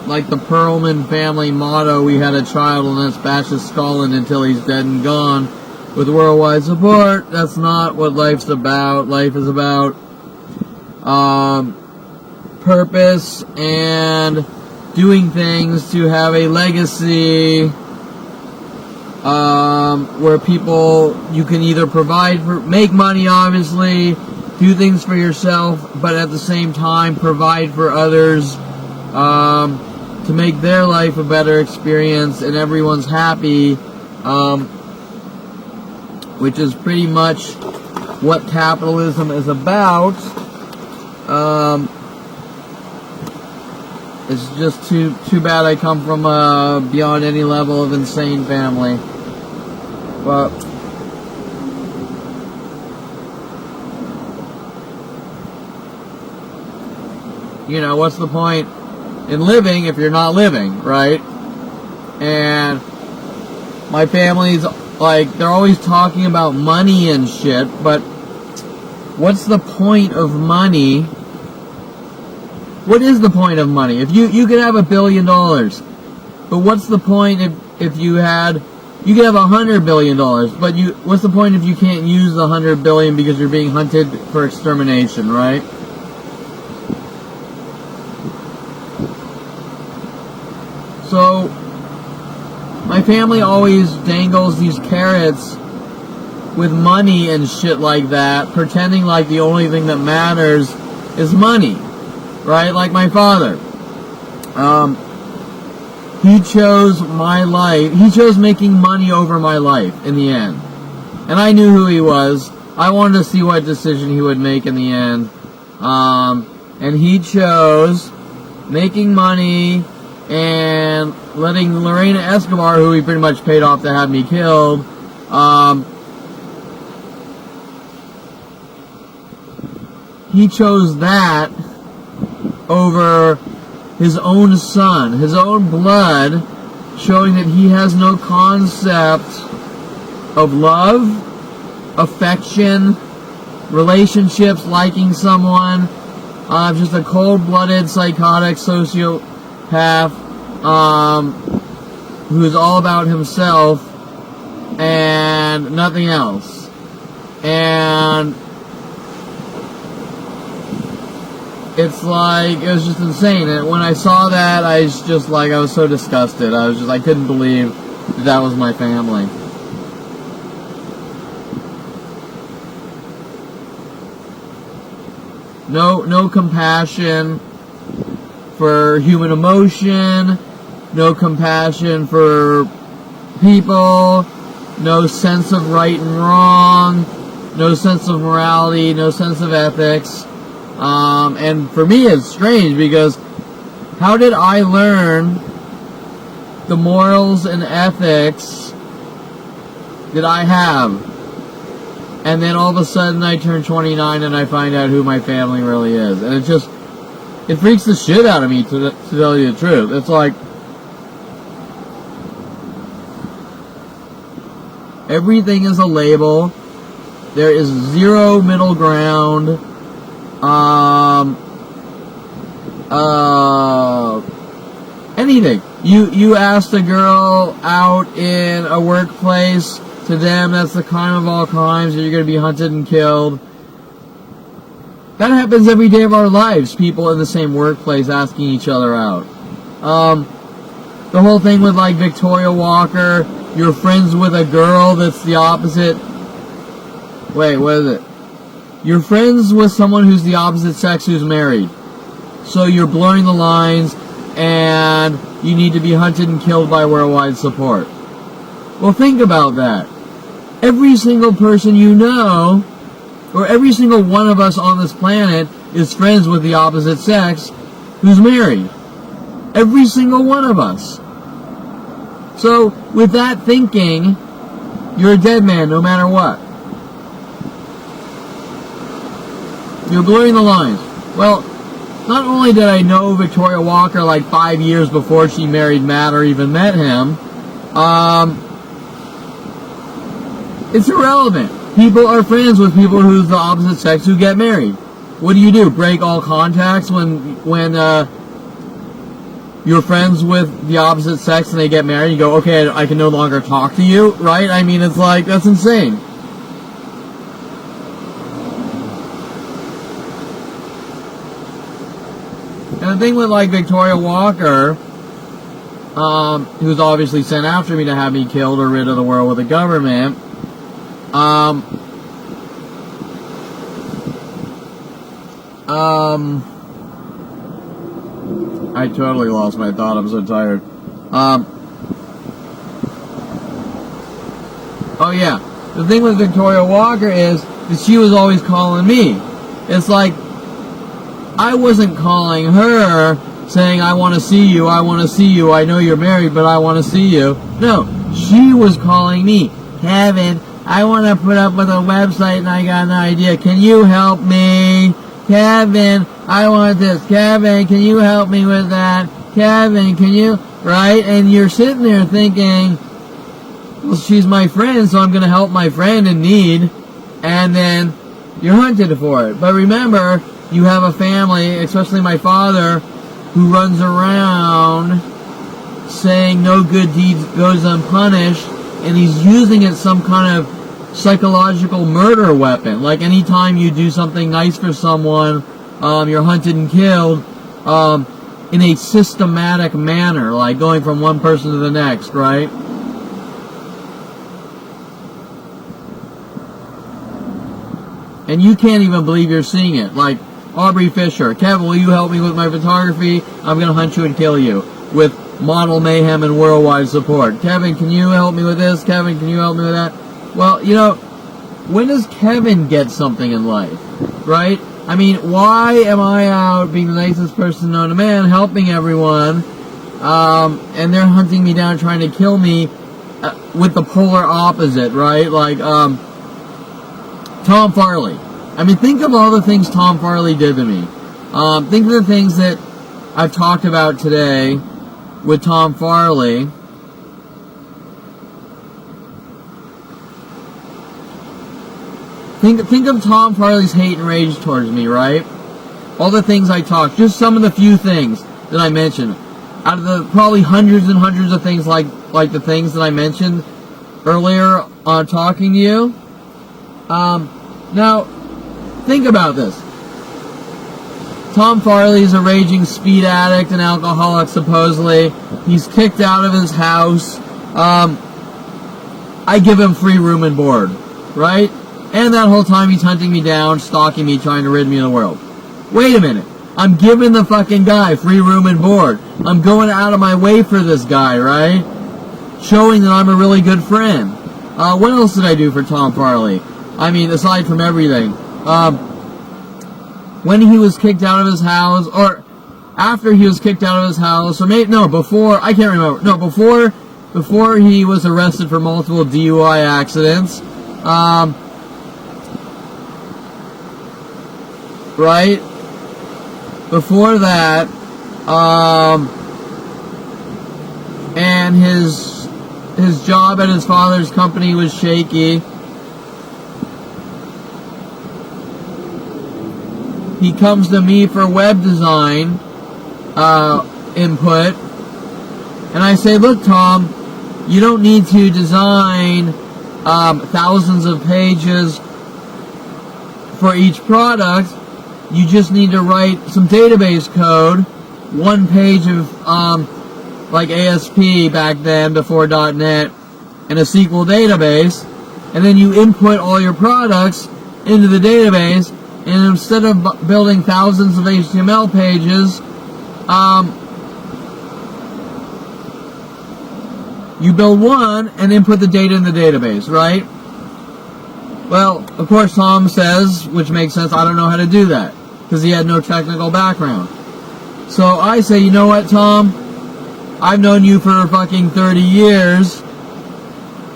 like the Perlman family motto, we had a child and let's bash his skull in until he's dead and gone with worldwide support. That's not what life's about. Life is about purpose and doing things to have a legacy, where people, you can either make money, obviously, do things for yourself, but at the same time provide for others, to make their life a better experience and everyone's happy, which is pretty much what capitalism is about. It's just too bad I come from a beyond any level of insane family. But you know, what's the point in living if you're not living, right? And my family's like, they're always talking about money and shit, but what's the point of money? What is the point of money? If you could have $1 billion, but what's the point if you could have $100 billion, but what's the point if you can't use the $100 billion because you're being hunted for extermination, right? So my family always dangles these carrots with money and shit like that, pretending like the only thing that matters is money, right? Like my father. He chose my life. He chose making money over my life in the end. And I knew who he was. I wanted to see what decision he would make in the end. And he chose making money and letting Lorena Escobar, who he pretty much paid off to have me killed, he chose that over his own son, his own blood, showing that he has no concept of love, affection, relationships, liking someone, just a cold-blooded, psychotic sociopath, who's all about himself and nothing else. And it's like, it was just insane. And when I saw that, I was just like, I was so disgusted. I couldn't believe that was my family. No compassion for human emotion, no compassion for people, no sense of right and wrong, no sense of morality, no sense of ethics. And for me it's strange, because how did I learn the morals and ethics that I have? And then all of a sudden I turn 29 and I find out who my family really is. And it freaks the shit out of me, to tell you the truth. It's like, everything is a label. There is 0 middle ground. anything. You asked a girl out in a workplace, to them that's the crime of all crimes, and you're going to be hunted and killed. That happens every day of our lives, people in the same workplace asking each other out. The whole thing with like Victoria Walker, you're friends with a girl that's the opposite. Wait, what is it? You're friends with someone who's the opposite sex who's married. So you're blurring the lines, and you need to be hunted and killed by worldwide support. Well, think about that. Every single person you know, or every single one of us on this planet, is friends with the opposite sex who's married. Every single one of us. So, with that thinking, you're a dead man no matter what. You're blurring the lines. Well, not only did I know Victoria Walker like 5 years before she married Matt or even met him, it's irrelevant. People are friends with people who's the opposite sex who get married. What do? Break all contacts when you're friends with the opposite sex and they get married? You go, okay, I can no longer talk to you, right? I mean, it's like, that's insane. And the thing with like Victoria Walker, who's obviously sent after me to have me killed or rid of the world with the government, I totally lost my thought. I'm so tired. Oh yeah, the thing with Victoria Walker is that she was always calling me. It's like, I wasn't calling her saying, I want to see you, I want to see you, I know you're married, but I want to see you. No, she was calling me. Kevin, I want to put up with a website and I got an idea. Can you help me? Kevin, I want this. Kevin, can you help me with that? Kevin, can you? Right? And you're sitting there thinking, well, she's my friend, so I'm going to help my friend in need. And then you're hunted for it. But remember, you have a family, especially my father, who runs around saying no good deed goes unpunished, and he's using it some kind of psychological murder weapon. Like anytime you do something nice for someone, you're hunted and killed in a systematic manner, like going from one person to the next, right? And you can't even believe you're seeing it. Like Aubrey Fisher, Kevin, will you help me with my photography? I'm going to hunt you and kill you with model mayhem and worldwide support. Kevin, can you help me with this? Kevin, can you help me with that? Well, you know, when does Kevin get something in life, right? I mean, why am I out being the nicest person known to man, helping everyone, and they're hunting me down, trying to kill me with the polar opposite, right? Like, Tom Farley. I mean, think of all the things Tom Farley did to me. Think of the things that I've talked about today with Tom Farley. Think of Tom Farley's hate and rage towards me, right? All the things I talked, just some of the few things that I mentioned. Out of the probably hundreds and hundreds of things like the things that I mentioned earlier on talking to you. Now, think about this. Tom Farley is a raging speed addict and alcoholic, supposedly. He's kicked out of his house. I give him free room and board, right? And that whole time he's hunting me down, stalking me, trying to rid me of the world. Wait a minute. I'm giving the fucking guy free room and board. I'm going out of my way for this guy, right? Showing that I'm a really good friend. What else did I do for Tom Farley? I mean, aside from everything. When he was kicked out of his house, or after he was kicked out of his house, or maybe, no, before, I can't remember. No, before he was arrested for multiple DUI accidents. Right? Before that, and his job at his father's company was shaky. He comes to me for web design, input. And I say, look, Tom, you don't need to design thousands of pages for each product. You just need to write some database code, one page of like ASP back then before .NET, and a SQL database, and then you input all your products into the database, and instead of building thousands of HTML pages, you build one and input the data in the database, right? Well, of course, Tom says, which makes sense, I don't know how to do that, because he had no technical background. So I say, you know what, Tom? I've known you for fucking 30 years.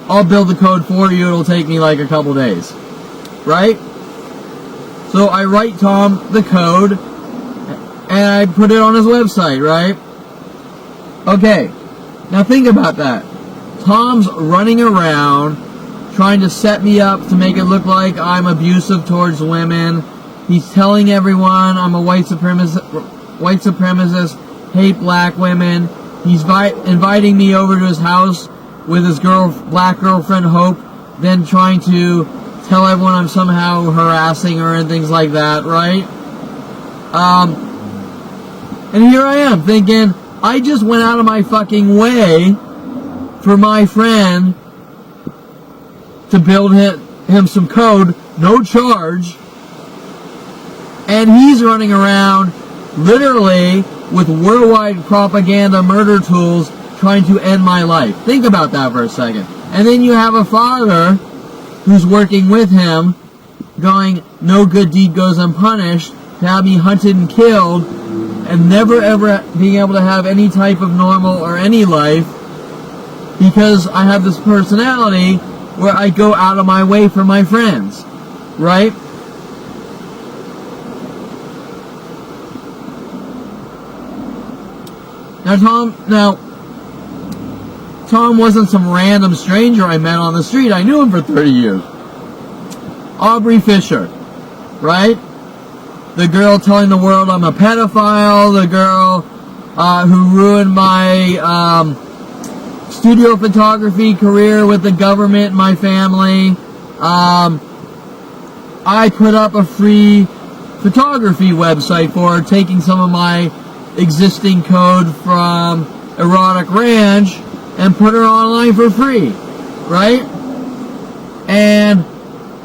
I'll build the code for you. It'll take me like a couple days. Right? So I write Tom the code, and I put it on his website, right? Okay. Now think about that. Tom's running around trying to set me up to make it look like I'm abusive towards women. He's telling everyone I'm a white supremacist, hate black women. He's inviting me over to his house with his black girlfriend Hope, then trying to tell everyone I'm somehow harassing her and things like that, right? And here I am thinking, I just went out of my fucking way for my friend to build him some code, no charge, and he's running around literally with worldwide propaganda murder tools trying to end my life. Think about that for a second. And then you have a father who's working with him going, no good deed goes unpunished, to have me hunted and killed and never ever being able to have any type of normal or any life because I have this personality where I go out of my way for my friends, right? Now, Tom wasn't some random stranger I met on the street. I knew him for 30 years. Aubrey Fisher, right? The girl telling the world I'm a pedophile, the girl who ruined my studio photography career with the government and my family. I put up a free photography website for her, taking some of my existing code from Erotic Ranch and put her online for free, right? And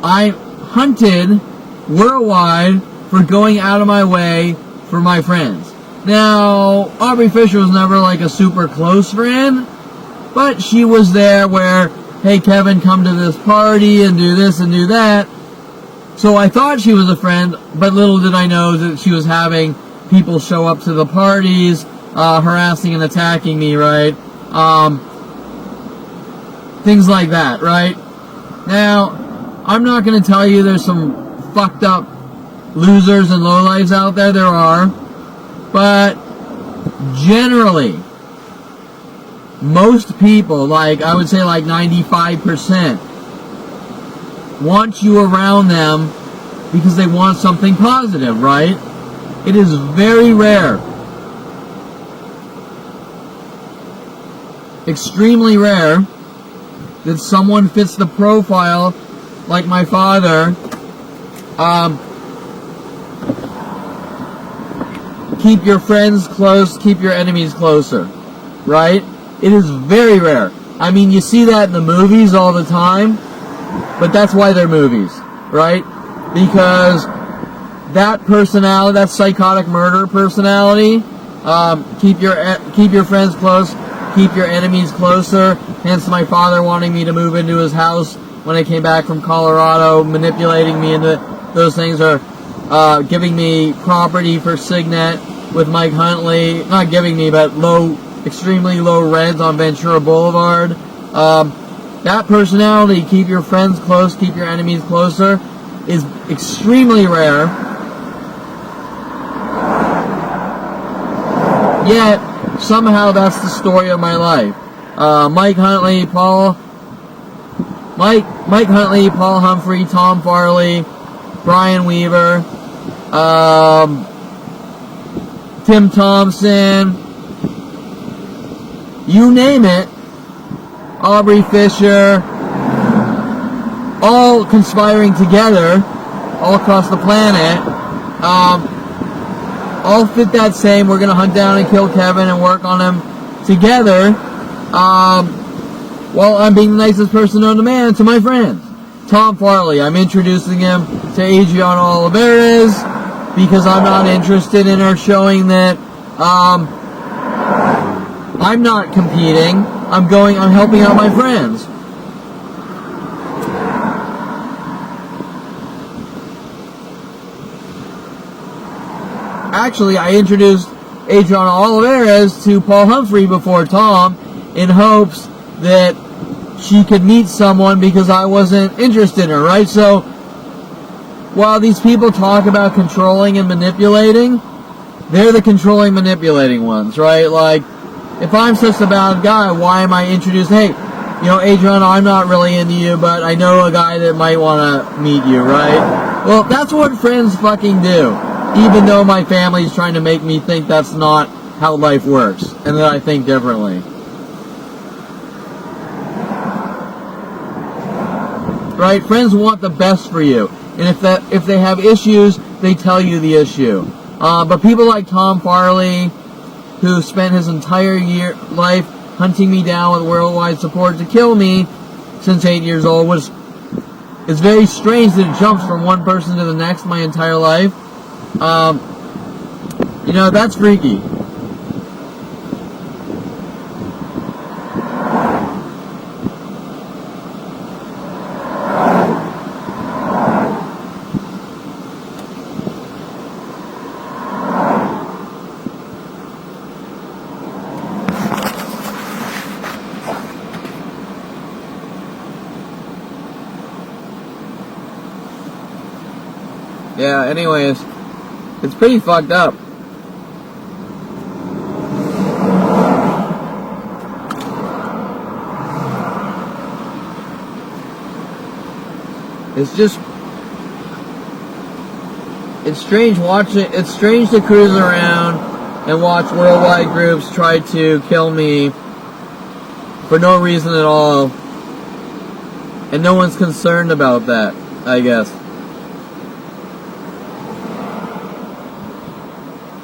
I hunted worldwide for going out of my way for my friends. Now, Aubrey Fisher was never like a super close friend, but she was there where, hey Kevin, come to this party and do this and do that. So I thought she was a friend, but little did I know that she was having people show up to the parties, harassing and attacking me, right? Things like that, right? Now, I'm not going to tell you there's some fucked up losers and lowlifes out there. There are. But generally, most people, like I would say like 95%, want you around them because they want something positive, right? It is very rare, extremely rare, that someone fits the profile like my father. Keep your friends close, keep your enemies closer, right? It is very rare. I mean, you see that in the movies all the time, but that's why they're movies, right? Because that personality, that psychotic murder personality, keep your friends close, keep your enemies closer. Hence my father wanting me to move into his house when I came back from Colorado, manipulating me into those things, or giving me property for Signet with Mike Huntley. Not giving me, but extremely low rents on Ventura Boulevard. That personality, keep your friends close, keep your enemies closer, is extremely rare. Yet, somehow that's the story of my life. Mike Huntley, Paul Humphrey, Tom Farley, Brian Weaver, Tim Thompson, you name it, Aubrey Fisher, all conspiring together all across the planet, all fit that same, we're going to hunt down and kill Kevin and work on him together, while I'm being the nicest person known to man to my friends. Tom Farley, I'm introducing him to Adriana Olivares because I'm not interested in her showing that I'm not competing. I'm helping out my friends. Actually, I introduced Adriana Olivares to Paul Humphrey before Tom in hopes that she could meet someone because I wasn't interested in her, right? So, while these people talk about controlling and manipulating, they're the controlling, manipulating ones, right? Like, if I'm such a bad guy, why am I introduced, hey, Adriana, I'm not really into you, but I know a guy that might want to meet you, right? Well, that's what friends fucking do, even though my family's trying to make me think that's not how life works, and that I think differently. Right? Friends want the best for you. And if they have issues, they tell you the issue. But people like Tom Farley, who spent his entire life hunting me down with worldwide support to kill me since 8 years old, it's very strange that it jumps from one person to the next my entire life. That's freaky. Yeah, anyways, it's pretty fucked up. It's strange to cruise around and watch worldwide groups try to kill me for no reason at all, and no one's concerned about that, I guess.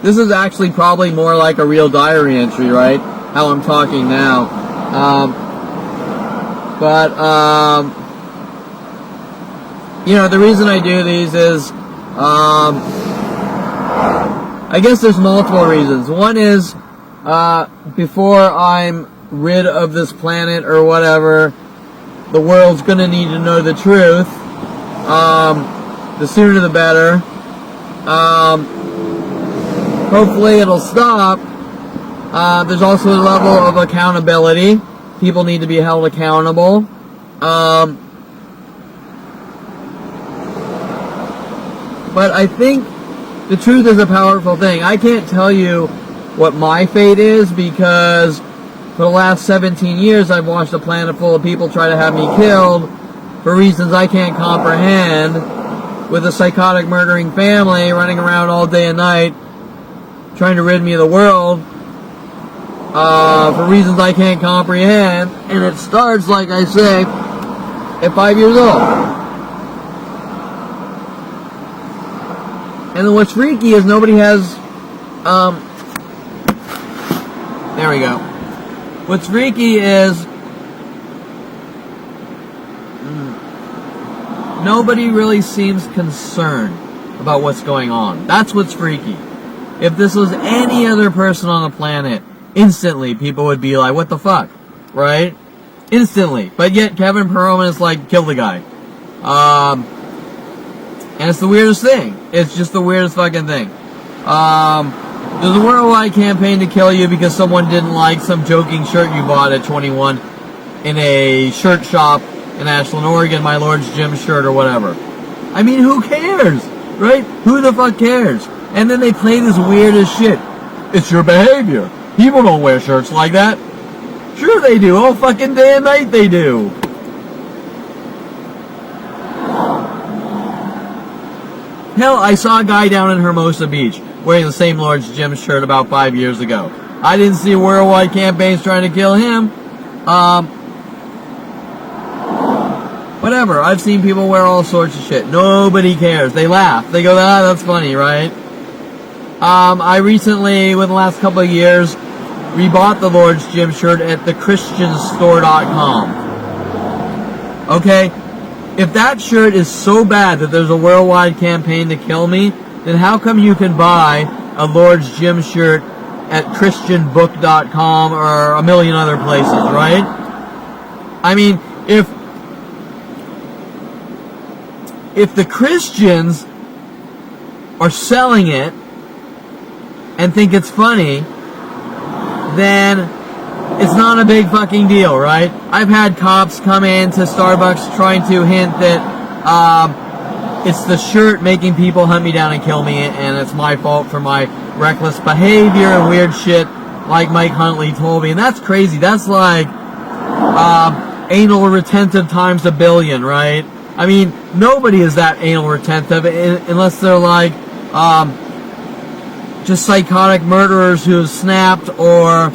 This is actually probably more like a real diary entry, right? How I'm talking now. The reason I do these is, I guess there's multiple reasons. One is, before I'm rid of this planet or whatever, the world's gonna need to know the truth. The sooner the better. Hopefully it'll stop. There's also a level of accountability. People need to be held accountable. But I think the truth is a powerful thing. I can't tell you what my fate is because for the last 17 years I've watched a planet full of people try to have me killed for reasons I can't comprehend, with a psychotic murdering family running around all day and night trying to rid me of the world for reasons I can't comprehend. And it starts, like I say, at 5 years old. And then what's freaky is nobody has, there we go. What's freaky is nobody really seems concerned about what's going on. That's what's freaky. If this was any other person on the planet, instantly people would be like, what the fuck? Right? Instantly. But yet Kevin Perlman is like, kill the guy. And it's the weirdest thing. It's just the weirdest fucking thing. There's a worldwide campaign to kill you because someone didn't like some joking shirt you bought at 21 in a shirt shop in Ashland, Oregon, my Lord's Gym shirt or whatever. I mean, who cares? Right? Who the fuck cares? And then they play this weird as shit. It's your behavior. People don't wear shirts like that. Sure they do. All fucking day and night they do. Hell, I saw a guy down in Hermosa Beach wearing the same Lord's Gym shirt about 5 years ago. I didn't see worldwide campaigns trying to kill him. Whatever. I've seen people wear all sorts of shit. Nobody cares. They laugh. They go, ah, that's funny, right? I recently, within the last couple of years, rebought the Lord's Gym shirt at thechristianstore.com. Okay? If that shirt is so bad that there's a worldwide campaign to kill me, then how come you can buy a Lord's Gym shirt at christianbook.com or a million other places, right? I mean, if the Christians are selling it and think it's funny, then it's not a big fucking deal, right? I've had cops come into Starbucks trying to hint that it's the shirt making people hunt me down and kill me, and it's my fault for my reckless behavior and weird shit like Mike Huntley told me. And that's crazy. That's like anal retentive times a billion, right? I mean, nobody is that anal retentive unless they're like just psychotic murderers who have snapped, or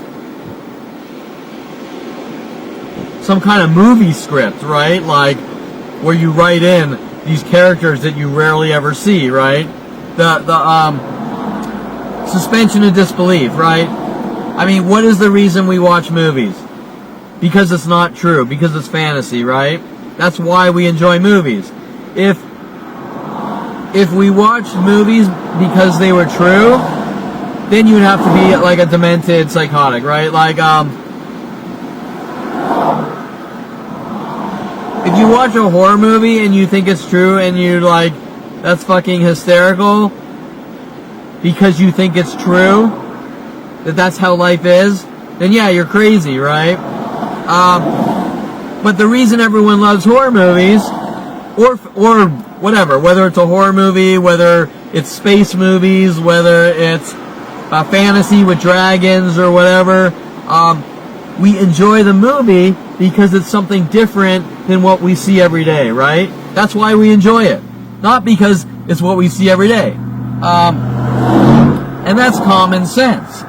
some kind of movie script, right? Like where you write in these characters that you rarely ever see, right? The suspension of disbelief, right? I mean, what is the reason we watch movies? Because it's not true, because it's fantasy, right? That's why we enjoy movies. If we watched movies because they were true, then you'd have to be like a demented psychotic, right? Like, if you watch a horror movie and you think it's true and you're like, that's fucking hysterical because you think it's true, that that's how life is, then yeah, you're crazy, right? But the reason everyone loves horror movies, or whatever, whether it's a horror movie, whether it's space movies, whether it's a fantasy with dragons or whatever, we enjoy the movie because it's something different than what we see every day, right? That's why we enjoy it. Not because it's what we see every day. And that's common sense.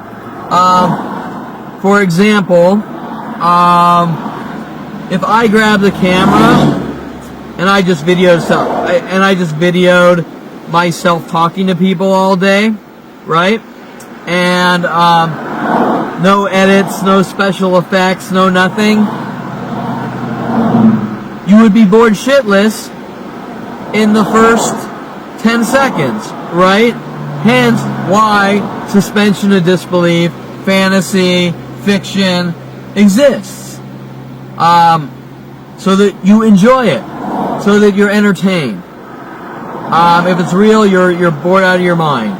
For example, if I grab the camera and I just videoed myself talking to people all day, right? And no edits, no special effects, no nothing, you would be bored shitless in the first 10 seconds, right? Hence why suspension of disbelief, fantasy, fiction exists. So that you enjoy it, so that you're entertained. If it's real, you're bored out of your mind.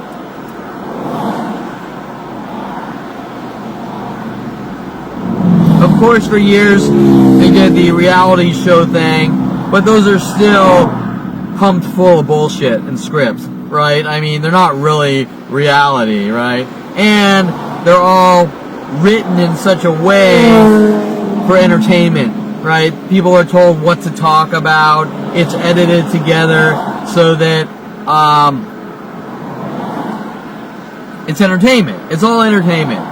Of course, for years, they did the reality show thing, but those are still pumped full of bullshit and scripts, right? I mean, they're not really reality, right? And they're all written in such a way for entertainment, right? People are told what to talk about. It's edited together so that it's entertainment. It's all entertainment.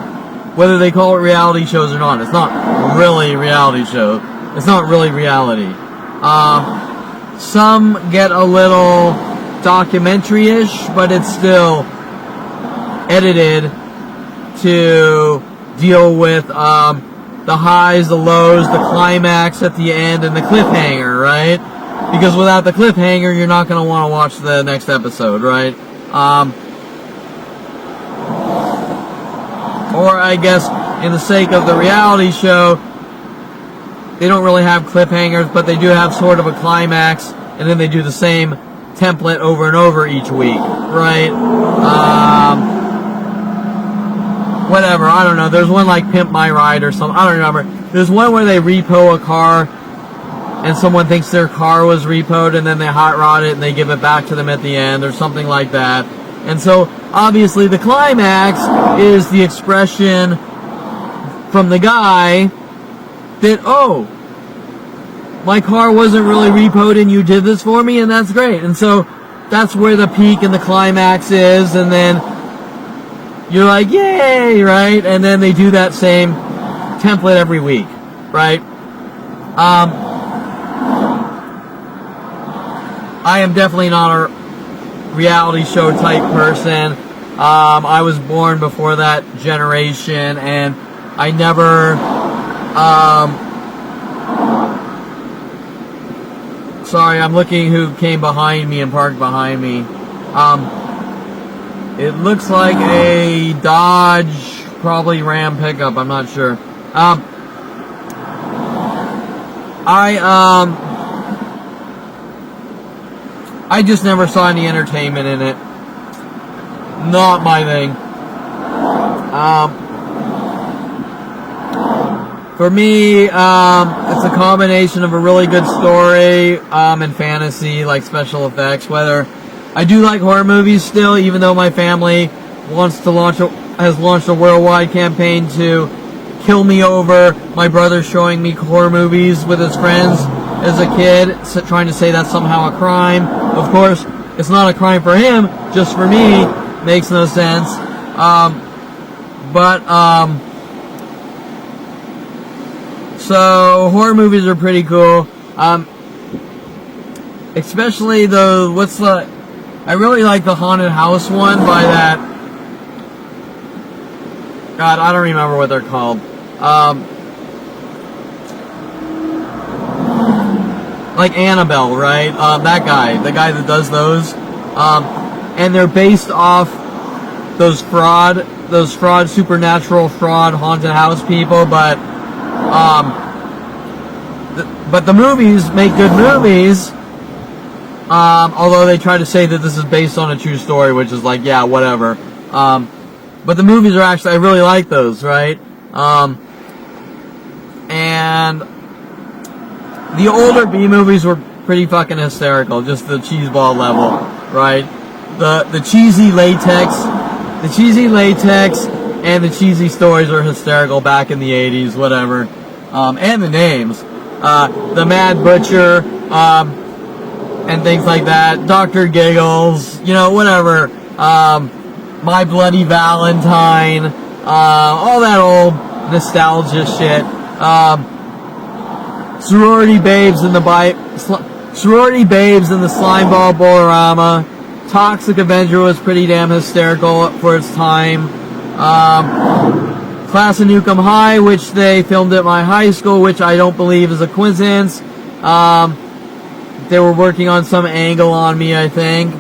Whether they call it reality shows or not, it's not really reality show. It's not really reality. Some get a little documentary-ish, but it's still edited to deal with the highs, the lows, the climax at the end, and the cliffhanger, right? Because without the cliffhanger, you're not going to want to watch the next episode, right? Or I guess, in the sake of the reality show, they don't really have cliffhangers, but they do have sort of a climax, and then they do the same template over and over each week, right? Whatever, I don't know. There's one like Pimp My Ride or something. I don't remember. There's one where they repo a car, and someone thinks their car was repoed, and then they hot rod it, and they give it back to them at the end, or something like that. And so, obviously, the climax is the expression from the guy that, oh, my car wasn't really repoed and you did this for me, and that's great. And so, that's where the peak and the climax is, and then you're like, yay, right? And then they do that same template every week, right? I am definitely not a reality show type person. I was born before that generation, and I never, sorry, I'm looking who came behind me and parked behind me. It looks like a Dodge, probably Ram pickup, I'm not sure. I just never saw any entertainment in it. Not my thing. For me, it's a combination of a really good story and fantasy, like special effects. Whether I do like horror movies still, even though my family has launched a worldwide campaign to kill me over my brother showing me horror movies with his friends as a kid, trying to say that's somehow a crime. Of course, it's not a crime for him, just for me. Makes no sense. So horror movies are pretty cool. Especially I really like the haunted house one by that. God, I don't remember what they're called. Like Annabelle, right? That guy, the guy that does those. And they're based off those supernatural fraud haunted house people, but the movies make good movies. Although they try to say that this is based on a true story, which is like, yeah, whatever. But the movies are actually, I really like those, right? And the older B movies were pretty fucking hysterical, just the cheeseball level, right? The cheesy latex and the cheesy stories were hysterical back in the 80s, whatever. And the names. The Mad Butcher, and things like that. Dr. Giggles, whatever. My Bloody Valentine, all that old nostalgia shit. Sorority Babes in the Slimeball Bolorama. Toxic Avenger was pretty damn hysterical for its time. Class of Nukem High, which they filmed at my high school, which I don't believe is a coincidence. They were working on some angle on me, I think.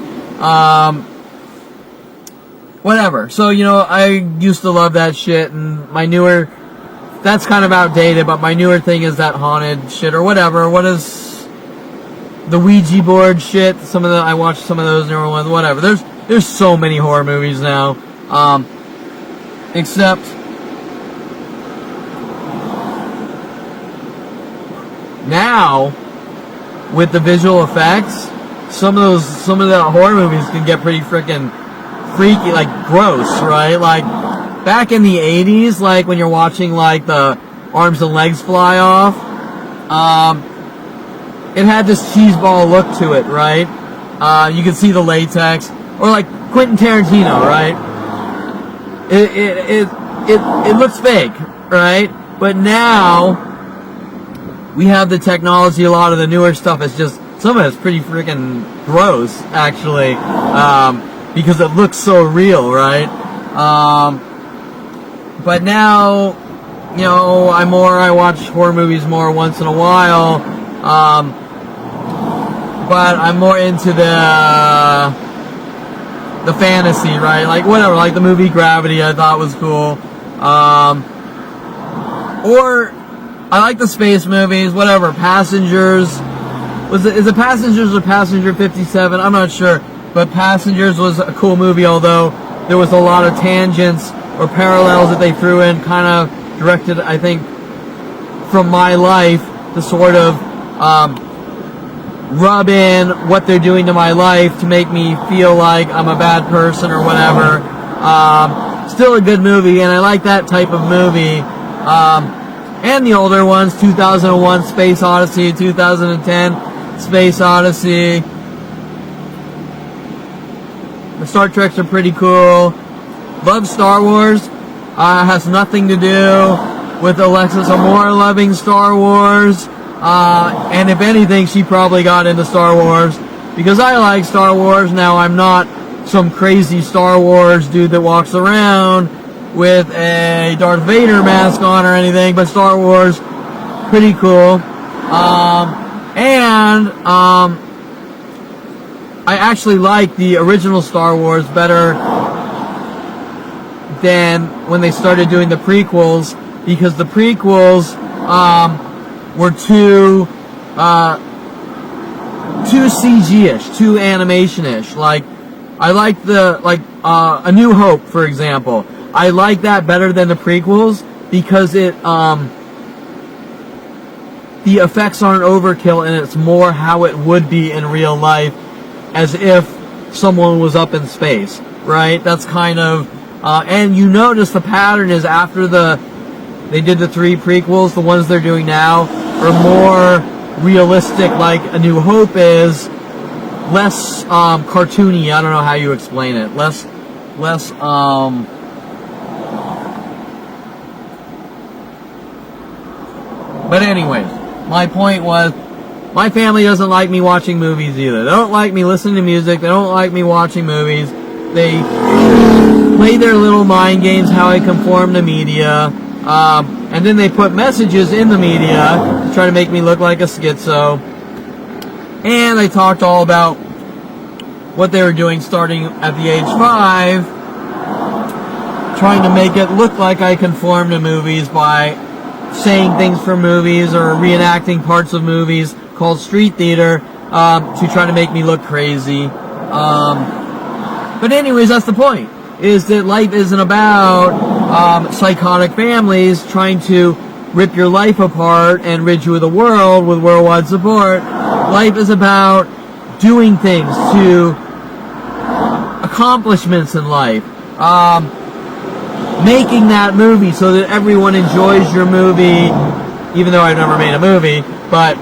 Whatever. So, I used to love that shit, and that's kind of outdated, but my newer thing is that haunted shit or whatever. What is the Ouija board shit? I watched some of those newer ones, whatever. There's so many horror movies now. Except now, with the visual effects, some of the horror movies can get pretty freaking freaky, like gross, right? Like back in the 80s, like when you're watching like the arms and legs fly off, it had this cheeseball look to it, right? You could see the latex, or like Quentin Tarantino, right? It looks fake, right? But now we have the technology. A lot of the newer stuff is just, some of it's pretty freaking gross, actually, because it looks so real, right? But now, I watch horror movies more once in a while, but I'm more into the fantasy, right? Like whatever, like the movie Gravity, I thought was cool. Or I like the space movies, whatever. Passengers, is it Passengers or Passenger 57? I'm not sure, but Passengers was a cool movie, although there was a lot of tangents or parallels that they threw in, kind of directed, I think, from my life to sort of rub in what they're doing to my life to make me feel like I'm a bad person or whatever. Still a good movie, and I like that type of movie. And the older ones, 2001 Space Odyssey, 2010 Space Odyssey. The Star Treks are pretty cool. Love Star Wars. Has nothing to do with Alexis Amore loving Star Wars. And if anything, she probably got into Star Wars because I like Star Wars. Now, I'm not some crazy Star Wars dude that walks around with a Darth Vader mask on or anything, but Star Wars, pretty cool. I actually like the original Star Wars better than when they started doing the prequels, because the prequels were too CG-ish, too animation-ish. Like, I like A New Hope, for example. I like that better than the prequels because it the effects aren't overkill and it's more how it would be in real life, as if someone was up in space, right? That's kind of and you notice the pattern is after they did the 3 prequels, the ones they're doing now are more realistic, like A New Hope is, less cartoony. I don't know how you explain it. Less but anyways, my point was, my family doesn't like me watching movies either. They don't like me listening to music. They don't like me watching movies. They play their little mind games how I conform to media. And then they put messages in the media to try to make me look like a schizo. And they talked all about what they were doing starting at the age 5, trying to make it look like I conform to movies by saying things from movies or reenacting parts of movies called street theater to try to make me look crazy. But anyways, that's the point, is that life isn't about psychotic families trying to rip your life apart and rid you of the world with worldwide support. Life is about doing things to accomplishments in life. Making that movie so that everyone enjoys your movie, even though I've never made a movie, but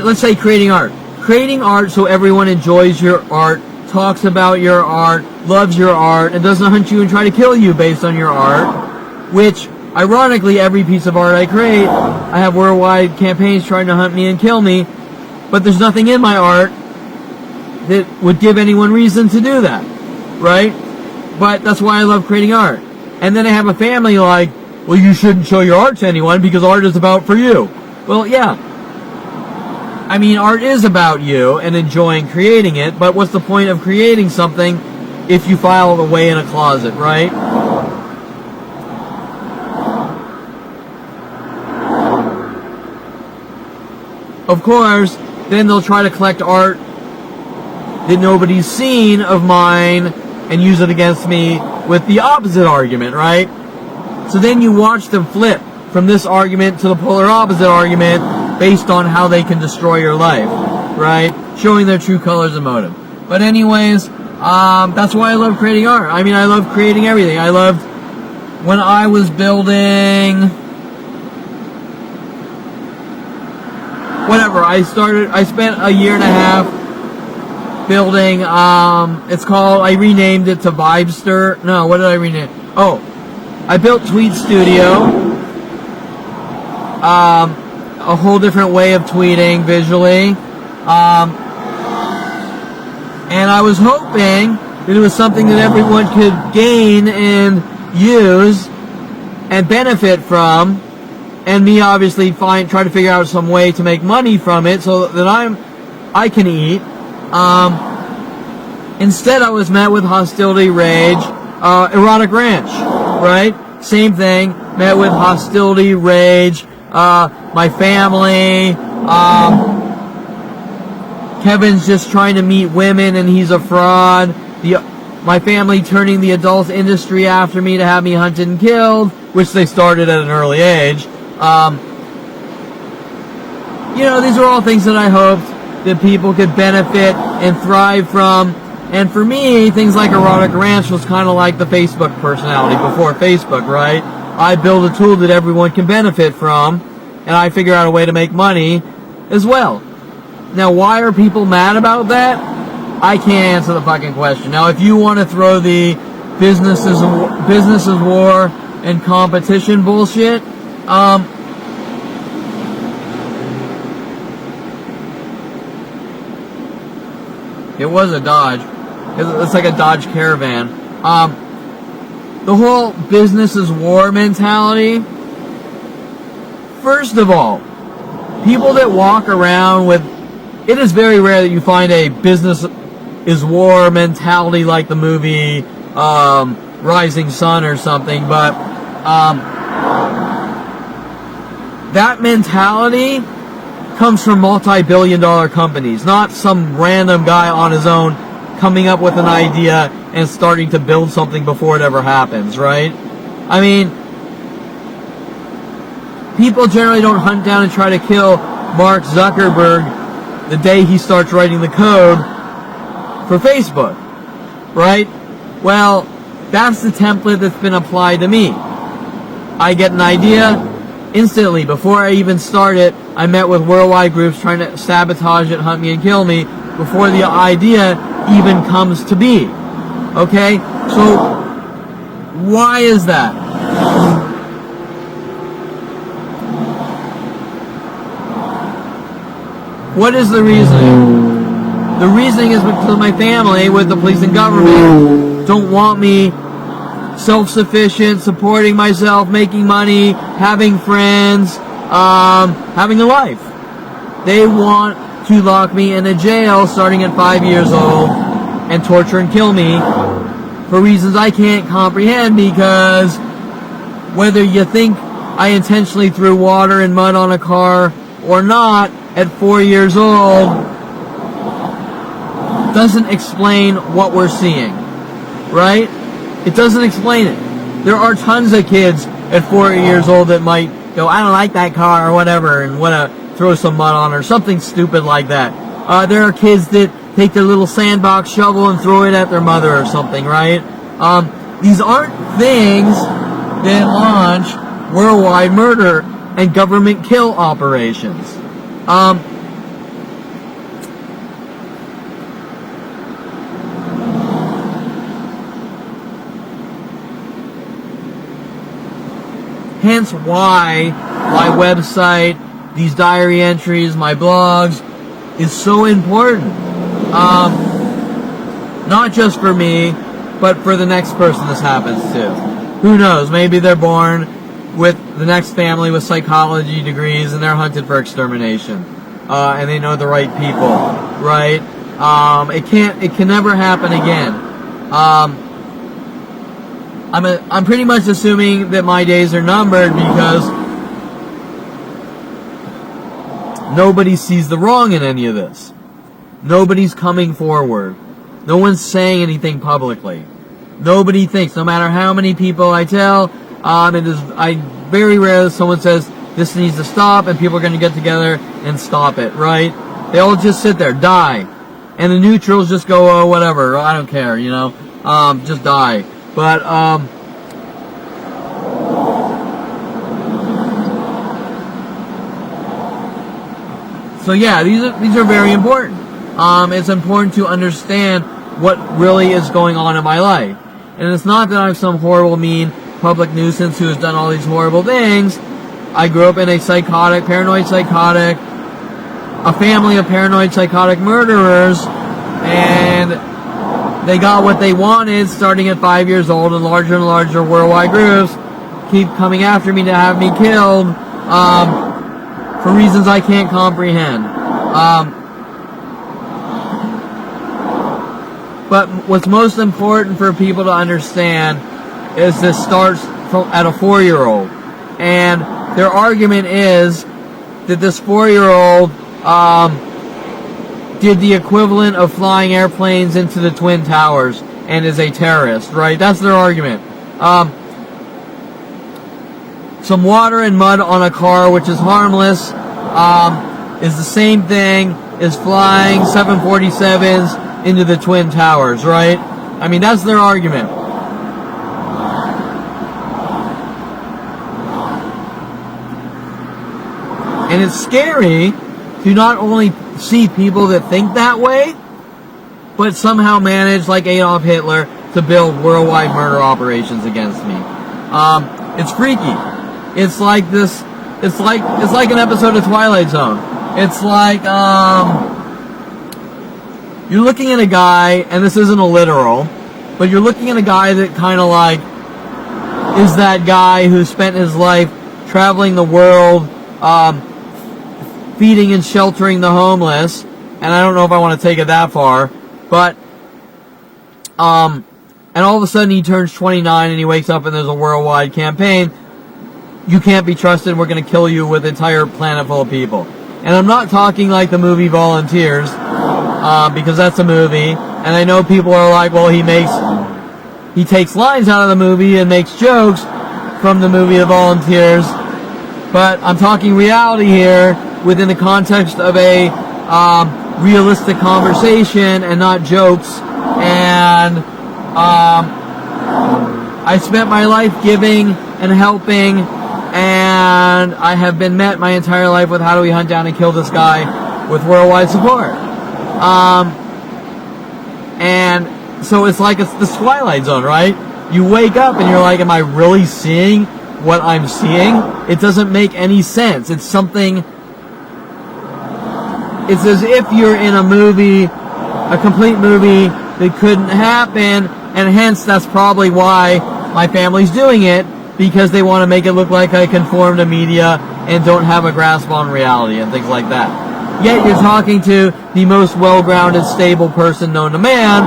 let's say creating art. Creating art so everyone enjoys your art, talks about your art, loves your art, and doesn't hunt you and try to kill you based on your art, which, ironically, every piece of art I create, I have worldwide campaigns trying to hunt me and kill me, but there's nothing in my art that would give anyone reason to do that, right? But that's why I love creating art. And then I have a family like, well, you shouldn't show your art to anyone because art is about for you. Well, yeah. I mean, art is about you and enjoying creating it, but what's the point of creating something if you file it away in a closet, right? Of course, then they'll try to collect art that nobody's seen of mine and use it against me with the opposite argument, right? So then you watch them flip from this argument to the polar opposite argument based on how they can destroy your life, right? Showing their true colors and motive. But anyways, that's why I love creating art. I mean, I love creating everything. I loved when I was building whatever. I spent a year and a half building, I renamed it to Vibester. No, what did I rename it? Oh, I built Tweet Studio. A whole different way of tweeting visually. And I was hoping that it was something that everyone could gain and use and benefit from. And me obviously try to figure out some way to make money from it so that I can eat. Instead, I was met with hostility, rage, erotic ranch, right? Same thing, met with hostility, rage, my family, Kevin's just trying to meet women and he's a fraud, my family turning the adult industry after me to have me hunted and killed, which they started at an early age. These are all things that I hoped that people could benefit and thrive from. And for me, things like Erotic Ranch was kind of like the Facebook personality before Facebook, right? I build a tool that everyone can benefit from, and I figure out a way to make money as well. Now, why are people mad about that? I can't answer the fucking question. Now, if you want to throw the businesses war and competition bullshit, it was a Dodge. It's like a Dodge Caravan. The whole business is war mentality. First of all, people that walk around with, it is very rare that you find a business is war mentality like the movie Rising Sun or something, but that mentality comes from multi-billion-dollar companies, not some random guy on his own coming up with an idea and starting to build something before it ever happens, right? I mean, people generally don't hunt down and try to kill Mark Zuckerberg the day he starts writing the code for Facebook, right? Well, that's the template that's been applied to me. I get an idea, instantly, before I even start it, I met with worldwide groups trying to sabotage it, hunt me, and kill me before the idea even comes to be. Okay? So, why is that? What is the reasoning? The reasoning is because my family, with the police and government, don't want me self-sufficient, supporting myself, making money, having friends, having a life. They want to lock me in a jail starting at 5 years old and torture and kill me for reasons I can't comprehend, because whether you think I intentionally threw water and mud on a car or not at 4 years old doesn't explain what we're seeing, right? It doesn't explain it. There are tons of kids at 4 years old that might go, I don't like that car or whatever, and want to throw some mud on it or something stupid like that. There are kids that take their little sandbox shovel and throw it at their mother or something, right? These aren't things that launch worldwide murder and government kill operations. Hence why my website, these diary entries, my blogs, is so important. Not just for me, but for the next person this happens to. Who knows? Maybe they're born with the next family with psychology degrees and they're hunted for extermination. And they know the right people, right? It can never happen again. I'm pretty much assuming that my days are numbered because nobody sees the wrong in any of this. Nobody's coming forward. No one's saying anything publicly. Nobody thinks, no matter how many people I tell, very rarely someone says this needs to stop and people are going to get together and stop it, right? They all just sit there, die. And the neutrals just go, oh, whatever, I don't care, just die. But, so yeah, these are very important. It's important to understand what really is going on in my life. And it's not that I'm some horrible, mean, public nuisance who has done all these horrible things. I grew up in a paranoid psychotic, a family of paranoid psychotic murderers, and they got what they wanted starting at 5 years old, and larger worldwide groups keep coming after me to have me killed for reasons I can't comprehend. But what's most important for people to understand is this starts at a 4-year-old. And their argument is that this 4-year-old did the equivalent of flying airplanes into the Twin Towers and is a terrorist, right? That's their argument. Some water and mud on a car, which is harmless, is the same thing as flying 747s into the Twin Towers, right? I mean, that's their argument. And it's scary to not only see people that think that way, but somehow managed, like Adolf Hitler, to build worldwide murder operations against me. It's freaky. It's like this. It's like an episode of Twilight Zone. It's like you're looking at a guy, and this isn't a literal, but you're looking at a guy that kind of like is that guy who spent his life traveling the world, feeding and sheltering the homeless. And I don't know if I want to take it that far, but and all of a sudden he turns 29 and he wakes up and there's a worldwide campaign. You can't be trusted. We're going to kill you with an entire planet full of people. And I'm not talking like the movie Volunteers, because that's a movie. And I know people are like, well, he takes lines out of the movie and makes jokes from the movie The Volunteers. But I'm talking reality here within the context of a realistic conversation and not jokes. And I spent my life giving and helping, and I have been met my entire life with how do we hunt down and kill this guy with worldwide support. And so it's like it's the Twilight Zone, right? You wake up and you're like, am I really seeing what I'm seeing? It doesn't make any sense. It's something... It's as if you're in a movie, a complete movie that couldn't happen, and hence that's probably why my family's doing it, because they want to make it look like I conform to media and don't have a grasp on reality and things like that. Yet you're talking to the most well-grounded, stable person known to man,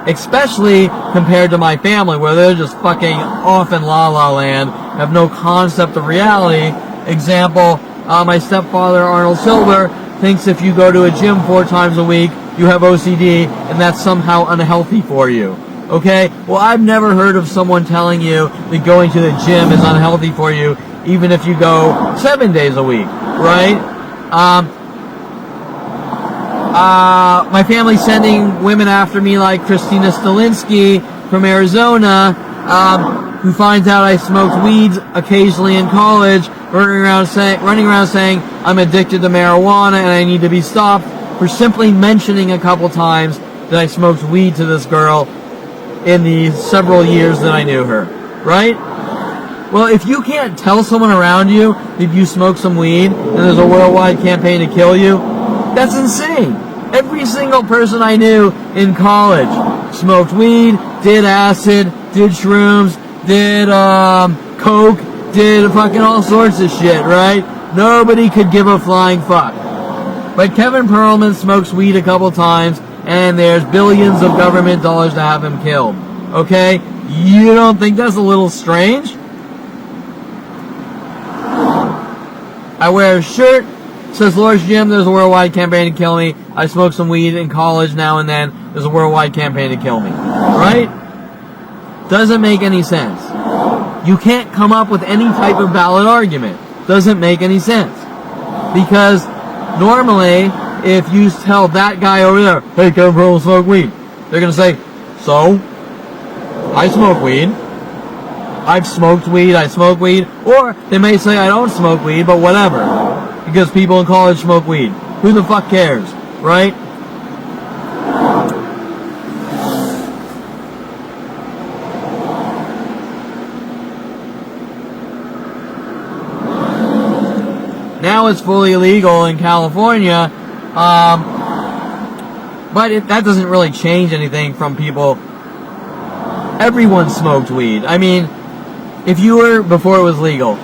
especially compared to my family, where they're just fucking off in la-la land, have no concept of reality. Example, my stepfather, Arnold Silver, thinks if you go to a gym 4 times a week, you have OCD, and that's somehow unhealthy for you. Okay? Well, I've never heard of someone telling you that going to the gym is unhealthy for you, even if you go 7 days a week, right? My family's sending women after me like Christina Stalinsky from Arizona, who finds out I smoked weed occasionally in college, running around saying I'm addicted to marijuana and I need to be stopped for simply mentioning a couple times that I smoked weed to this girl in the several years that I knew her, right? Well, if you can't tell someone around you that you smoke some weed and there's a worldwide campaign to kill you, that's insane. Every single person I knew in college smoked weed, did acid, did shrooms, did coke, did fucking all sorts of shit, right? Nobody could give a flying fuck. But Kevin Perlman smokes weed a couple times, and there's billions of government dollars to have him killed. Okay? You don't think that's a little strange? I wear a shirt, says Lord's Gym, there's a worldwide campaign to kill me. I smoke some weed in college now and then, there's a worldwide campaign to kill me. Right? Doesn't make any sense. You can't come up with any type of valid argument. Doesn't make any sense. Because normally, if you tell that guy over there, hey, Kevin Perlman smoke weed, they're going to say, so? I smoke weed. I've smoked weed, I smoke weed. Or they may say I don't smoke weed, but whatever. Because people in college smoke weed. Who the fuck cares? Right? Now it's fully illegal in California, but that doesn't really change anything from people. Everyone smoked weed. I mean, before it was legal,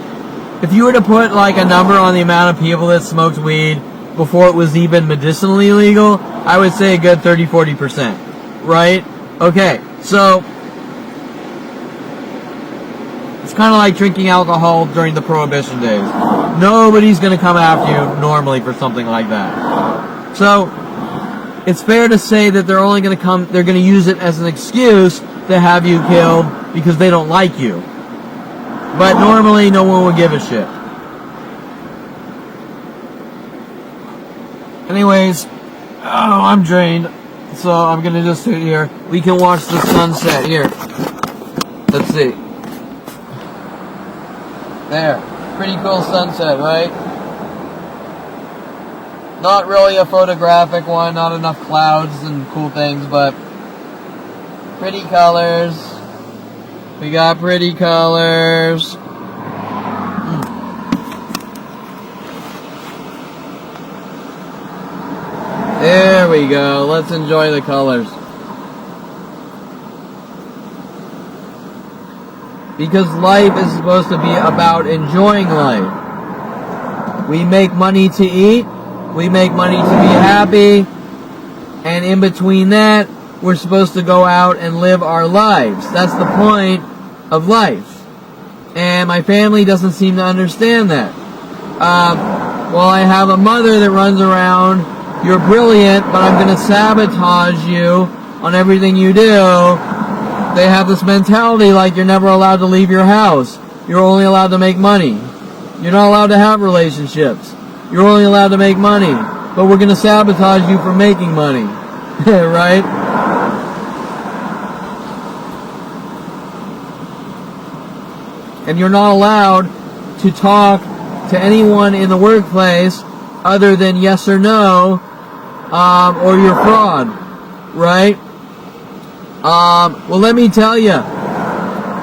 if you were to put like a number on the amount of people that smoked weed before it was even medicinally legal, I would say a good 30-40%, right? Okay, so it's kind of like drinking alcohol during the Prohibition days. Nobody's going to come after you normally for something like that. So it's fair to say that they're going to use it as an excuse to have you killed because they don't like you. But normally no one would give a shit. Anyways, I'm drained, so I'm going to just sit here. We can watch the sunset here. Let's see. There. Pretty cool sunset, right? Not really a photographic one, not enough clouds and cool things, but pretty colors. We got pretty colors. There we go. Let's enjoy the colors. Because life is supposed to be about enjoying life. We make money to eat. We make money to be happy. And in between that, we're supposed to go out and live our lives. That's the point of life. And my family doesn't seem to understand that. Well, I have a mother that runs around, you're brilliant, but I'm going to sabotage you on everything you do. They have this mentality like you're never allowed to leave your house. You're only allowed to make money. You're not allowed to have relationships. You're only allowed to make money. But we're going to sabotage you from making money. Right? And you're not allowed to talk to anyone in the workplace other than yes or no, or you're fraud. Right? Well, let me tell you,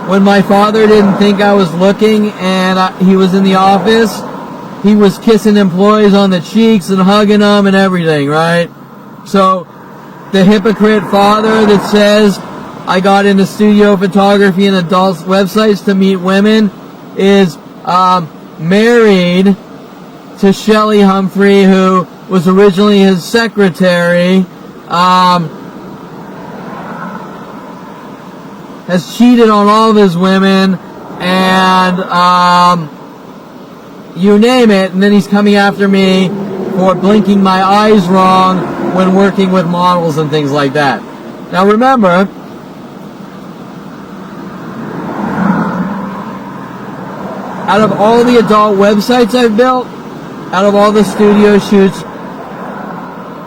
when my father didn't think I was looking and he was in the office, he was kissing employees on the cheeks and hugging them and everything, right? So, the hypocrite father that says, I got into studio photography and adult websites to meet women is married to Shelley Humphrey, who was originally his secretary, has cheated on all of his women, and you name it, and then he's coming after me for blinking my eyes wrong when working with models and things like that. Now remember, out of all the adult websites I've built, out of all the studio shoots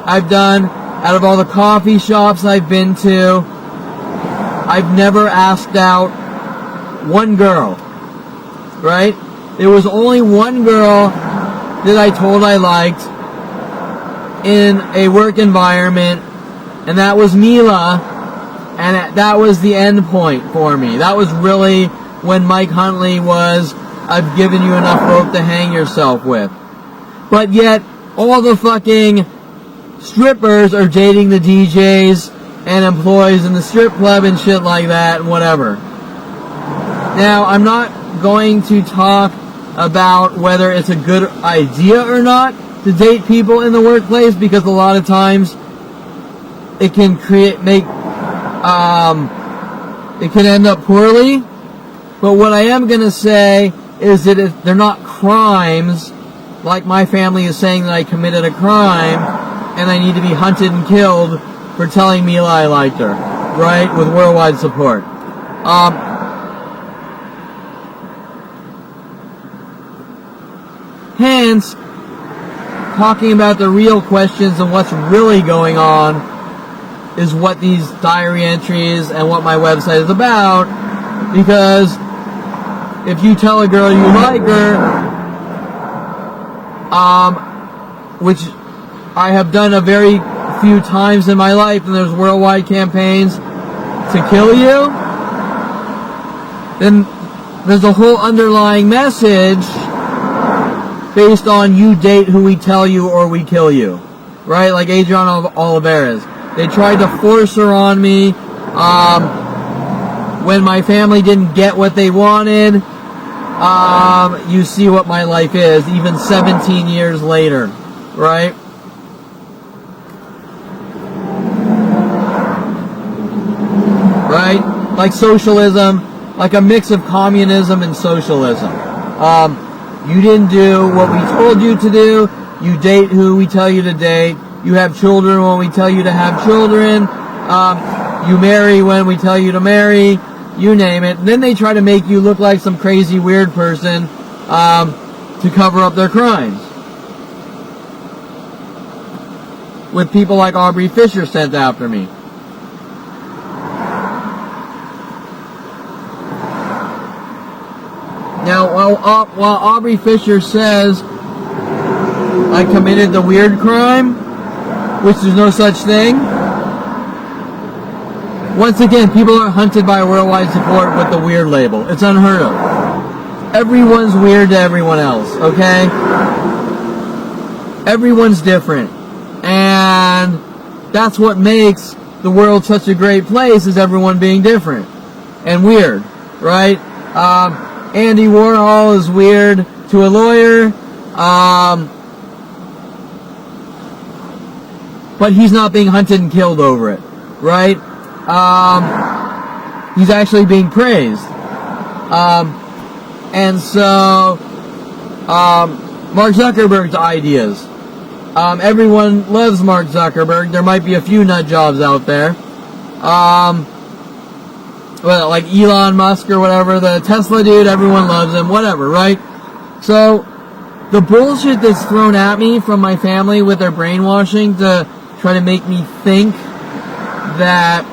I've done, out of all the coffee shops I've been to, I've never asked out one girl, right? There was only one girl that I told I liked in a work environment, and that was Mila, and that was the end point for me. That was really when Mike Huntley was, I've given you enough rope to hang yourself with. But yet, all the fucking strippers are dating the DJs and employees in the strip club and shit like that and whatever. Now, I'm not going to talk about whether it's a good idea or not to date people in the workplace, because a lot of times it can it can end up poorly. But what I am going to say is that if they're not crimes, like my family is saying that I committed a crime and I need to be hunted and killed for telling Mila I liked her, right? With worldwide support. Hence, talking about the real questions and what's really going on is what these diary entries and what my website is about. Because if you tell a girl you like her, which I have done a very few times in my life, and there's worldwide campaigns to kill you, then there's a whole underlying message based on you date who we tell you or we kill you, right? Like Adriana Olivares. They tried to force her on me when my family didn't get what they wanted. You see what my life is, even 17 years later, right? Right? Like socialism, like a mix of communism and socialism. You didn't do what we told you to do. You date who we tell you to date. You have children when we tell you to have children. You marry when we tell you to marry. You name it. And then they try to make you look like some crazy weird person to cover up their crimes. With people like Aubrey Fisher sent after me. Now, while Aubrey Fisher says I committed the weird crime, which there's no such thing. Once again, people are hunted by worldwide support with the weird label. It's unheard of. Everyone's weird to everyone else, okay? Everyone's different. And that's what makes the world such a great place, is everyone being different and weird, right? Andy Warhol is weird to a lawyer, but he's not being hunted and killed over it, right? He's actually being praised. And so, Mark Zuckerberg's ideas. Everyone loves Mark Zuckerberg. There might be a few nut jobs out there. Well, like Elon Musk or whatever, the Tesla dude, everyone loves him, whatever, right? So, the bullshit that's thrown at me from my family with their brainwashing to try to make me think that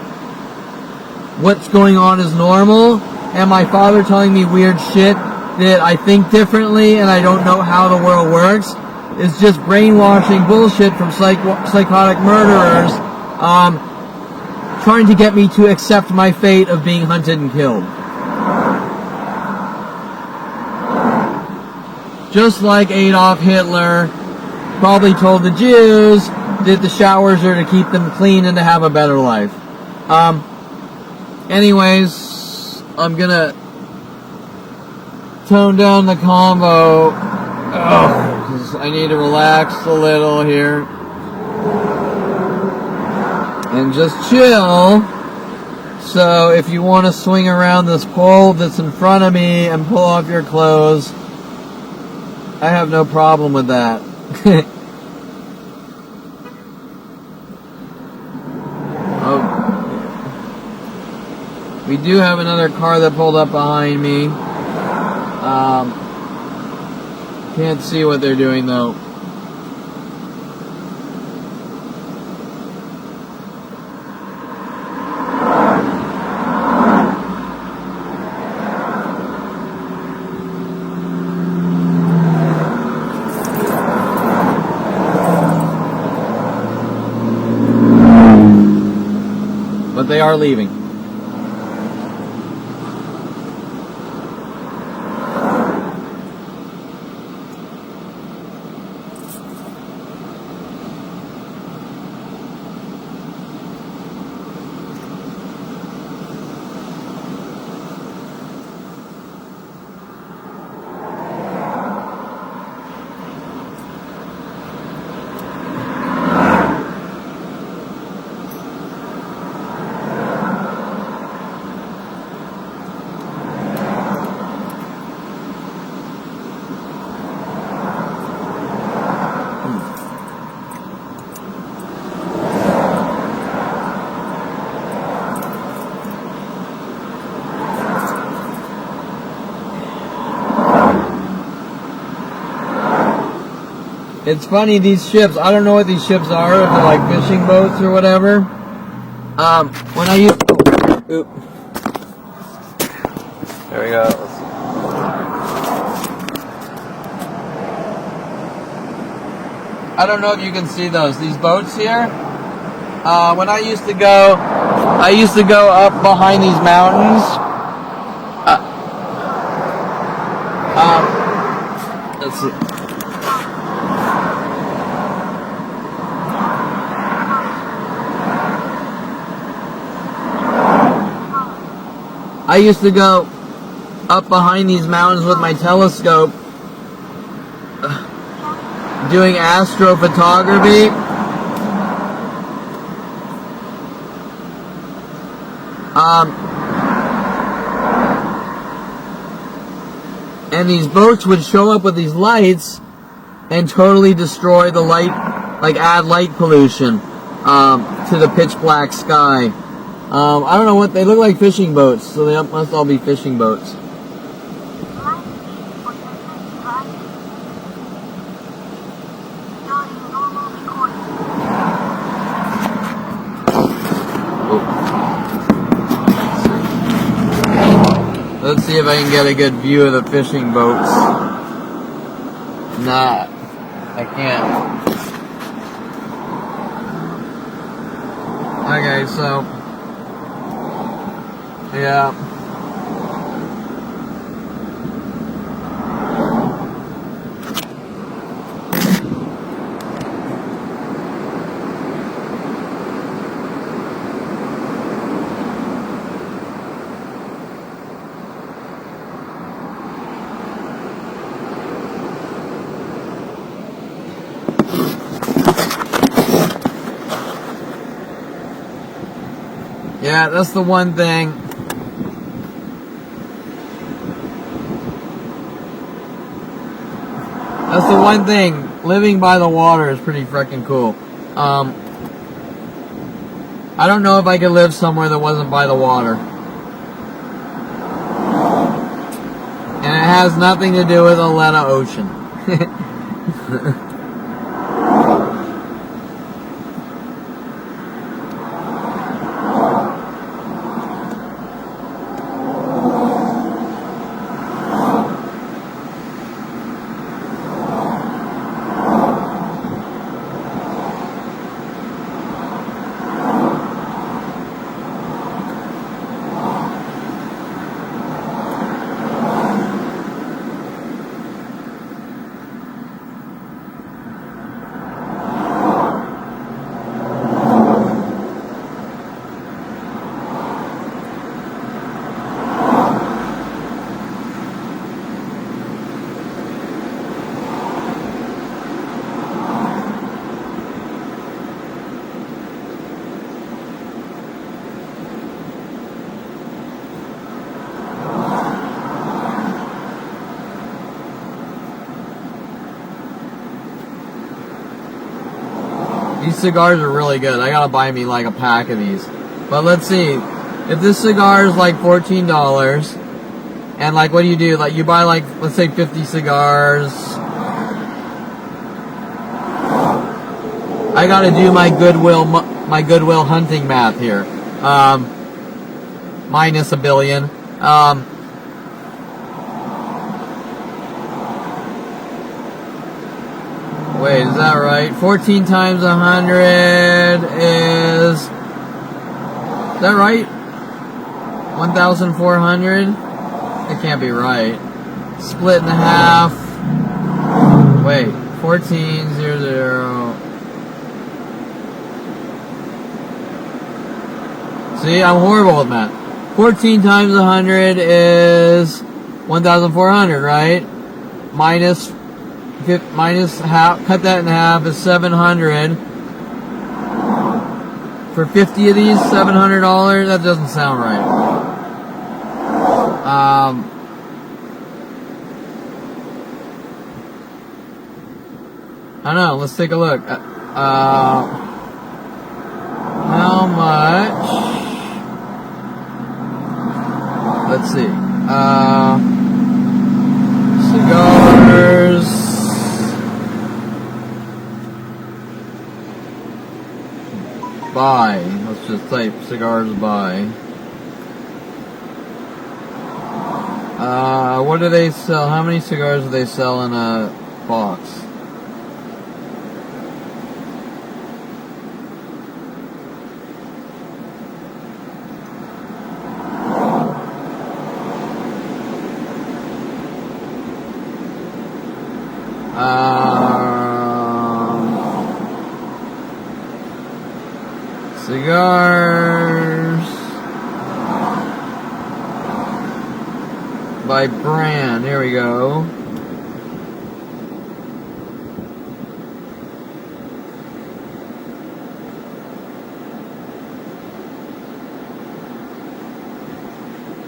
what's going on is normal, and my father telling me weird shit that I think differently and I don't know how the world works, is just brainwashing bullshit from psychotic murderers, trying to get me to accept my fate of being hunted and killed. Just like Adolf Hitler probably told the Jews that the showers are to keep them clean and to have a better life. Anyways, I'm gonna tone down the combo. Because I need to relax a little here. And just chill. So if you want to swing around this pole that's in front of me and pull off your clothes, I have no problem with that. We do have another car that pulled up behind me. Can't see what they're doing though. But they are leaving. It's funny, these ships, I don't know what these ships are, if they're like fishing boats or whatever. When I used to... Oop. There we go. Let's see. I don't know if you can see these boats here. When I used to go up behind these mountains. Let's see. I used to go up behind these mountains with my telescope doing astrophotography. And these boats would show up with these lights and totally destroy the light, like add light pollution to the pitch black sky. I don't know what they look like, fishing boats, so they must all be fishing boats. Let's see if I can get a good view of the fishing boats. Nah. I can't. Okay, so yeah. Yeah, that's the one thing. That's the one thing. Living by the water is pretty freaking cool. I don't know if I could live somewhere that wasn't by the water. And it has nothing to do with Atlanta Ocean. These cigars are really good. I gotta buy me like a pack of these. But let's see. If this cigar is like $14, and like what do? Like you buy like, let's say 50 cigars. I gotta do my Goodwill hunting math here. Minus a billion. Wait, is that right? 14 times 100 is that right? 1,400? It can't be right. Split in half. Wait, 1400. See, I'm horrible with math. 14 times 100 is 1,400, right? Minus half, cut that in half is 700. For 50 of these, $700? That doesn't sound right. I don't know, let's take a look. How much? Let's see. Cigars. Buy. Let's just type cigars buy. What do they sell? How many cigars do they sell in a box? Cigars by brand. Here we go.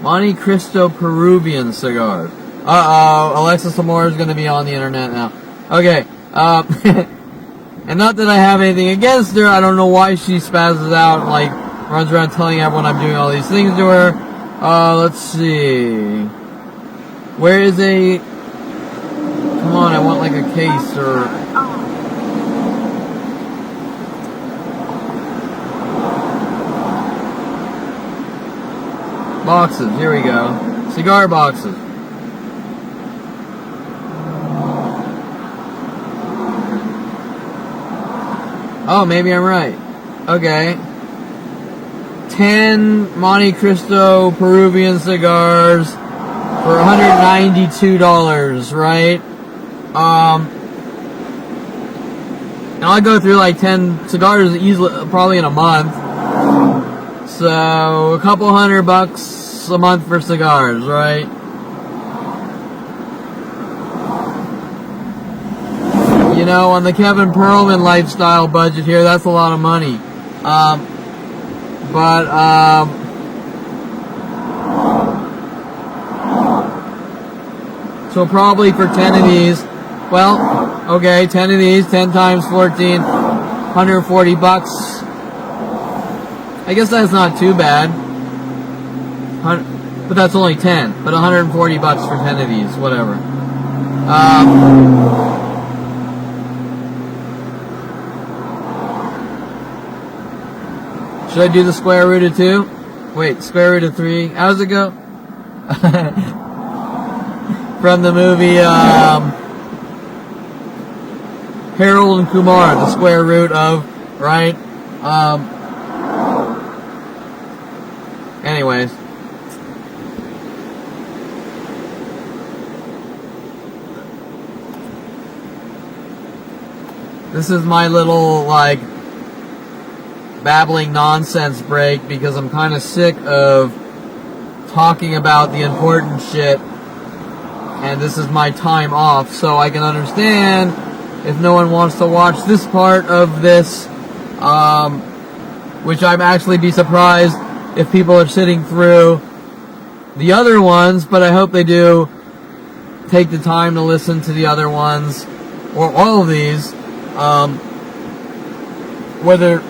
Monte Cristo Peruvian cigar. Uh-oh, Alexis Amore is going to be on the internet now. Okay, and not that I have anything against her, I don't know why she spazzes out and, like, runs around telling everyone I'm doing all these things to her. Let's see. Where is a... Come on, I want, like, a case or... Boxes, here we go. Cigar boxes. Oh, maybe I'm right. Okay. 10 Monte Cristo Peruvian cigars for $192, right? And I'll go through like 10 cigars easily, probably in a month. So, a couple $100 a month for cigars, right? You know, on the Kevin Perlman lifestyle budget here, that's a lot of money. So probably for 10 of these, well, okay, 10 of these, 10 times 14, $140. I guess that's not too bad. But that's only 10. But $140 for 10 of these, whatever. Should I do the square root of 2? Wait, square root of 3. How does it go? From the movie Harold and Kumar, the square root of, right? Anyways. This is my little, like, babbling nonsense break because I'm kind of sick of talking about the important shit, and this is my time off, so I can understand if no one wants to watch this part of this, which I'd actually be surprised if people are sitting through the other ones, but I hope they do take the time to listen to the other ones, or all of these, whether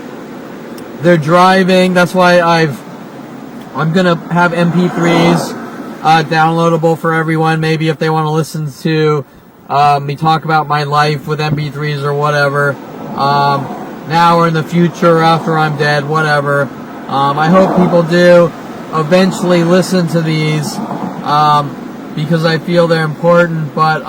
they're driving. That's why I'm gonna have MP3s downloadable for everyone, maybe if they want to listen to me talk about my life with MP3s or whatever, now or in the future after I'm dead, whatever. I hope people do eventually listen to these, because I feel they're important, but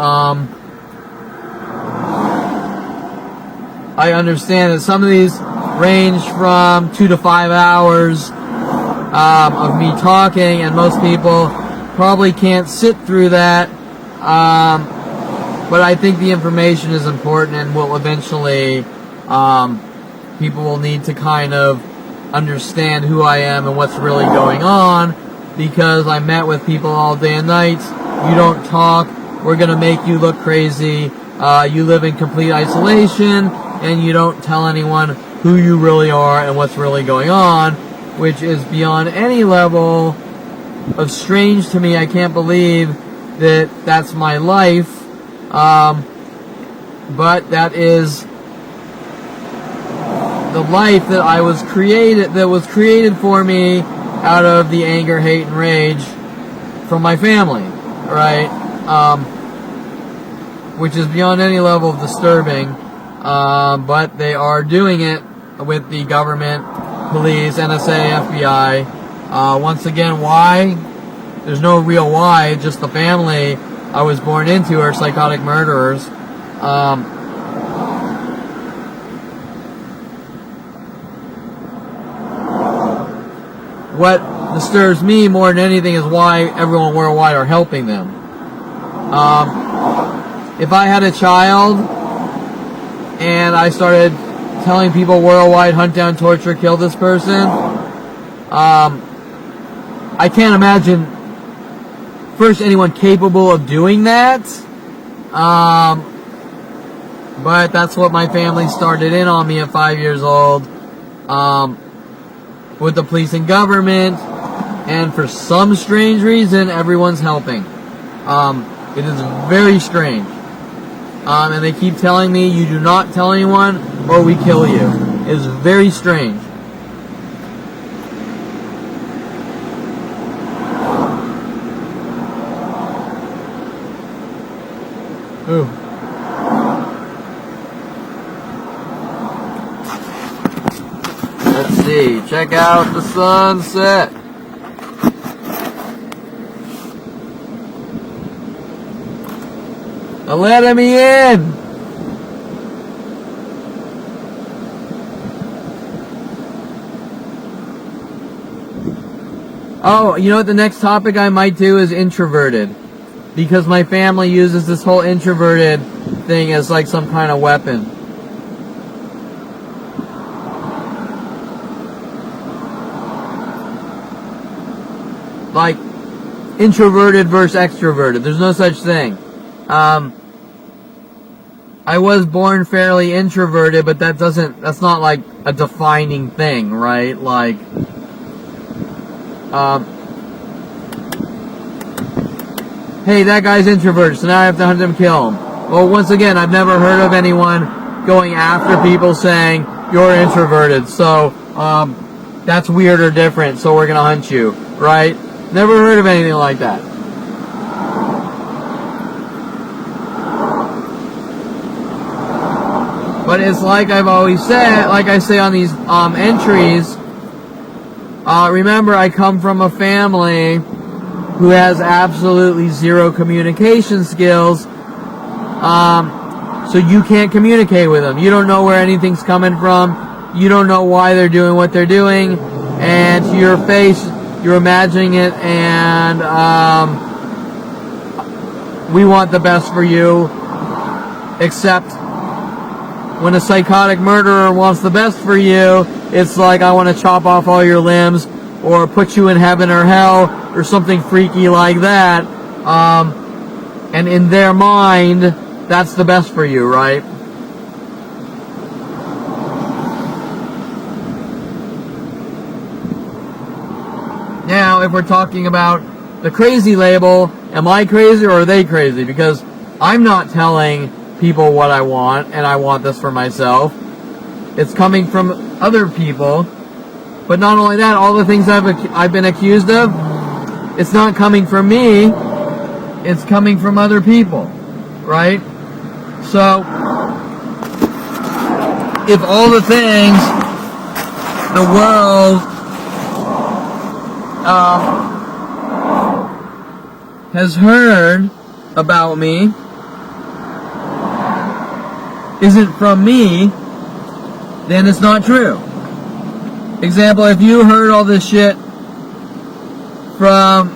I understand that some of these range from 2 to 5 hours of me talking, and most people probably can't sit through that, but I think the information is important and will eventually, people will need to kind of understand who I am and what's really going on, because I met with people all day and night. You don't talk, we're going to make you look crazy, you live in complete isolation, and you don't tell anyone who you really are and what's really going on, which is beyond any level of strange to me. I can't believe that that's my life, but that is the life that was created for me out of the anger, hate, and rage from my family, right? Which is beyond any level of disturbing, but they are doing it with the government, police, NSA, FBI. Once again, why? There's no real why, just the family I was born into are psychotic murderers. What disturbs me more than anything is why everyone worldwide are helping them. If I had a child and I started telling people worldwide, hunt down, torture, kill this person, I can't imagine first anyone capable of doing that, but that's what my family started in on me at 5 years old, with the police and government, and for some strange reason everyone's helping. It is very strange, and they keep telling me, you do not tell anyone or we kill you. It is very strange. Ooh. Let's see. Check out the sunset. They're letting me in. Oh, you know what the next topic I might do is introverted. Because my family uses this whole introverted thing as like some kind of weapon. Like, introverted versus extroverted. There's no such thing. I was born fairly introverted, but that's not like a defining thing, right? Like, hey, that guy's introverted, so now I have to hunt him, kill him. Well, once again, I've never heard of anyone going after people saying, you're introverted, so, that's weird or different, so we're gonna hunt you, right? Never heard of anything like that. But it's like I've always said, like I say on these entries, remember I come from a family who has absolutely zero communication skills, so you can't communicate with them. You don't know where anything's coming from, you don't know why they're doing what they're doing, and to your face, you're imagining it, and we want the best for you, except when a psychotic murderer wants the best for you, it's like, I want to chop off all your limbs, or put you in heaven or hell, or something freaky like that. And in their mind, that's the best for you, right? Now, if we're talking about the crazy label, am I crazy or are they crazy? Because I'm not telling people what I want, and I want this for myself. It's coming from other people. But not only that, all the things I've been accused of, it's not coming from me, it's coming from other people, right? So, if all the things the world has heard about me isn't from me, then it's not true. Example, if you heard all this shit from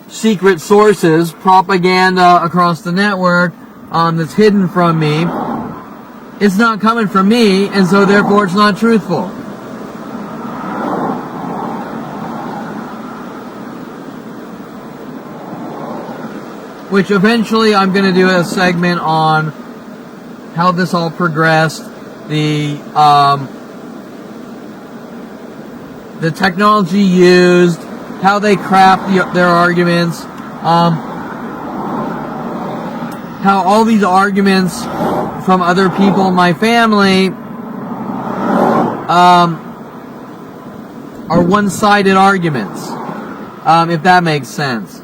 secret sources, propaganda across the network that's hidden from me, it's not coming from me, and so therefore it's not truthful. Which eventually I'm going to do a segment on how this all progressed, the technology used, how they craft their arguments, how all these arguments from other people in my family are one-sided arguments, if that makes sense.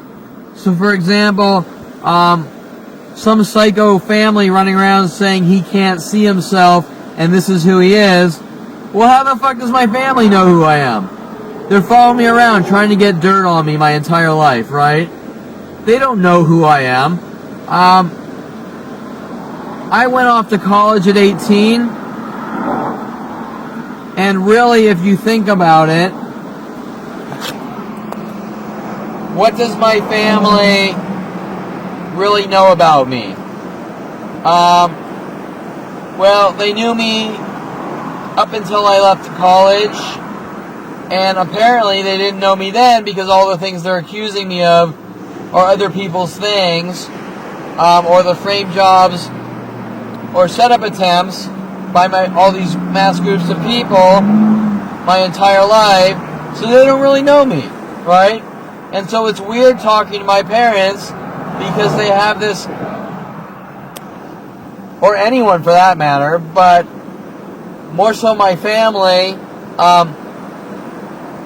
So, for example, some psycho family running around saying he can't see himself and this is who he is. Well, how the fuck does my family know who I am? They're following me around trying to get dirt on me my entire life, right? They don't know who I am. I went off to college at 18, and really, if you think about it, what does my family really know about me? Well, they knew me up until I left college, and apparently they didn't know me then because all the things they're accusing me of are other people's things, or the frame jobs or setup attempts by all these mass groups of people my entire life, so they don't really know me, right? And so it's weird talking to my parents because they have this, or anyone for that matter, but more so my family,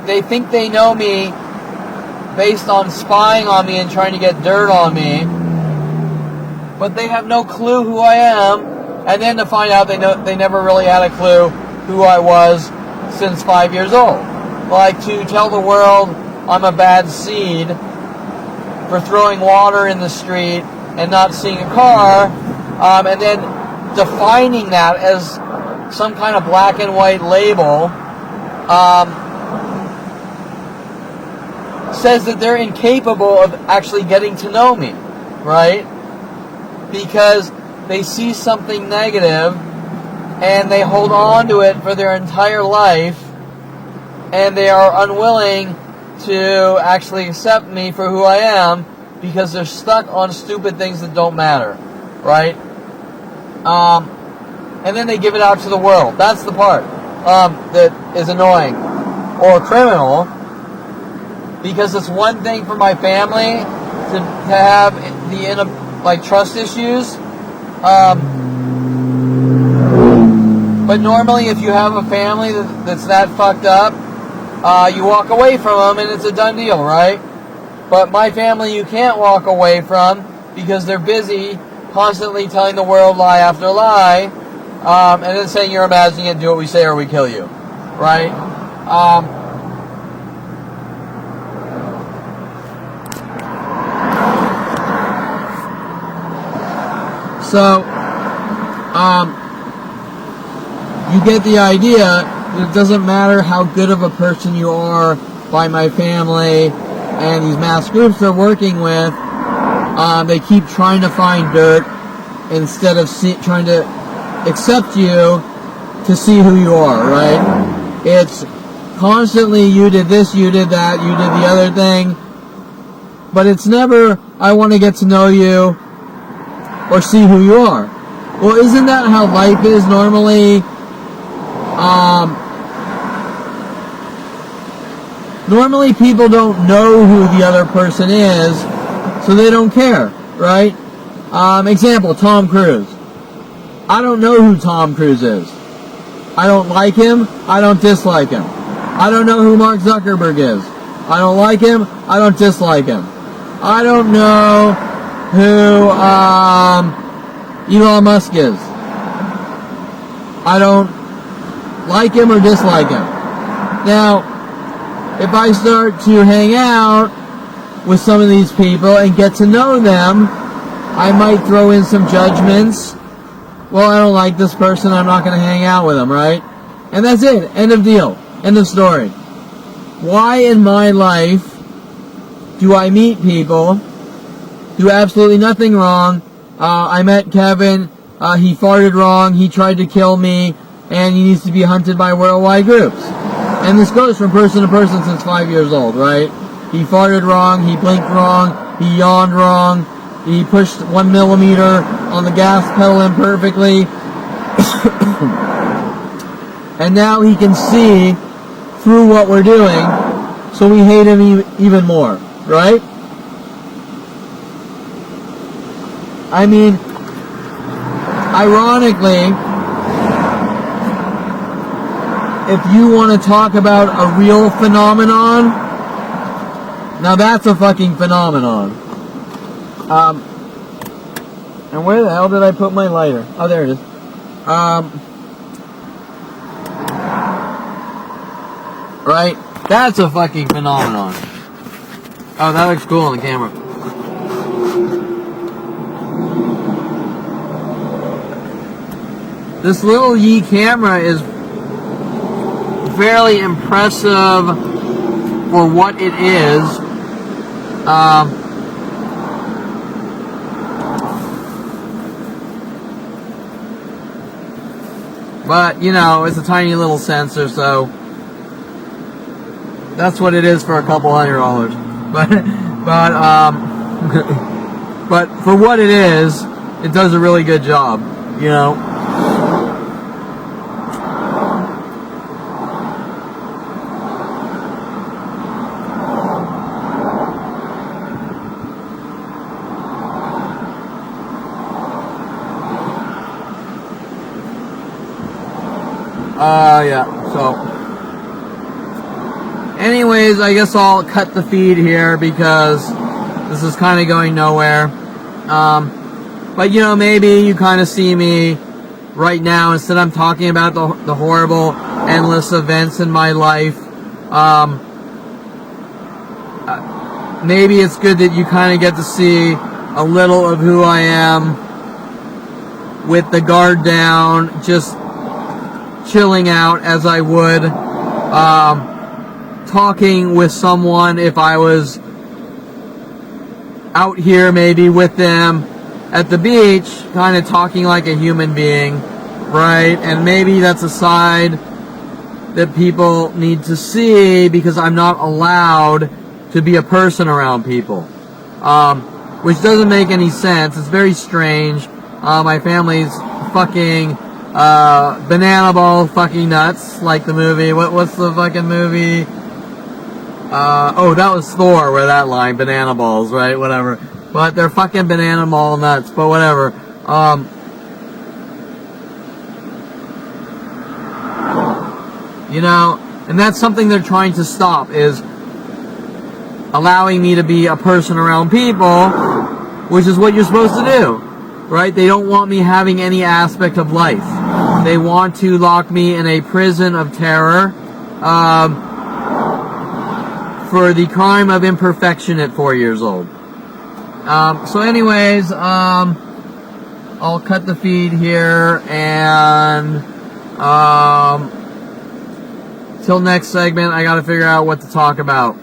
they think they know me based on spying on me and trying to get dirt on me, but they have no clue who I am, and then to find out they never really had a clue who I was since 5 years old. Like, to tell the world I'm a bad seed for throwing water in the street and not seeing a car, and then defining that as some kind of black and white label, says that they're incapable of actually getting to know me, right? Because they see something negative and they hold on to it for their entire life, and they are unwilling to actually accept me for who I am because they're stuck on stupid things that don't matter, right? And then they give it out to the world. That's the part that is annoying or criminal, because it's one thing for my family to have the trust issues, but normally if you have a family that's that fucked up, you walk away from them and it's a done deal, right? But my family you can't walk away from because they're busy constantly telling the world lie after lie, and then saying you're imagining it, do what we say or we kill you, right? So, you get the idea. It doesn't matter how good of a person you are by my family and these mass groups they're working with. They keep trying to find dirt instead of trying to accept you to see who you are, right? It's constantly you did this, you did that, you did the other thing. But it's never, I want to get to know you or see who you are. Well, isn't that how life is normally? Normally people don't know who the other person is, so they don't care, right? Example, Tom Cruise. I don't know who Tom Cruise is. I don't like him, I don't dislike him. I don't know who Mark Zuckerberg is. I don't like him, I don't dislike him. I don't know who Elon Musk is. I don't like him or dislike him. Now, if I start to hang out with some of these people and get to know them, I might throw in some judgments. Well, I don't like this person, I'm not going to hang out with them, right? And that's it. End of deal. End of story. Why in my life do I meet people, do absolutely nothing wrong? I met Kevin, he farted wrong, he tried to kill me, and he needs to be hunted by worldwide groups. And this goes from person to person since 5 years old, right? He farted wrong, he blinked wrong, he yawned wrong, he pushed 1 millimeter on the gas pedal imperfectly. And now he can see through what we're doing, so we hate him even more, right? I mean, ironically, if you want to talk about a real phenomenon, now that's a fucking phenomenon. And where the hell did I put my lighter? Oh, there it is. Right? That's a fucking phenomenon. Oh, that looks cool on the camera. This little Yi camera is fairly impressive for what it is. But, you know, it's a tiny little sensor, so that's what it is for a couple $100. But for what it is, it does a really good job, you know. Yeah, so anyways, I guess I'll cut the feed here because this is kind of going nowhere. But you know, maybe you kind of see me right now, instead I'm talking about the horrible, endless events in my life. Maybe it's good that you kind of get to see a little of who I am with the guard down, just chilling out as I would talking with someone if I was out here maybe with them at the beach, kind of talking like a human being, right? And maybe that's a side that people need to see because I'm not allowed to be a person around people, which doesn't make any sense. It's very strange. My family's fucking banana ball fucking nuts, like the movie. What's the fucking movie? Oh, that was Thor, where that line, banana balls, right? Whatever. But they're fucking banana ball nuts, but whatever. You know, and that's something they're trying to stop, is allowing me to be a person around people, which is what you're supposed to do, right? They don't want me having any aspect of life. They want to lock me in a prison of terror, for the crime of imperfection at 4 years old. So anyways, I'll cut the feed here, and till next segment, I gotta figure out what to talk about.